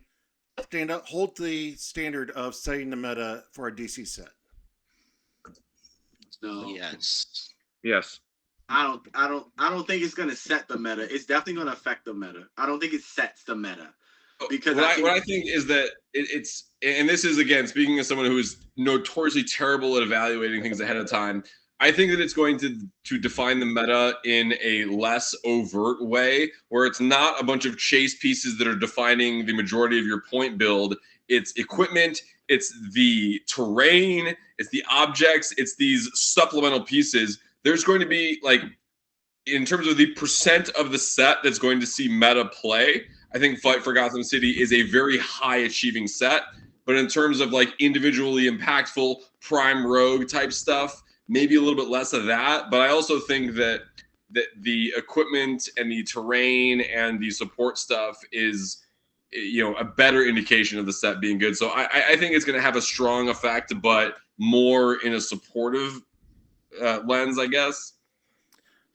hold the standard of setting the meta for a DC set? No. Yes. Yes. I don't think it's gonna set the meta. It's definitely gonna affect the meta. I don't think it sets the meta. Because what I think is that it's, and this is again speaking as someone who is notoriously terrible at evaluating things ahead of time. I think that it's going to define the meta in a less overt way, where it's not a bunch of chase pieces that are defining the majority of your point build. It's equipment, it's the terrain, it's the objects, it's these supplemental pieces. There's going to be, like, in terms of the percent of the set that's going to see meta play, I think Fight for Gotham City is a very high achieving set. But in terms of like individually impactful prime rogue type stuff, maybe a little bit less of that. But I also think that the equipment and the terrain and the support stuff is, a better indication of the set being good. So I think it's going to have a strong effect, but more in a supportive lens, I guess.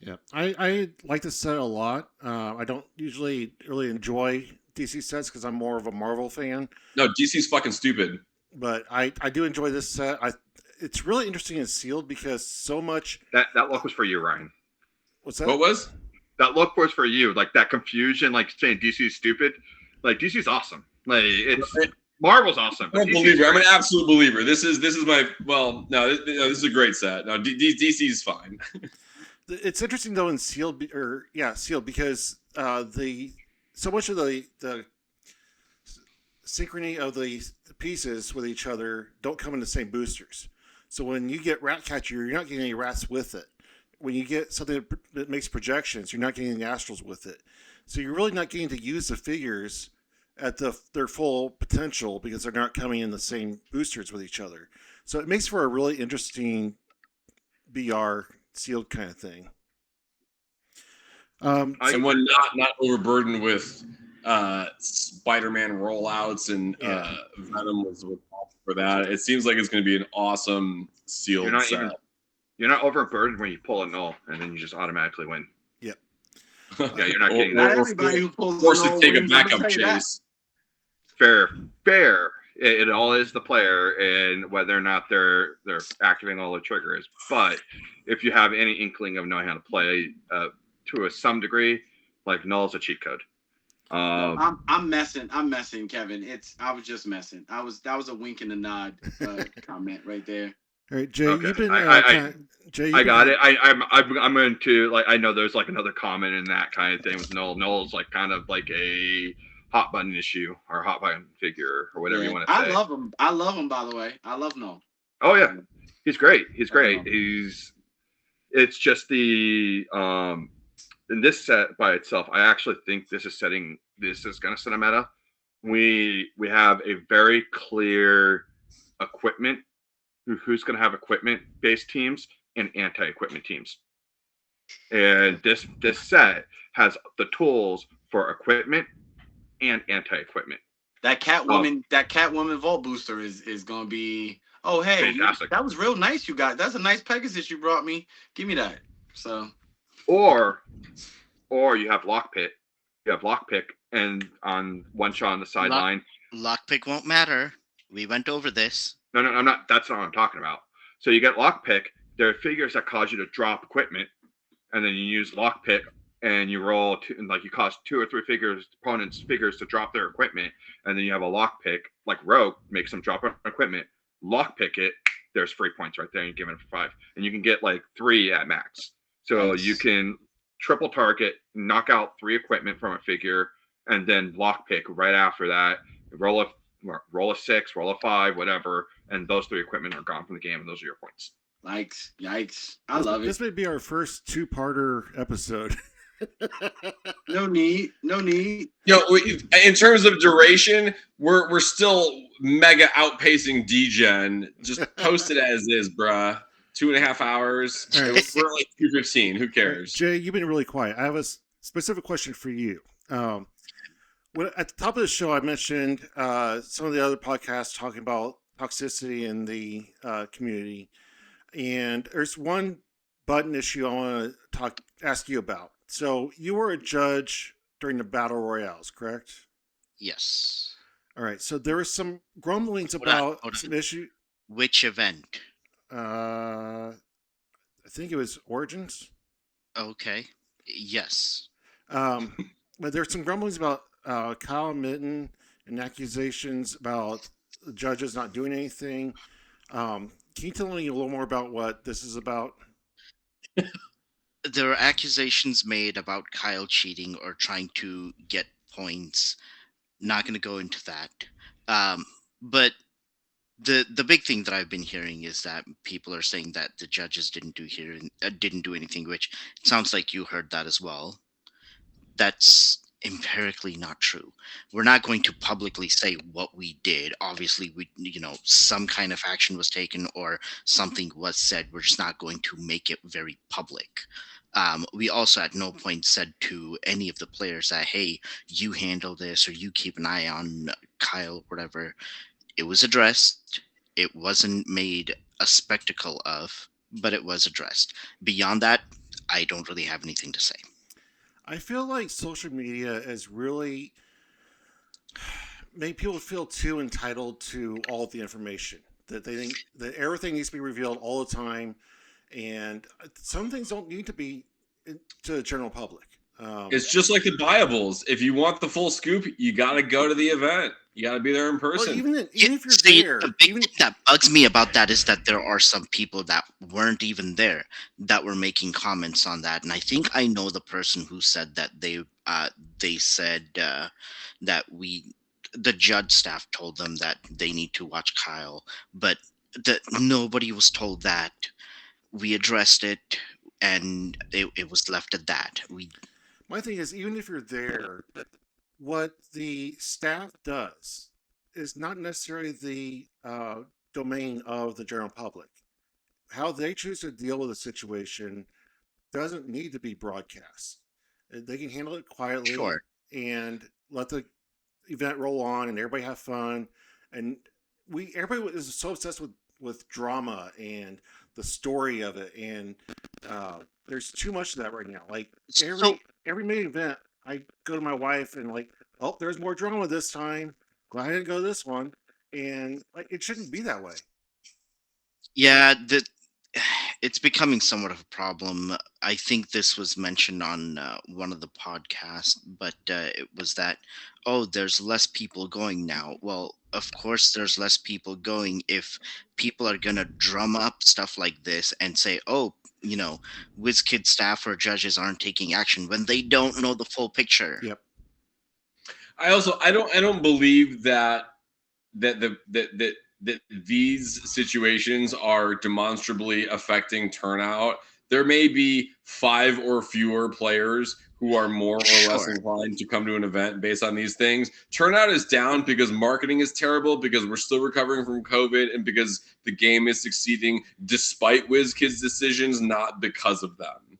Yeah, I like this set a lot. I don't usually really enjoy DC sets because I'm more of a Marvel fan. No, DC's fucking stupid. But I do enjoy this set. It's really interesting and sealed because so much. That look was for you, Ryan. What's that? What was? That look was for you. Like that confusion, like saying DC is stupid. Like DC's awesome. Like Marvel's awesome. I'm a believer. I'm an absolute believer. This is my this is a great set. No, DC's fine. It's interesting though in sealed because so much of the synchrony of the pieces with each other don't come in the same boosters. So when you get Ratcatcher, you're not getting any rats with it. When you get something that makes projections, you're not getting the astrals with it. So you're really not getting to use the figures at their full potential because they're not coming in the same boosters with each other. So it makes for a really interesting BR sealed kind of thing. And when not overburdened with Spider-Man rollouts and Venom was for that. It seems like it's going to be an awesome sealed set. You're not overburdened when you pull a null and then you just automatically win. Yep. Yeah, you're not getting Not that. everybody who pulls Forced the to null take a wins, I'm gonna backup tell you that. chase. Fair. It all is the player and whether or not they're activating all the triggers. But if you have any inkling of knowing how to play to some degree, like null is a cheat code. I'm messing, Kevin. I was just messing. That was a wink and a nod comment right there. All right, Jay, Okay. you've been. I got it. I'm going to like. I know there's like another comment in that kind of thing with null. Null's like kind of like a hot button issue or hot button figure or whatever you want to say. I love him. I love him. By the way, I love Null. Oh yeah, he's great. It's just the in this set by itself. I actually think this is going to set a meta. We have a very clear equipment. Who's going to have equipment-based teams and anti-equipment teams. And this set has the tools for equipment and anti-equipment. That Catwoman vault booster is going to be Oh, hey, Fantastic. that was real nice. You got that's a nice Pegasus you brought me. Give me that. So Or you have lockpick. You have lockpick, and on one shot on the sideline. Lockpick won't matter. We went over this. No, I'm not. That's not what I'm talking about. So you get lockpick. There are figures that cause you to drop equipment, and then you use lockpick, and you roll and like you cause 2 or 3 opponents' figures to drop their equipment, and then you have a lockpick like Rogue makes them drop equipment. Lockpick it. There's 3 points right there, and you give it for 5, and you can get like 3 at max. So Nice. you can triple target, knock out 3 equipment from a figure, and then lockpick right after that. Roll a 6, roll a 5, whatever, and those 3 equipment are gone from the game, and those are your points. yikes. I love This it. may be our first 2-parter episode. No need. In terms of duration, we're still mega outpacing D-Gen. Just post it as is, bruh. 2.5 hours. All right. We're like 2:15. Who cares? Jay, you've been really quiet. I have a specific question for you. At the top of the show, I mentioned some of the other podcasts talking about toxicity in the community, and there's one button issue I want to ask you about. So you were a judge during the battle royales, correct? Yes. All right. So there were some grumblings Hold on, about hold on. some issue. Which event? I think it was Origins. Okay. Yes. But there's some grumblings about Kyle Mitten and accusations about the judges not doing anything. Can you tell me a little more about what this is about? There are accusations made about Kyle cheating or trying to get points. Not going to go into that. But the big thing that I've been hearing is that people are saying that the judges didn't do anything, which it sounds like you heard that as well. That's empirically not true. We're not going to publicly say what we did. Obviously, some kind of action was taken or something was said. We're just not going to make it very public. We also at no point said to any of the players that, hey, you handle this or you keep an eye on Kyle, whatever. It was addressed. It wasn't made a spectacle of, but it was addressed. Beyond that, I don't really have anything to say. I feel like social media has really made people feel too entitled to all of the information, that they think that everything needs to be revealed all the time, and some things don't need to be to the general public. It's just like the Bibles. If you want the full scoop, you got to go to the event. You got to be there in person. Well, even if you're See, there, the big thing that bugs me about that is that there are some people that weren't even there that were making comments on that, and I think I know the person who said that they said that the judge staff told them that they need to watch Kyle, but that nobody was told that. We addressed it, and it was left at that. my thing is, even if you're there, what the staff does is not necessarily the domain of the general public. How they choose to deal with a situation doesn't need to be broadcast. They can handle it quietly Sure. and let the event roll on and everybody have fun. And everybody is so obsessed with drama and the story of it, and there's too much of that right now. Like every main event, I go to my wife and like, oh, there's more drama this time. Glad I didn't go to this one, and like it shouldn't be that way. Yeah, it's becoming somewhat of a problem. I think this was mentioned on one of the podcasts, but it was that, oh, there's less people going now. Well, of course, there's less people going if people are going to drum up stuff like this and say, oh, Wizkids staff or judges aren't taking action when they don't know the full picture. Yep. I don't believe that these situations are demonstrably affecting turnout. There may be 5 or fewer players who are more or less inclined to come to an event based on these things. Turnout is down because marketing is terrible, because we're still recovering from COVID, and because the game is succeeding despite WizKids' decisions, not because of them.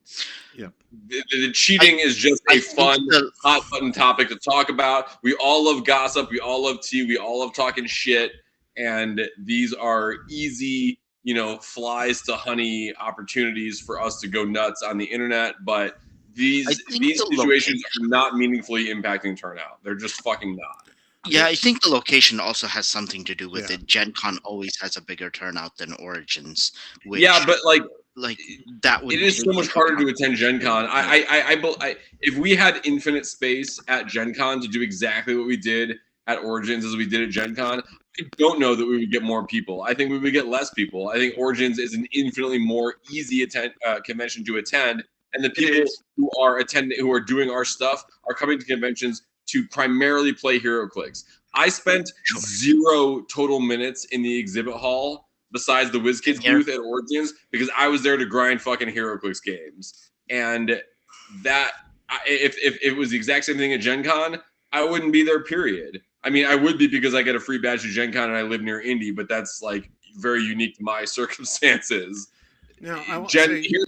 Yeah. The cheating is just a fun, hot button topic to talk about. We all love gossip. We all love tea. We all love talking shit. and these are easy, you know, flies to honey opportunities for us to go nuts on the internet. But these I think the situations are not meaningfully impacting turnout. They're just fucking not. Yeah, I think the location also has something to do with Yeah. it. Gen Con always has a bigger turnout than Origins. Which, Yeah, but like that would it is so much harder to attend Gen Con. If we had infinite space at Gen Con to do exactly what we did at Origins as we did at Gen Con, I don't know that we would get more people. I think we would get less people. I think Origins is an infinitely more easy convention to attend, and the people who are doing our stuff are coming to conventions to primarily play Heroclix. I spent 0 total minutes in the exhibit hall besides the Wizkids booth at Origins because I was there to grind fucking Heroclix games. And that, if it was the exact same thing at Gen Con, I wouldn't be there, period. I mean, I would be because I get a free badge at Gen Con and I live near Indy, but that's like very unique to my circumstances. Now, Heroclix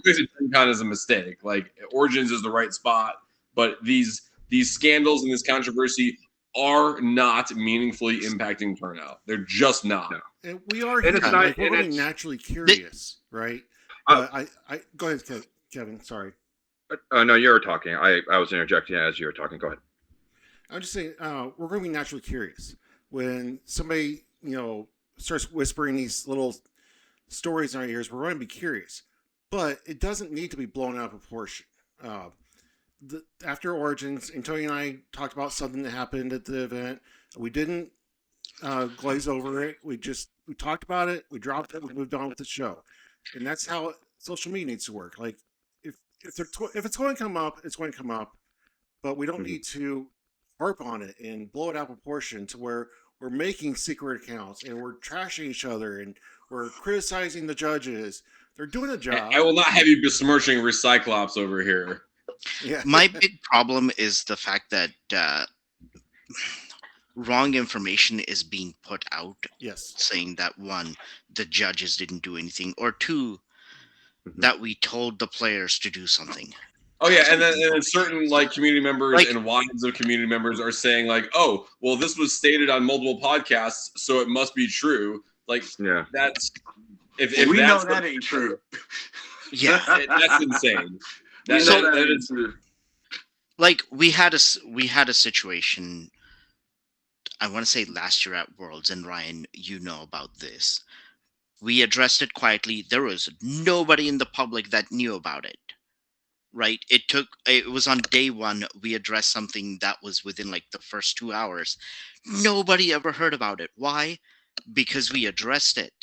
at Gen Con is a mistake. Like, Origins is the right spot, but these scandals and this controversy are not meaningfully impacting turnout. They're just not. No. And we are and human. Like, we're really naturally curious, right? I go ahead, Kevin. Sorry. No, you were talking. I was interjecting as you were talking. Go ahead. I'm just saying, we're going to be naturally curious when somebody, you know, starts whispering these little stories in our ears. We're going to be curious, but it doesn't need to be blown out of proportion. After Origins, Antonio and I talked about something that happened at the event. We didn't glaze over it. We talked about it. We dropped it. We moved on with the show, and that's how social media needs to work. Like, if it's going to come up, it's going to come up, but we don't need to harp on it and blow it out of proportion to where we're making secret accounts and we're trashing each other and we're criticizing the judges. They're doing a job. I will not have you besmirching Recyclops over here. Yeah. My big problem is the fact that wrong information is being put out. Yes. Saying that, one, the judges didn't do anything, or two, that we told the players to do something. Oh yeah, and then certain like community members and wives of community members are saying like, oh, well, this was stated on multiple podcasts, so it must be true. Like, yeah, that's if we that's know that ain't true. Yeah, that's insane. That is true. Like, we had a situation, I want to say last year at Worlds, and Ryan, you know about this. We addressed it quietly. There was nobody in the public that knew about it. Right? It was on day one. We addressed something that was within like the first 2 hours. Nobody ever heard about it. Why? Because we addressed it.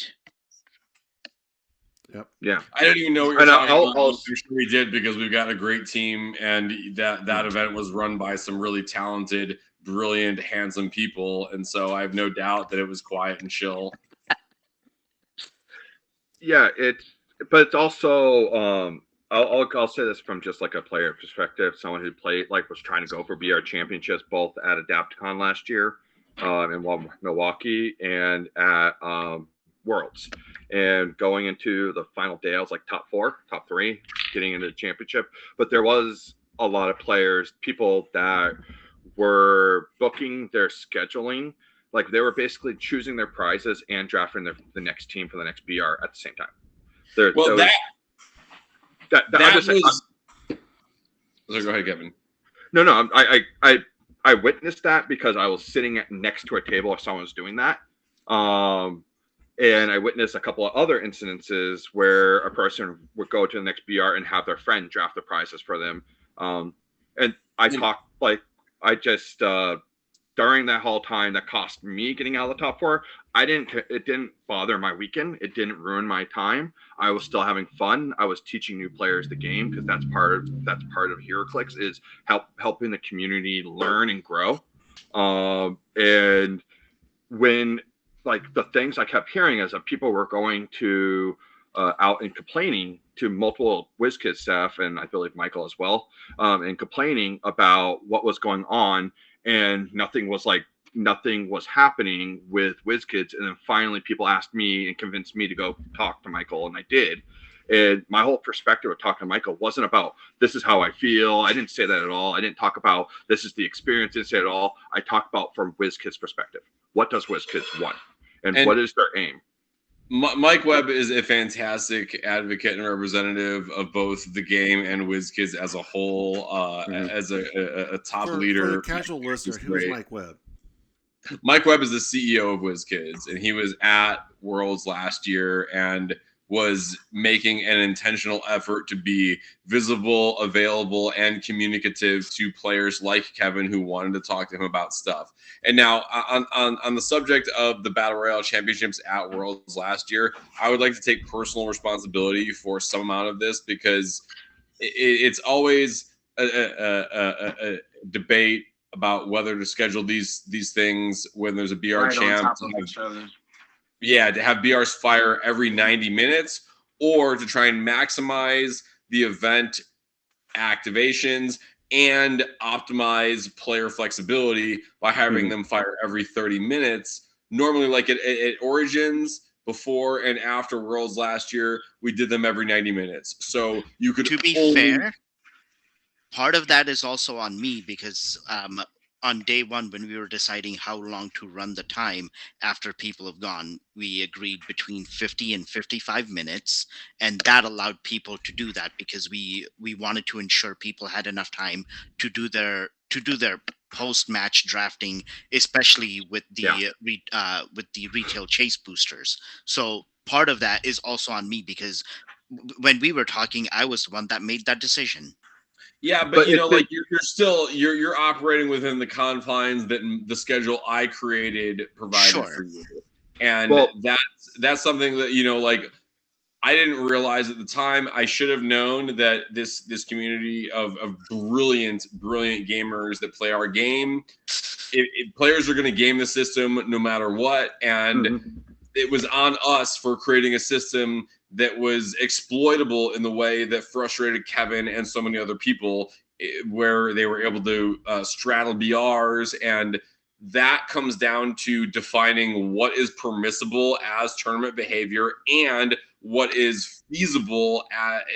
Yep. Yeah. I don't even know what you're talking about. I'm sure we did because we've got a great team, and that event was run by some really talented, brilliant, handsome people, and so I have no doubt that it was quiet and chill. Yeah, but it's also I'll say this from just like a player perspective, someone who was trying to go for BR championships both at Adapticon last year in Milwaukee and at Worlds, and going into the final day I was like top 3 getting into the championship, but there was a lot of people that were booking their scheduling, like they were basically choosing their prizes and drafting the next team for the next BR at the same time. So go ahead, Kevin. No, I witnessed that because I was sitting next to a table if someone was doing that. And I witnessed a couple of other incidences where a person would go to the next BR and have their friend draft the prizes for them. And during that whole time that cost me getting out of the top 4, it didn't bother my weekend. It didn't ruin my time. I was still having fun. I was teaching new players the game because that's part of Heroclix is helping the community learn and grow. And when like the things I kept hearing is that people were going to out and complaining to multiple Wizkids staff, and I believe Michael as well, and complaining about what was going on, and nothing was happening with Wizkids. And then finally people asked me and convinced me to go talk to Michael, and I did. And my whole perspective of talking to Michael wasn't about this is how I feel. I didn't say that at all. I didn't talk about this is the experience. I didn't say it at all. I talked about from Wizkids' perspective. What does Wizkids want? and And- what is their aim? Mike Webb is a fantastic advocate and representative of both the game and WizKids as a whole. As a top For leader, the casual listener, who is Mike Webb? Mike Webb is the CEO of WizKids, and he was at Worlds last year and was making an intentional effort to be visible, available, and communicative to players like Kevin who wanted to talk to him about stuff. And now on the subject of the Battle Royale Championships at Worlds last year, I would like to take personal responsibility for some amount of this because it's always a debate about whether to schedule these things when there's a BR Right on champ. top of each other. Yeah, to have BRs fire every 90 minutes or to try and maximize the event activations and optimize player flexibility by having them fire every 30 minutes. Normally, like at Origins, before and after Worlds last year, we did them every 90 minutes. So you could To be fair, part of that is also on me because on day one, when we were deciding how long to run the time after people have gone, we agreed between 50 and 55 minutes, and that allowed people to do that because we wanted to ensure people had enough time to do their post-match drafting, especially with the retail chase boosters. So part of that is also on me because when we were talking, I was the one that made that decision. Yeah, but you know, like you're still you're operating within the confines that the schedule I created provided for you, and that's something that like I didn't realize at the time. I should have known that this community of brilliant gamers that play our game, players are going to game the system no matter what, and it was on us for creating a system that was exploitable in the way that frustrated Kevin and so many other people, where they were able to straddle BRs. And that comes down to defining what is permissible as tournament behavior and what is feasible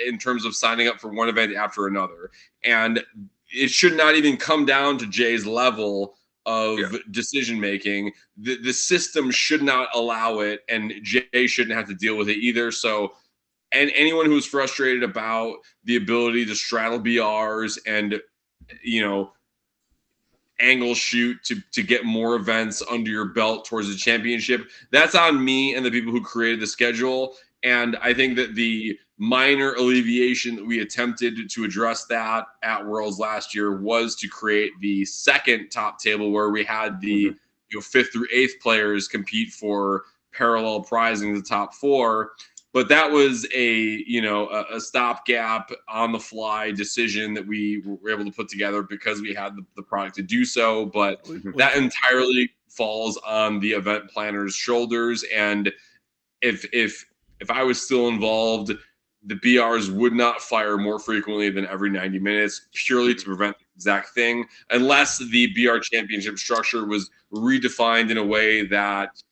in terms of signing up for one event after another. And it should not even come down to Jay's level of decision making. The system should not allow it, and Jay shouldn't have to deal with it either. So, and anyone who's frustrated about the ability to straddle BRs and angle shoot to get more events under your belt towards the championship, that's on me and the people who created the schedule. And I think that the minor alleviation that we attempted to address that at Worlds last year was to create the second top table where we had the 5th through 8th players compete for parallel prizing the top 4. But that was a stopgap on the fly decision that we were able to put together because we had the product to do so. But that entirely falls on the event planner's shoulders. And if I was still involved, the BRs would not fire more frequently than every 90 minutes, purely to prevent the exact thing, unless the BR championship structure was redefined in a way that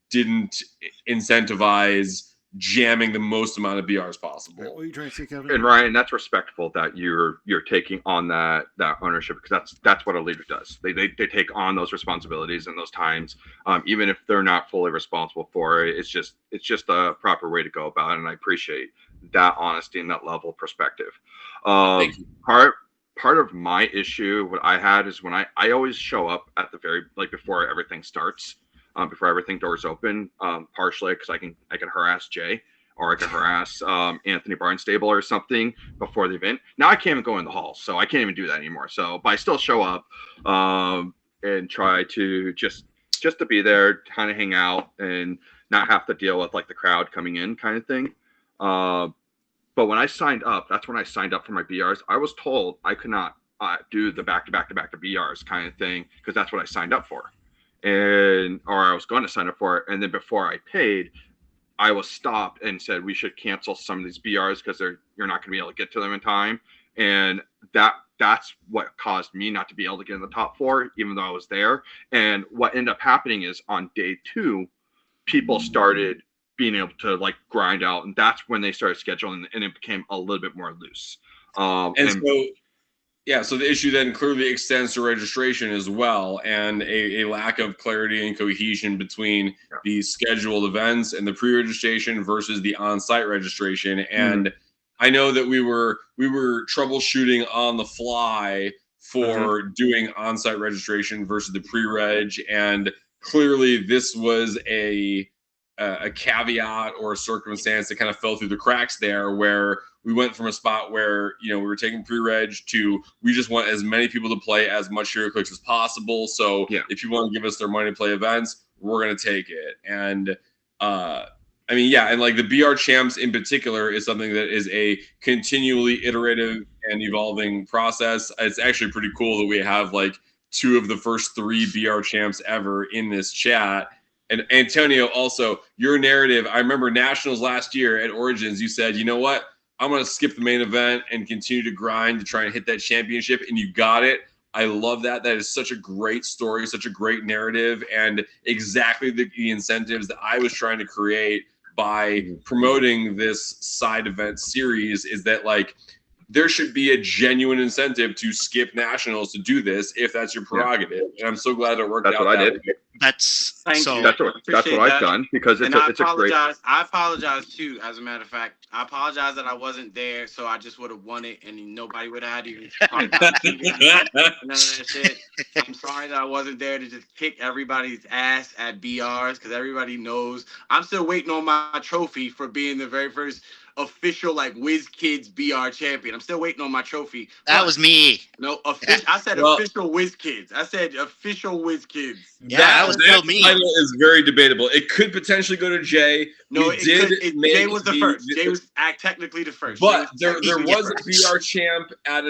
didn't incentivize jamming the most amount of BRs possible. What are you trying to say, Kevin? And Ryan, that's respectful that you're taking on that ownership, because that's what a leader does. They take on those responsibilities and those times, even if they're not fully responsible for it. It's just a proper way to go about it, and I appreciate that honesty and that level of perspective. Thank you. Part of my issue, what I had, is when I always show up at the very, before everything starts. Before everything doors open, partially because I can harass Jay, or I can harass Anthony Barnstable or something before the event. Now I can't even go in the hall, so I can't even do that anymore. So, but I still show up and try to just to be there, kind of hang out, and not have to deal with the crowd coming in kind of thing. But when I signed up, that's when I signed up for my BRs. I was told I could not do the back to BRs kind of thing, because that's what I signed up for. Or I was going to sign up for it, and then before I paid, I was stopped and said we should cancel some of these BRs because you're not going to be able to get to them in time, and that's what caused me not to be able to get in the top 4, even though I was there. And what ended up happening is on day 2, people started being able to grind out, and that's when they started scheduling, and it became a little bit more loose. And so Yeah, so the issue then clearly extends to registration as well, and a lack of clarity and cohesion between the scheduled events and the pre-registration versus the on-site registration. And I know that we were troubleshooting on the fly for doing on-site registration versus the pre-reg, and clearly this was a caveat or a circumstance that kind of fell through the cracks there, where we went from a spot where we were taking pre-reg to we just want as many people to play as much Heroclix as possible. So if you want to give us their money to play events, we're going to take it. And I mean, yeah, and like the BR champs in particular is something that is a continually iterative and evolving process. It's actually pretty cool that we have like 2 of the first 3 BR champs ever in this chat. And Antonio, also, your narrative, I remember Nationals last year at Origins, you said, you know what? I'm going to skip the main event and continue to grind to try and hit that championship. And you got it. I love that. That is such a great story, such a great narrative, and exactly the incentives that I was trying to create by promoting this side event series is that, like, there should be a genuine incentive to skip Nationals to do this if that's your prerogative. And I'm so glad it worked out. That's what I did. That's Thank so. you. That's what I've done, because it's a great. I apologize too. As a matter of fact, I apologize that I wasn't there, so I just would have won it, and nobody would have had to even talk about it. None of that shit. I'm sorry that I wasn't there to just kick everybody's ass at BRs, because everybody knows I'm still waiting on my trophy for being the very first official like Wizkids BR champion. I'm still waiting on my trophy. That was me. No, official. I said official Wizkids. I said official Wizkids. Yeah, that was still me. Title is very debatable. It could potentially go to Jay. No, Jay was the first. Jay was technically the first. But there was a BR champ at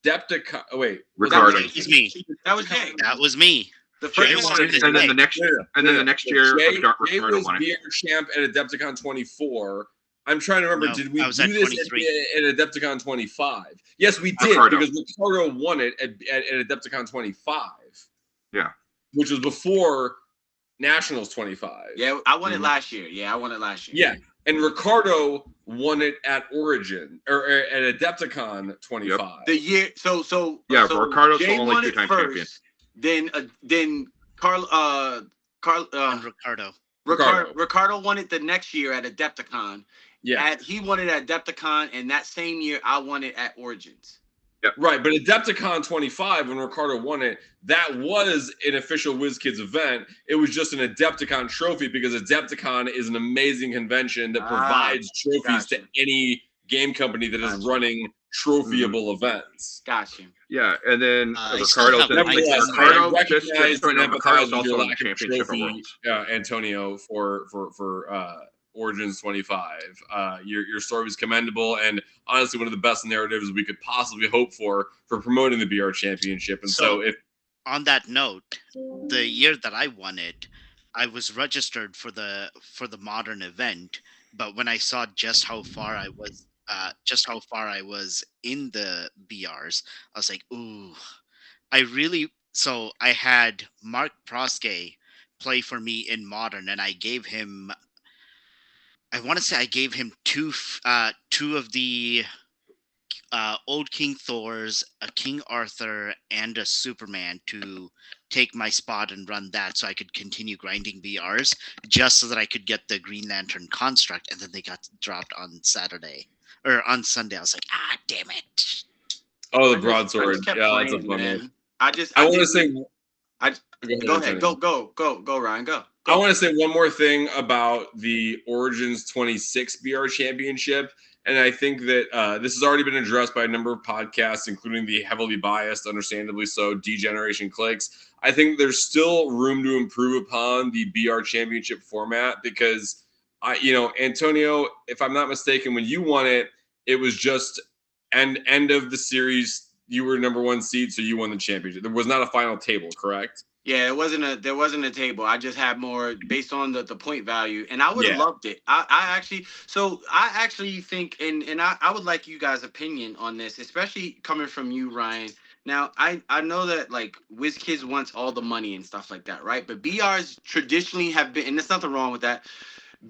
Adepticon. Oh, wait, Ricardo. That was me. That was Jay. That was me. The first one. And then the next year, Jay Ricardo was won it. BR champ at Adepticon 24. I'm trying to remember. No, did we I do was at this 23. at Adepticon 25? Yes, we did, Ricardo. because Ricardo won it at Adepticon 25. Yeah. Which was before Nationals 25. Yeah, I won it last year. Yeah, I won it last year. Yeah, and Ricardo won it at Origin or at Adepticon 25. Yep. The year. So Ricardo's Jay the only won it 2-time first, champion. Then And Ricardo won it the next year at Adepticon. Yeah. He won it at Adepticon, and that same year I won it at Origins. Yep. Right, but Adepticon 25, when Ricardo won it, that was an official WizKids event. It was just an Adepticon trophy, because Adepticon is an amazing convention that provides trophies to any game company that is running trophyable events. Gotcha. Yeah, and then still Ricardo's have Ricardo just recognized and Ricardo's empathize with your also in the lack of championship of trophy, worlds. Antonio, for Origins 25. Your story was commendable, and honestly one of the best narratives we could possibly hope for promoting the BR Championship. And so if on that note, the year that I won it, I was registered for the modern event, but when I saw just how far I was in the BRs, I was like, ooh, so I had Mark Proske play for me in modern, and I gave him, I want to say I gave him two of the old King Thors, a King Arthur, and a Superman to take my spot and run that, so I could continue grinding BRs, just so that I could get the Green Lantern construct, and then they got dropped on Sunday. I was like, damn it. the broadsword, I kept yeah, playing, that's a fun man. one. I want to say, go ahead, go, Ryan, go. I want to say one more thing about the Origins 26 BR Championship. And I think that this has already been addressed by a number of podcasts, including the heavily biased, understandably so, D-Generation Clix. I think there's still room to improve upon the BR Championship format, because, Antonio, if I'm not mistaken, when you won it, it was just end of the series. You were number 1 seed, so you won the championship. There was not a final table, correct? Yeah, there wasn't a table. I just had more based on the point value, and I would have loved it. I actually think, and I would like you guys' opinion on this, especially coming from you, Ryan. Now, I know that like WizKids wants all the money and stuff like that, right? But BRs traditionally have been, and there's nothing wrong with that.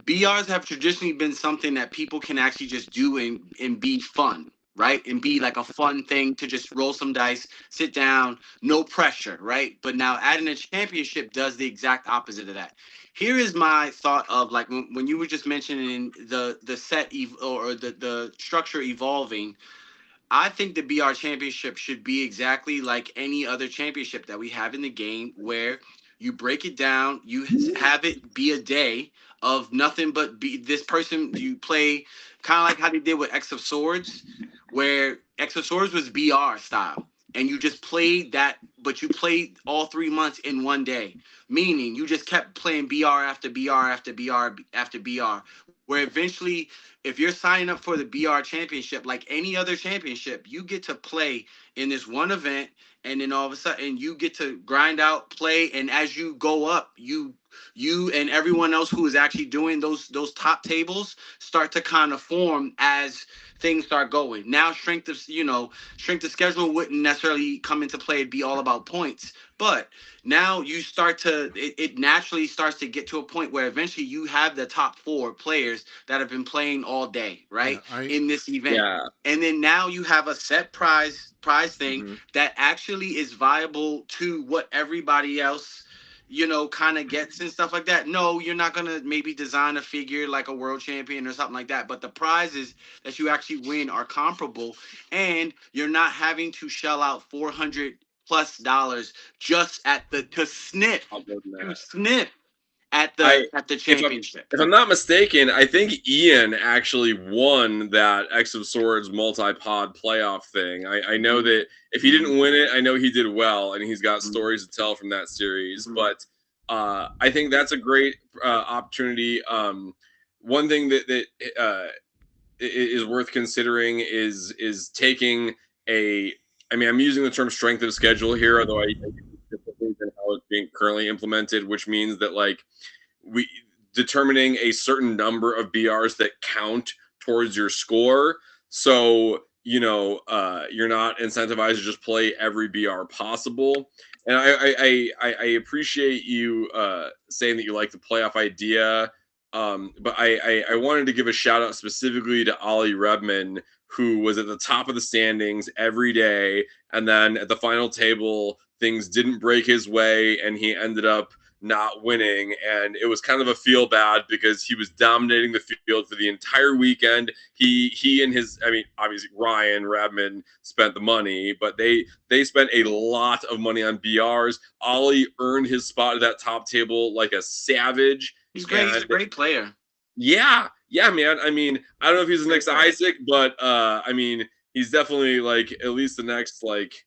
BRs have traditionally been something that people can actually just do and be fun, right? And be like a fun thing to just roll some dice, sit down, no pressure, right? But now adding a championship does the exact opposite of that. Here is my thought of like when you were just mentioning the set or the structure evolving. I think the BR championship should be exactly like any other championship that we have in the game where you break it down, you have it be a day of nothing but be this person you play kind of like how they did with X of Swords, where X of Swords was BR style. And you just played that, but you played all 3 months in one day. Meaning you just kept playing BR after BR after BR after BR. Where eventually if you're signing up for the BR championship, like any other championship, you get to play in this one event, and then all of a sudden you get to grind out, play, and as you go up, you and everyone else who is actually doing those top tables start to kind of form as things start going. Now strength of schedule wouldn't necessarily come into play. It'd be all about points. But now you start to it naturally starts to get to a point where eventually you have the top 4 players that have been playing all day, right? Yeah, In this event. Yeah. And then now you have a set prize thing Mhm. that actually is viable to what everybody else kind of gets and stuff like that. No, you're not gonna maybe design a figure like a world champion or something like that, but the prizes that you actually win are comparable, and you're not having to shell out $400+ just at the to sniff I'll go to to that. sniff at I- the if championship. If I'm not mistaken, I think Ian actually won that X of Swords multi-pod playoff thing. I know that if he didn't win it, I know he did well, and he's got stories to tell from that series. Mhm. But I think that's a great opportunity. One thing that is worth considering is taking a. I mean, I'm using the term strength of schedule here, although I differently than how it's being currently implemented, which means that like we determining a certain number of BRs that count towards your score. So you're not incentivized to just play every BR possible. And I appreciate you saying that you like the playoff idea. But I wanted to give a shout out specifically to Ollie Rebman, who was at the top of the standings every day, and then at the final table things didn't break his way, and he ended up not winning, and it was kind of a feel bad because he was dominating the field for the entire weekend. He and his, I mean, obviously Ryan Rabman spent the money, but they spent a lot of money on BRs. Ollie earned his spot at that top table like a savage. He's great. He's a great player. Yeah, man. I mean, I don't know if he's the next Isaac, but I mean, he's definitely like at least the next like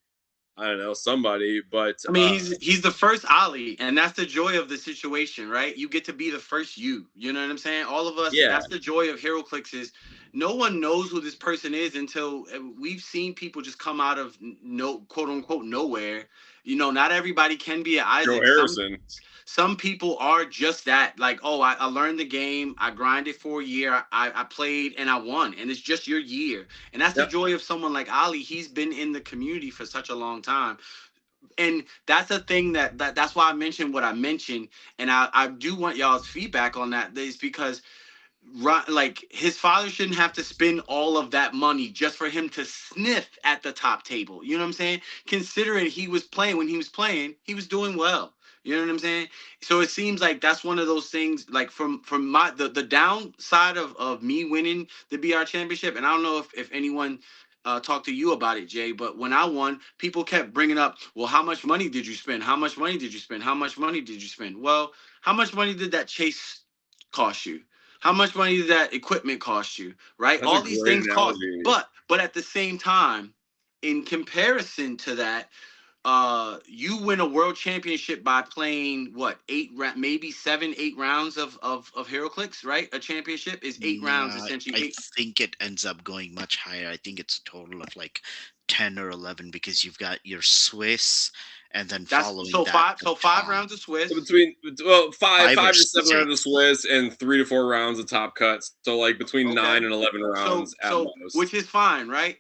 I don't know, somebody, but I mean, he's the first Ollie, and that's the joy of the situation, right? You get to be the first you. You know what I'm saying? All of us. Yeah. That's the joy of Heroclix is no one knows who this person is until we've seen people just come out of no quote unquote nowhere. Not everybody can be an Isaac. Joe Harrison. Some people are just that, like, oh, I learned the game, I grinded for a year, I played and I won, and it's just your year. And that's the joy of someone like Ali. He's been in the community for such a long time. And that's a thing that's why I mentioned what I mentioned. And I do want y'all's feedback on that, is because like his father shouldn't have to spend all of that money just for him to sniff at the top table. You know what I'm saying? Considering when he was playing, he was doing well. You know what I'm saying? So it seems like that's one of those things, like from my the downside of me winning the BR championship, and I don't know if anyone talked to you about it, Jay, but when I won, people kept bringing up, well, how much money did you spend? How much money did you spend? How much money did you spend? Well, how much money did that chase cost you? How much money did that equipment cost you? Right? That's all these things cost, but at the same time, in comparison to that, you win a world championship by playing what, maybe 7-8 rounds of Heroclix, right? A championship is 8 rounds essentially. I think it ends up going much higher. I think it's a total of like 10 or 11 because you've got your Swiss and then following that. So 5 rounds of Swiss. So between five to 7 rounds of Swiss and 3 to 4 rounds of top cuts. So like between 9 and 11 rounds at most. Which is fine, right?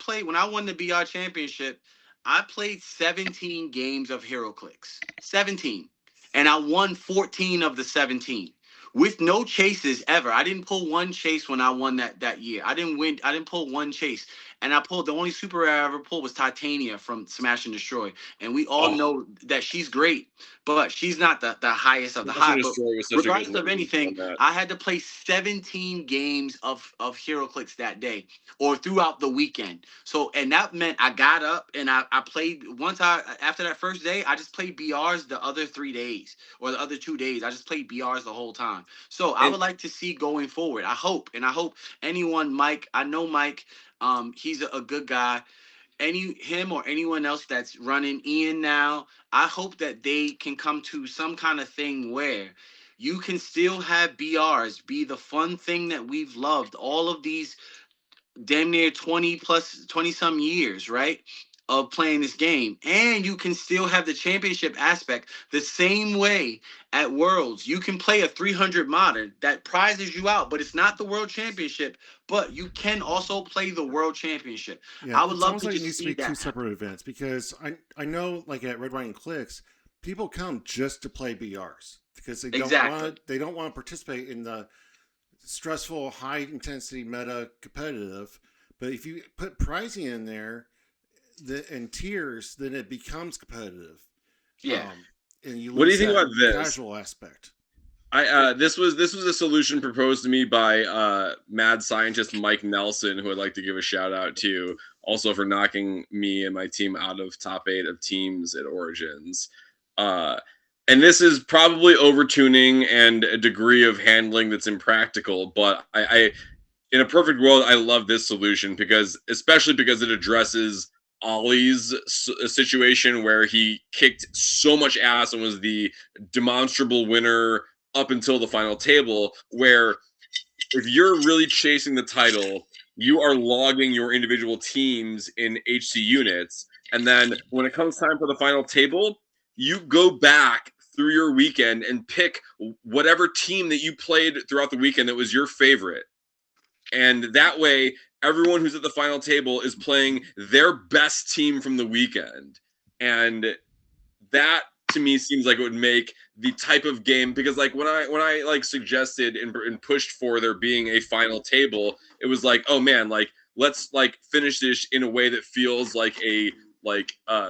When I won the BR championship, I played 17 games of Heroclix. 17. And I won 14 of the 17. with no chases ever. I didn't pull one chase when I won that year. I didn't win. I didn't pull one chase, and I pulled the only super rare I ever pulled was Titania from Smash and Destroy, and we all know that she's great, but she's not the highest of the Smash high. and But Destroy was such a good regardless of movie anything, on that. I had to play 17 games of Heroclix that day or throughout the weekend. So, and that meant I got up and I played once. After that first day, I just played BRs the other 3 days or the other 2 days. I just played BRs the whole time. So I And- would like to see going forward. I hope anyone, Mike. I know Mike. He's a good guy. Him or anyone else that's running Ian now, I hope that they can come to some kind of thing where you can still have BRs be the fun thing that we've loved all of these damn near 20 some years, right? Of playing this game. And you can still have the championship aspect the same way at Worlds. You can play a 300 modern that prizes you out, but it's not the world championship, but you can also play the world championship. Yeah, I would it's love almost to like it just needs to see be two that. separate events because I know like at Red White and Clix, people come just to play BRs because Exactly. they don't want to participate in the stressful, high intensity meta competitive. But if you put pricing in there and tiers, then it becomes competitive. Yeah. And you What do you lose think that about this? casual aspect. This was a solution proposed to me by mad scientist Mike Nelson, who I'd like to give a shout out to, also for knocking me and my team out of top 8 of teams at Origins. And this is probably overtuning and a degree of handling that's impractical, but I in a perfect world, I love this solution especially because it addresses Ollie's situation where he kicked so much ass and was the demonstrable winner up until the final table, where if you're really chasing the title, you are logging your individual teams in HC units. And then when it comes time for the final table, you go back through your weekend and pick whatever team that you played throughout the weekend that was your favorite. And that way, everyone who's at the final table is playing their best team from the weekend. And that to me seems like it would make the type of game, because like when I like suggested and pushed for there being a final table, it was like, oh man, like let's like finish this in a way that feels like a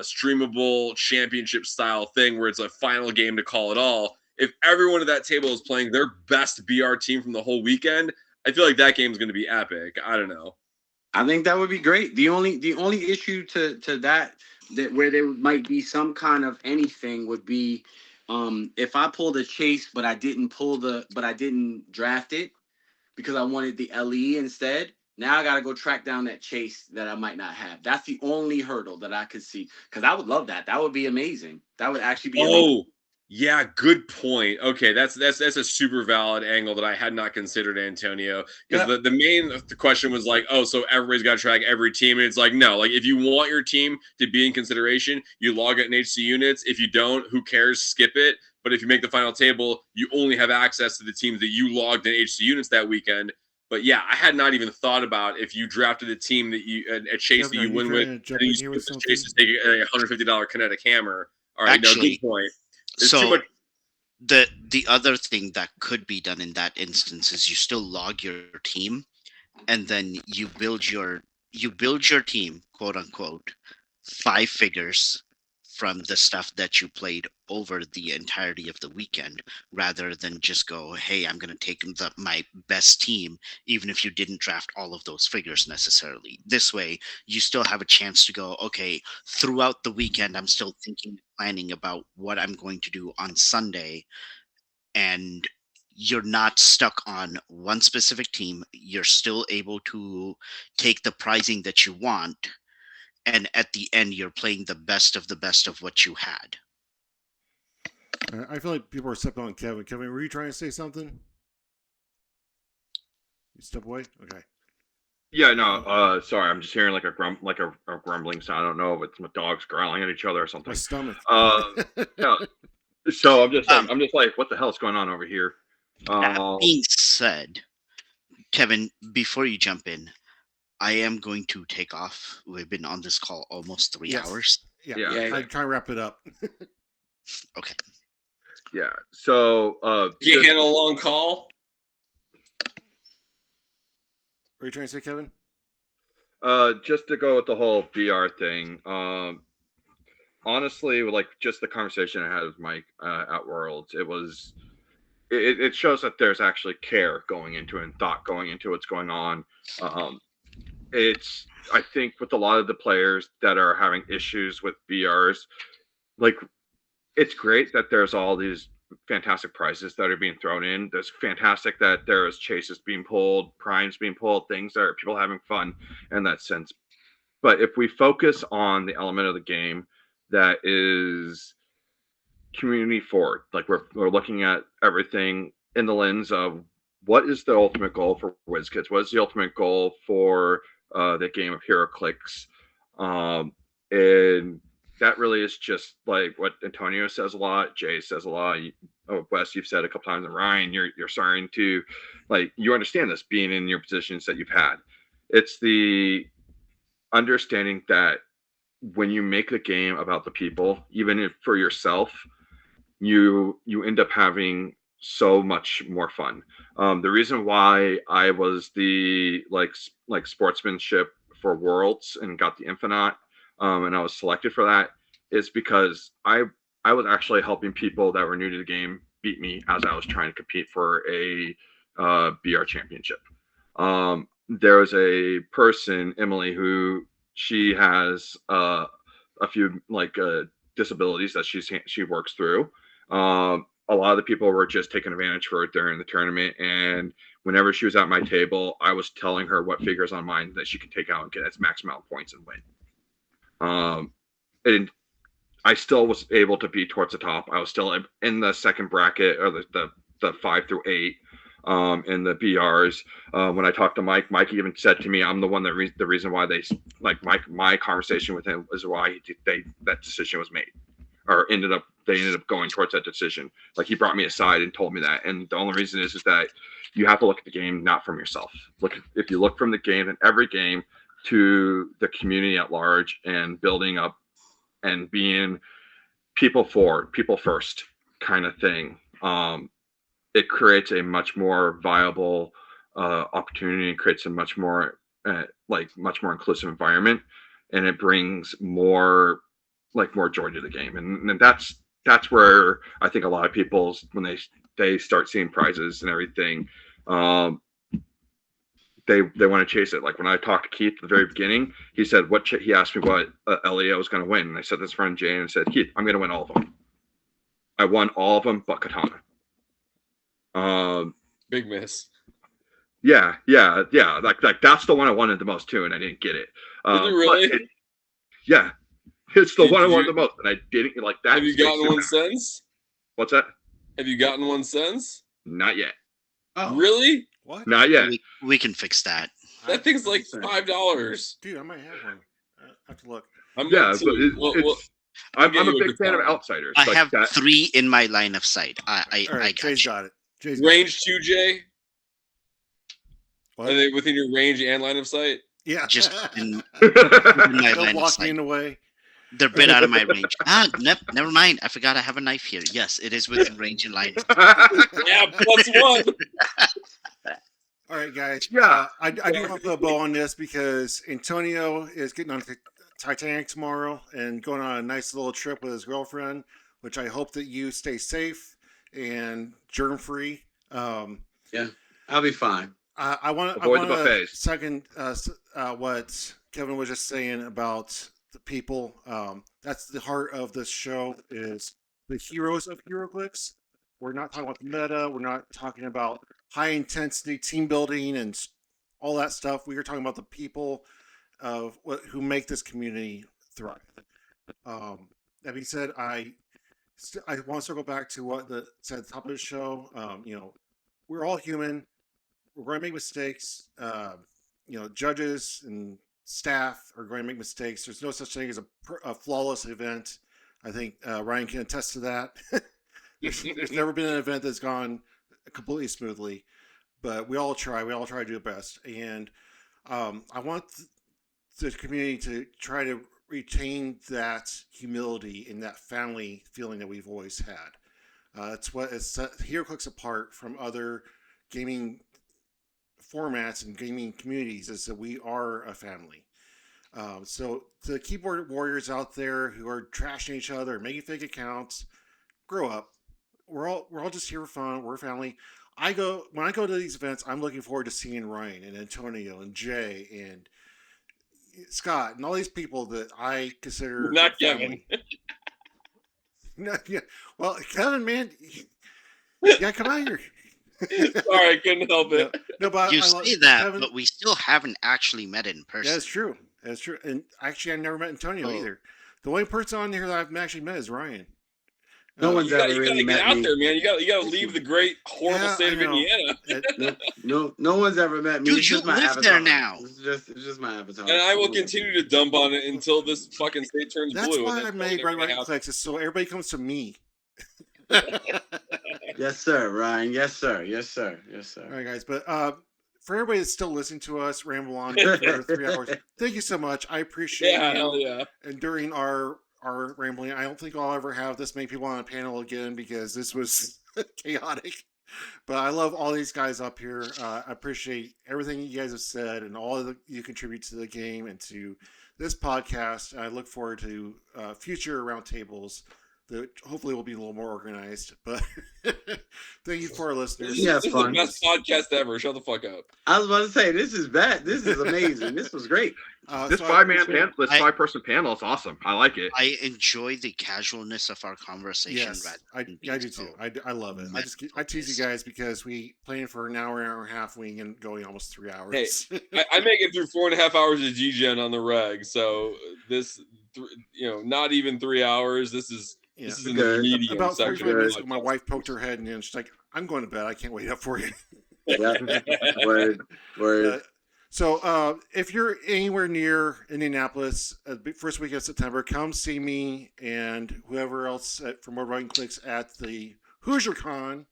streamable championship style thing where it's a final game to call it all. If everyone at that table is playing their best BR team from the whole weekend, I feel like that game is going to be epic. I don't know. I think that would be great. The only issue to that where there might be some kind of anything would be if I pulled a chase but I didn't draft it because I wanted the LE instead. Now I gotta go track down that chase that I might not have. That's the only hurdle that I could see. Because I would love that. That would be amazing. That would actually be amazing. Oh, yeah, good point. Okay, that's a super valid angle that I had not considered, Antonio. Because the main question was like, oh, so everybody's got to track every team, and it's like, no, like if you want your team to be in consideration, you log it in HC units. If you don't, who cares? Skip it. But if you make the final table, you only have access to the teams that you logged in HC units that weekend. But yeah, I had not even thought about if you drafted a team that a chase that you win with, and you skip the chase to take a $150 kinetic hammer. All right, Actually, no, good point. So the other thing that could be done in that instance is you still log your team, and then you build your team, quote unquote, 5 figures from the stuff that you played over the entirety of the weekend, rather than just go, hey, I'm going to take my best team, even if you didn't draft all of those figures necessarily. This way, you still have a chance to go, okay, throughout the weekend, I'm still thinking, planning about what I'm going to do on Sunday, and you're not stuck on one specific team. You're still able to take the pricing that you want, and at the end you're playing the best of what you had. I feel like people are stepping on Kevin. Kevin, were you trying to say something? You step away? Okay. Yeah, no, sorry, I'm just hearing like a grumbling sound. I don't know if it's my dogs growling at each other or something. My stomach. Yeah. So I'm just like, what the hell's going on over here? That being said, Kevin, before you jump in, I am going to take off. We've been on this call almost 3 hours. Yeah. I try to wrap it up. Okay. Yeah. So You just- handle a long call. What are you trying to say, Kevin? just to go with the whole VR thing. Honestly, like just the conversation I had with Mike at Worlds, it shows that there's actually care going into it and thought going into what's going on. It's I think with a lot of the players that are having issues with VRs, like it's great that there's all these fantastic prizes that are being thrown in. There's fantastic that there's chases being pulled, primes being pulled, things that are people having fun in that sense. But if we focus on the element of the game that is community forward, like we're looking at everything in the lens of what is the ultimate goal for Wizkids? What is the ultimate goal for the game of Heroclix? And that really is just like what Antonio says a lot, Jay says a lot. Wes, you've said a couple times, and Ryan, you're starting to like you understand this being in your positions that you've had. It's the understanding that when you make the game about the people, even if for yourself, you end up having so much more fun. The reason why I was the like sportsmanship for Worlds and got the Infinite, and I was selected for that is because I was actually helping people that were new to the game beat me as I was trying to compete for a BR championship. There was a person, Emily, who she has a few like disabilities that she works through. A lot of the people were just taking advantage for it during the tournament, and whenever she was at my table, I was telling her what figures on mine that she could take out and get its max amount of points and win. And I still was able to be towards the top. I was still in the second bracket or the 5 through 8 in the BRs. When I talked to Mike even said to me, I'm the one the reason why they like my conversation with him is why that decision was made, or they ended up going towards that decision. Like he brought me aside and told me that, and the only reason is that you have to look at the game not from yourself. If you look from the game and every game to the community at large and building up and being people forward, people first kind of thing. It creates a much more viable opportunity and creates a much more much more inclusive environment, and it brings more joy to the game, and that's where I think a lot of people when they start seeing prizes and everything, they want to chase it. Like when I talked to Keith at the very beginning, he said he asked me what LEO was going to win, and I said this friend Jay, and I said, Keith, I'm going to win all of them. I won all of them but Katana. Big miss. Yeah. Like that's the one I wanted the most too, and I didn't get it. Did you really? Yeah, it's the one I wanted the most, and I didn't like that. Have you gotten one since? What's that? Have you gotten one since? Not yet. Oh, Really? What? Not yet. We can fix that. That thing's like $5. Dude, I might have one. I have to look. Yeah, but I'm a big fan of Outsiders. I like have that. 3 in my line of sight. I All right, got Jay's you. got it. Jay's got it. Range 2, Jay? What? Are they within your range and line of sight? Yeah. Just in my Don't line of block me sight. in the way. They're a bit out of my range. Never mind. I forgot I have a knife here. Yes, it is within range and line. Yeah, +1. All right, guys. Yeah. I do want to put a bow on this because Antonio is getting on Titanic tomorrow and going on a nice little trip with his girlfriend, which I hope that you stay safe and germ free. yeah, I'll be fine. I want Avoid the to buffets. second what Kevin was just saying about the people. That's the heart of this show is the heroes of Heroclix. We're not talking about the meta. We're not talking about high intensity team building and all that stuff. We are talking about the people of who make this community thrive. That being said, I want to circle back to what said at the top of the show. We're all human. We're going to make mistakes. Judges and staff are going to make mistakes. There's no such thing as a flawless event. I think Ryan can attest to that. There's never been an event that's gone completely smoothly, but we all try. We all try to do the best. And I want the community to try to retain that humility and that family feeling that we've always had. It's what has set Heroclix apart from other gaming formats and gaming communities is that we are a family. So to the keyboard warriors out there who are trashing each other, making fake accounts, grow up. We're all just here for fun. We're a family. When I go to these events, I'm looking forward to seeing Ryan and Antonio and Jay and Scott and all these people that I consider Not family. No, yeah. Well, Kevin, man, yeah, come out here. Sorry, I couldn't help it. No, but You say that, Kevin, but we still haven't actually met in person. that's true. That's true. And actually, I never met Antonio Oh. either. The only person on here that I've actually met is Ryan. No one's You gotta, ever really get met out me. there, man. You gotta leave the great, horrible Yeah, state of I know. Indiana. No one's ever met me. Dude, It's you just my live avatar. there now. It's just my avatar. And I will continue to dump on it until this fucking state turns That's blue. why and I that's made probably Red never Right gonna Clix, is so everybody comes to me. Yes, sir, Ryan. Yes, sir. Yes, sir. Yes, All sir. right, guys. But for everybody that's still listening to us ramble on for 3 hours, thank you so much. I appreciate Yeah, you. hell yeah. And during our rambling, I don't think I'll ever have this many people on a panel again because this was chaotic. But I love all these guys up here. I appreciate everything you guys have said and all that you contribute to the game and to this podcast. I look forward to future roundtables that hopefully will be a little more organized. But thank you for our listeners. Yeah, This is fun. the best podcast ever. Shut the fuck up. I was about to say this is bad. This is amazing. This was great. This So I five-man appreciate- panel, this I- five-person panel is awesome. I like it. I enjoy the casualness of our conversation. Yes, rather I than do being too. so I love it. I tease you guys because we planned for an hour and a half. We can going almost 3 hours. I make it through 4.5 hours of G-Gen on the reg. So this, not even 3 hours. This is Yeah. this is in Good. the medium About section. 45 of minutes the ago, my podcast. wife poked her head in and she's like, "I'm going to bed. I can't wait up for you." Yeah. Word. Word. So if you're anywhere near Indianapolis, first week of September, come see me and whoever else from World Writing Clicks at the Hoosier Con.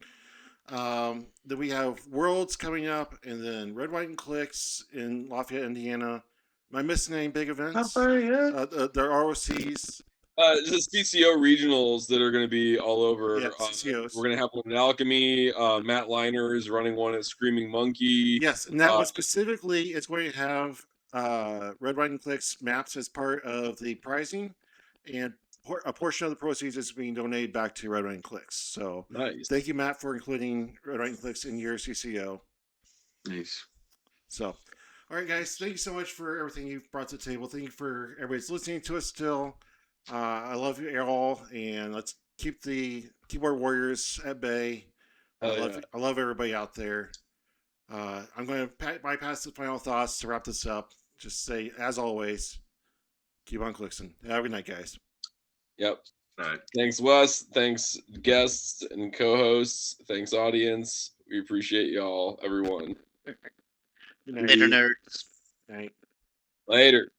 Then we have Worlds coming up, and then Red, White, and Clicks in Lafayette, Indiana. Am I missing any big How events? far yeah. There are ROCs. The CCO regionals that are going to be all over. Yeah, CCOs. We're going to have one in Alchemy. Matt Liner is running one at Screaming Monkey. Yes, and that one specifically is going to have Red, White, and Clicks maps as part of the pricing, and a portion of the proceeds is being donated back to Red, White, and Clicks. So Nice. thank you, Matt, for including Red, White, and Clicks in your CCO. Nice. So, all right, guys, thank you so much for everything you've brought to the table. Thank you for everybody's listening to us still. I love you all, and let's keep the keyboard warriors at bay. I love everybody out there. I'm going to bypass the final thoughts to wrap this up. Just say, as always, keep on Clixing. Have a good night, guys. Yep. All right. Thanks, Wes. Thanks, guests and co-hosts. Thanks, audience. We appreciate y'all, everyone. Good night. Later, nerds. Night. Later.